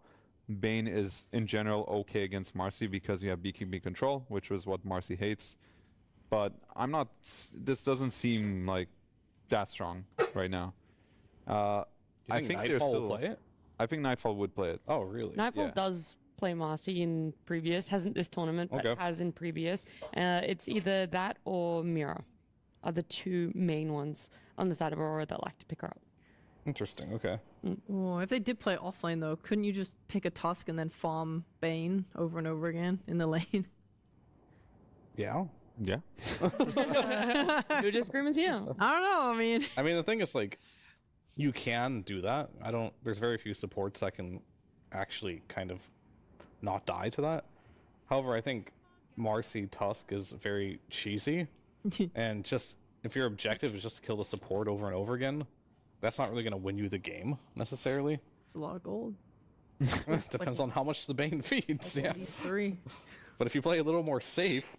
Bane is in general okay against Marcy because you have BKB control, which was what Marcy hates. But I'm not, this doesn't seem like that strong right now. I think they're Nightfall still will play it? I think Nightfall would play it. Oh, really? Nightfall Yeah. does play Marcy in previous, hasn't this tournament, but Okay. has in previous. It's either that or Mira are the two main ones on the side of Aurora that like to pick her up. Interesting, okay. Oh, if they did play offlane though, couldn't you just pick a Tusk and then farm Bane over and over again in the lane? Yeah. Yeah. No disagreements here. I don't know. I mean, the thing is, like, you can do that. There's very few supports that can actually kind of not die to that. However, I think Marcy Tusk is very cheesy. And just, if your objective is just to kill the support over and over again, that's not really going to win you the game, necessarily. It's a lot of gold. Depends on how much the Bane feeds. Like Yeah. these three. But if you play a little more safe,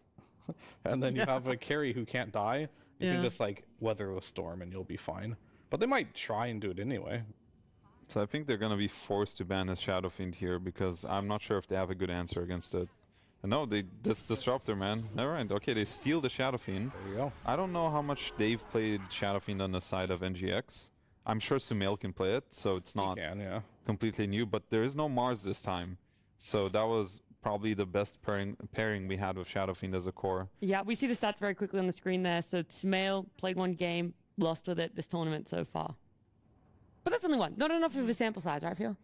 and then you have a carry who can't die, you can Yeah. just, like, weather a storm and you'll be fine. But they might try and do it anyway. So I think they're going to be forced to ban a Shadowfiend here because I'm not sure if they have a good answer against it. And no, this Disruptor, man. Never mind. Okay, they steal the Shadowfiend. There you go. I don't know how much they've played Shadowfiend on the side of NGX. I'm sure Sumail can play it, so it's not Yeah. completely new. But there is no Mars this time. So that was probably the best pairing we had with Shadowfiend as a core. Yeah, we see the stats very quickly on the screen there. So Sumail played one game, lost with it this tournament so far. But that's only one. Not enough of a sample size, right, Phil?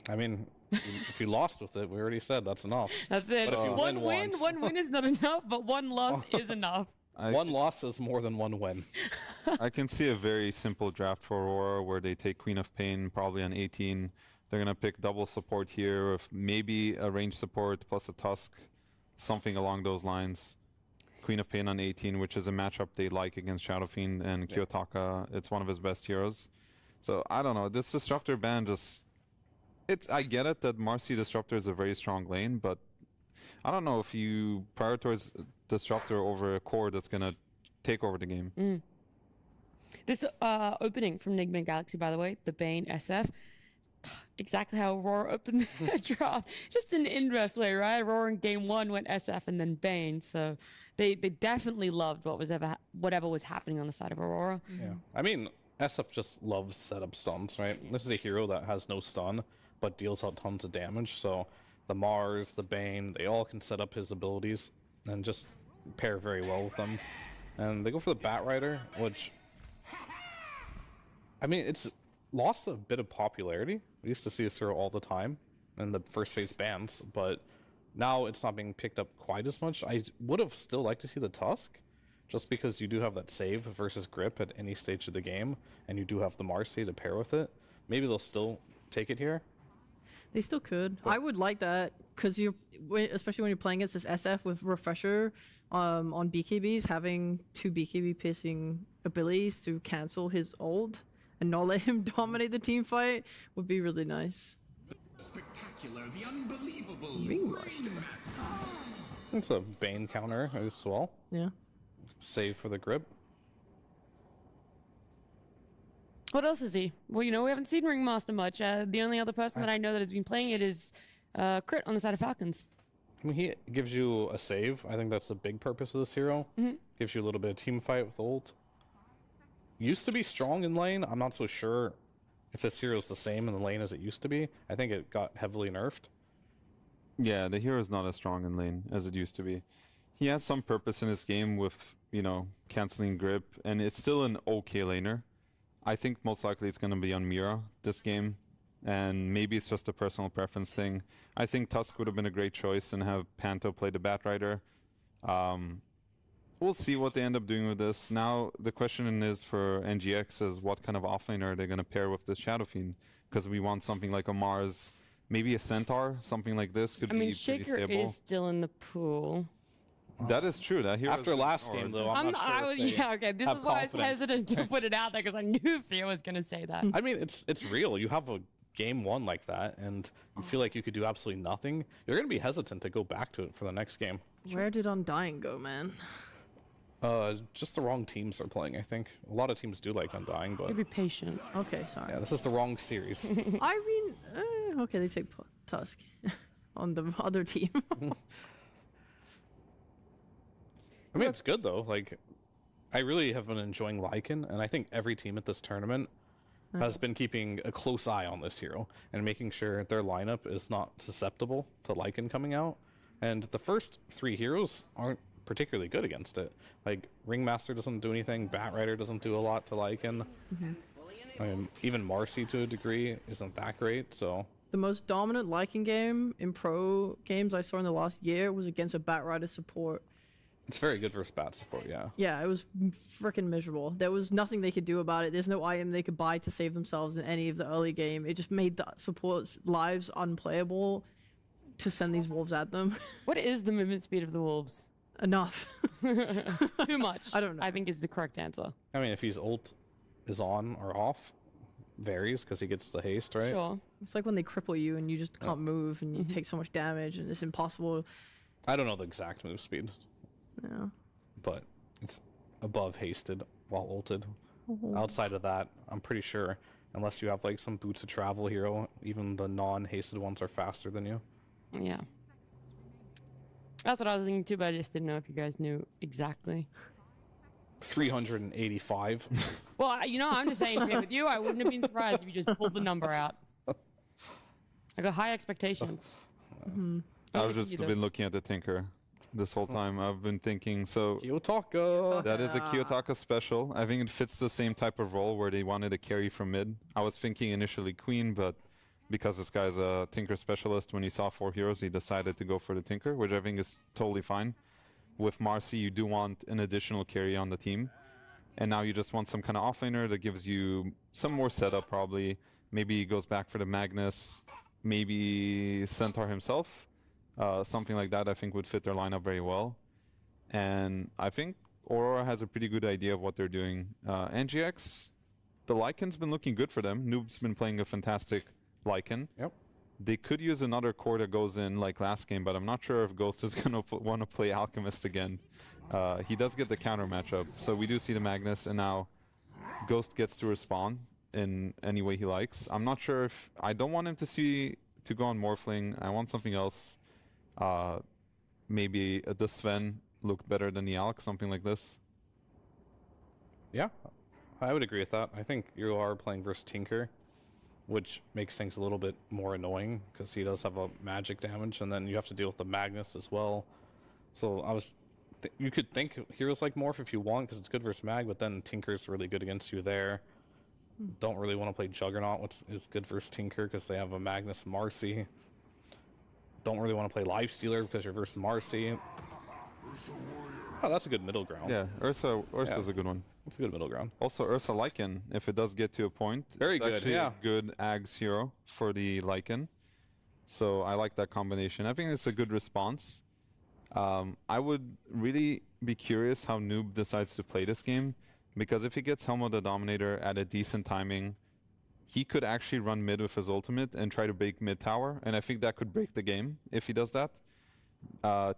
I mean, if you lost with it, we already said that's enough. That's it. But if you One win once- one win is not enough, but one loss is enough. One loss is more than one win. I can see a very simple draft for Aurora where they take Queen of Pain probably on 18. They're going to pick double support here with maybe a range support plus a Tusk, something along those lines. Queen of Pain on 18, which is a matchup they like against Shadowfiend and Kiyotaka. It's one of his best heroes. So I don't know. This Disruptor ban just... I get it that Marcy Disruptor is a very strong lane, but I don't know if you prioritize Disruptor over a core that's going to take over the game. This opening from Nigma Galaxy, by the way, the Bane SF, exactly how Aurora opened the draft. Just in the inverse way, right? Aurora in game one went SF and then Bane, so they definitely loved whatever was happening on the side of Aurora. Yeah. I mean, SF just loves setup stuns, right? This is a hero that has no stun, but deals out tons of damage, so the Mars, the Bane, they all can set up his abilities and just pair very well with them. And they go for the Batrider, which... I mean, it's lost a bit of popularity. We used to see this hero all the time in the first phase bans, but now it's not being picked up quite as much. I would have still liked to see the Tusk, just because you do have that save versus grip at any stage of the game, and you do have the Marcy to pair with it. Maybe they'll still take it here. They still could. I would like that because especially when you're playing against this SF with Refresher on BKBs, having 2 BKB piercing abilities to cancel his ult and not let him dominate the team fight would be really nice. Spectacular, the unbelievable Ringmaster. It's a Bane counter as well. Yeah. Save for the grip. What else is he? Well, you know, we haven't seen Ringmaster much. The only other person that I know that has been playing it is Crit on the side of Falcons. I mean, he gives you a save. I think that's a big purpose of this hero. Gives you a little bit of team fight with ult. Used to be strong in lane. I'm not so sure if this hero is the same in the lane as it used to be. I think it got heavily nerfed. Yeah, the hero is not as strong in lane as it used to be. He has some purpose in his game with, you know, canceling grip, and it's still an okay laner. I think most likely it's going to be on Mira this game, and maybe it's just a personal preference thing. I think Tusk would have been a great choice and have Panto play the Batrider. We'll see what they end up doing with this. Now, the question is for NGX is what kind of offlaner are they going to pair with this Shadow Fiend? Because we want something like a Mars, maybe a Centaur, something like this could be pretty Shaker stable. is still in the pool. That is true. That hero After last game, though, I'm not sure. Yeah, okay. This is why I was hesitant to put it out there because I knew Fear was going to say that. I mean, it's real. You have a game 1 like that, and you feel like you could do absolutely nothing. You're going to be hesitant to go back to it for the next game. Where did Undying go, man? Just the wrong teams are playing, I think. A lot of teams do like Undying, but... Be patient. Okay, sorry. Yeah, this is the wrong series. I mean, okay, they take Tusk on the other team. I mean, it's good, though. Like, I really have been enjoying Lycan, and I think every team at this tournament has been keeping a close eye on this hero and making sure their lineup is not susceptible to Lycan coming out. And the first 3 heroes aren't particularly good against it. Like, Ringmaster doesn't do anything, Batrider doesn't do a lot to Lycan. I mean, even Marcy, to a degree, isn't that great, so... The most dominant Lycan game in pro games I saw in the last year was against a Batrider support. It's very good for spat support, yeah. Yeah, it was freaking miserable. There was nothing they could do about it. There's no item they could buy to save themselves in any of the early game. It just made the support's lives unplayable to send these wolves at them. What is the movement speed of the wolves? Enough. Too much. I don't know. I think is the correct answer. I mean, if his ult is on or off, varies because he gets the haste, right? Sure. It's like when they cripple you and you just can't move and you take so much damage and it's impossible. I don't know the exact move speed. Yeah. But it's above hasted while ulted. Outside of that, I'm pretty sure, unless you have like some boots of travel hero, even the non-hasted ones are faster than you. Yeah. That's what I was thinking too, but I just didn't know if you guys knew exactly. 385. Well, you know, I'm just saying, with you, I wouldn't have been surprised if you just pulled the number out. I got high expectations. I've just been looking at the Tinker this whole time. I've been thinking, so Kiyotaka. that is a Kiyotaka special. I think it fits the same type of role where they wanted a carry from mid. I was thinking initially Queen, but because this guy's a Tinker specialist, when he saw 4 heroes, he decided to go for the Tinker, which I think is totally fine. With Marcy, you do want an additional carry on the team. And now you just want some kind of offlaner that gives you some more setup, probably. Maybe he goes back for the Magnus, maybe Centaur himself. Something like that I think would fit their lineup very well. And I think Aurora has a pretty good idea of what they're doing. NGX, the Lycan's been looking good for them. Noob's been playing a fantastic Lycan. Yep. They could use another core that goes in like last game, but I'm not sure if Ghost is going to want to play Alchemist again. He does get the counter matchup, so we do see the Magnus, and now Ghost gets to respawn in any way he likes. I'm not sure if... I don't want him to go on Morphling. I want something else. Maybe the Sven looked better than the Alk, something like this. Yeah, I would agree with that. I think you are playing versus Tinker, which makes things a little bit more annoying because he does have a magic damage, and then you have to deal with the Magnus as well. So you could think heroes like Morph if you want because it's good versus Mag, but then Tinker's really good against you there. Don't really want to play Juggernaut, which is good versus Tinker because they have a Magnus Marcy. Don't really want to play Lifestealer because you're versus Marcy. Oh, that's a good middle ground. Yeah, Ursa's a good one. It's a good middle ground. Also, Ursa Lycan, if it does get to a point, Very it's good, actually yeah. a good Ags hero for the Lycan. So I like that combination. I think it's a good response. I would really be curious how Noob decides to play this game, because if he gets Helmo the Dominator at a decent timing, he could actually run mid with his ultimate and try to bake mid tower, and I think that could break the game if he does that.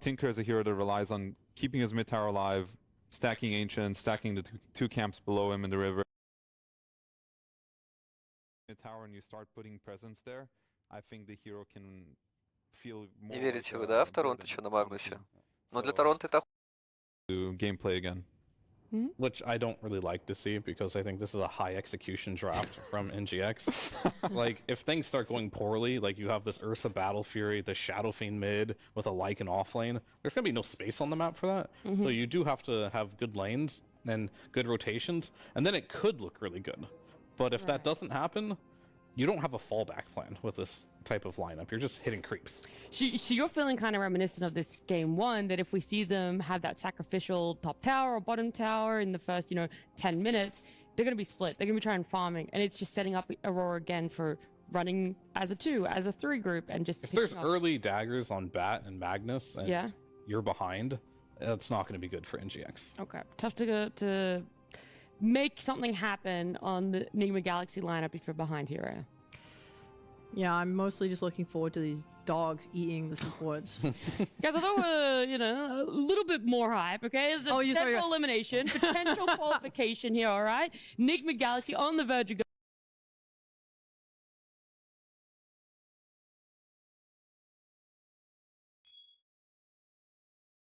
Tinker is a hero that relies on keeping his mid tower alive, stacking Ancient, stacking the two camps below him in the river. Mid tower and you start putting presence there, I think the hero can feel more. Не верите вы, да, в Торонто еще на Магнусе? Но для Торонто это... To gameplay again. Which I don't really like to see, because I think this is a high execution draft from NGX. Like, if things start going poorly, like you have this Ursa Battle Fury, the Shadow Fiend mid with a Lycan off lane, there's going to be no space on the map for that. So you do have to have good lanes and good rotations, and then it could look really good. But if that doesn't happen, you don't have a fallback plan with this type of lineup. You're just hitting creeps. So you're feeling kind of reminiscent of this game one, that if we see them have that sacrificial top tower or bottom tower in the first, 10 minutes, they're going to be split. They're going to be trying farming, and it's just setting up Aurora again for running as a 2, as a 3 group, and just... If there's early daggers on Bat and Magnus, and you're behind, that's not going to be good for NGX. Okay, tough to make something happen on the Enigma Galaxy lineup if you're behind here. Yeah, I'm mostly just looking forward to these dogs eating the supports. Guys, I thought we were, a little bit more hype, okay? It's a potential elimination, potential qualification here, all right? Enigma Galaxy on the verge of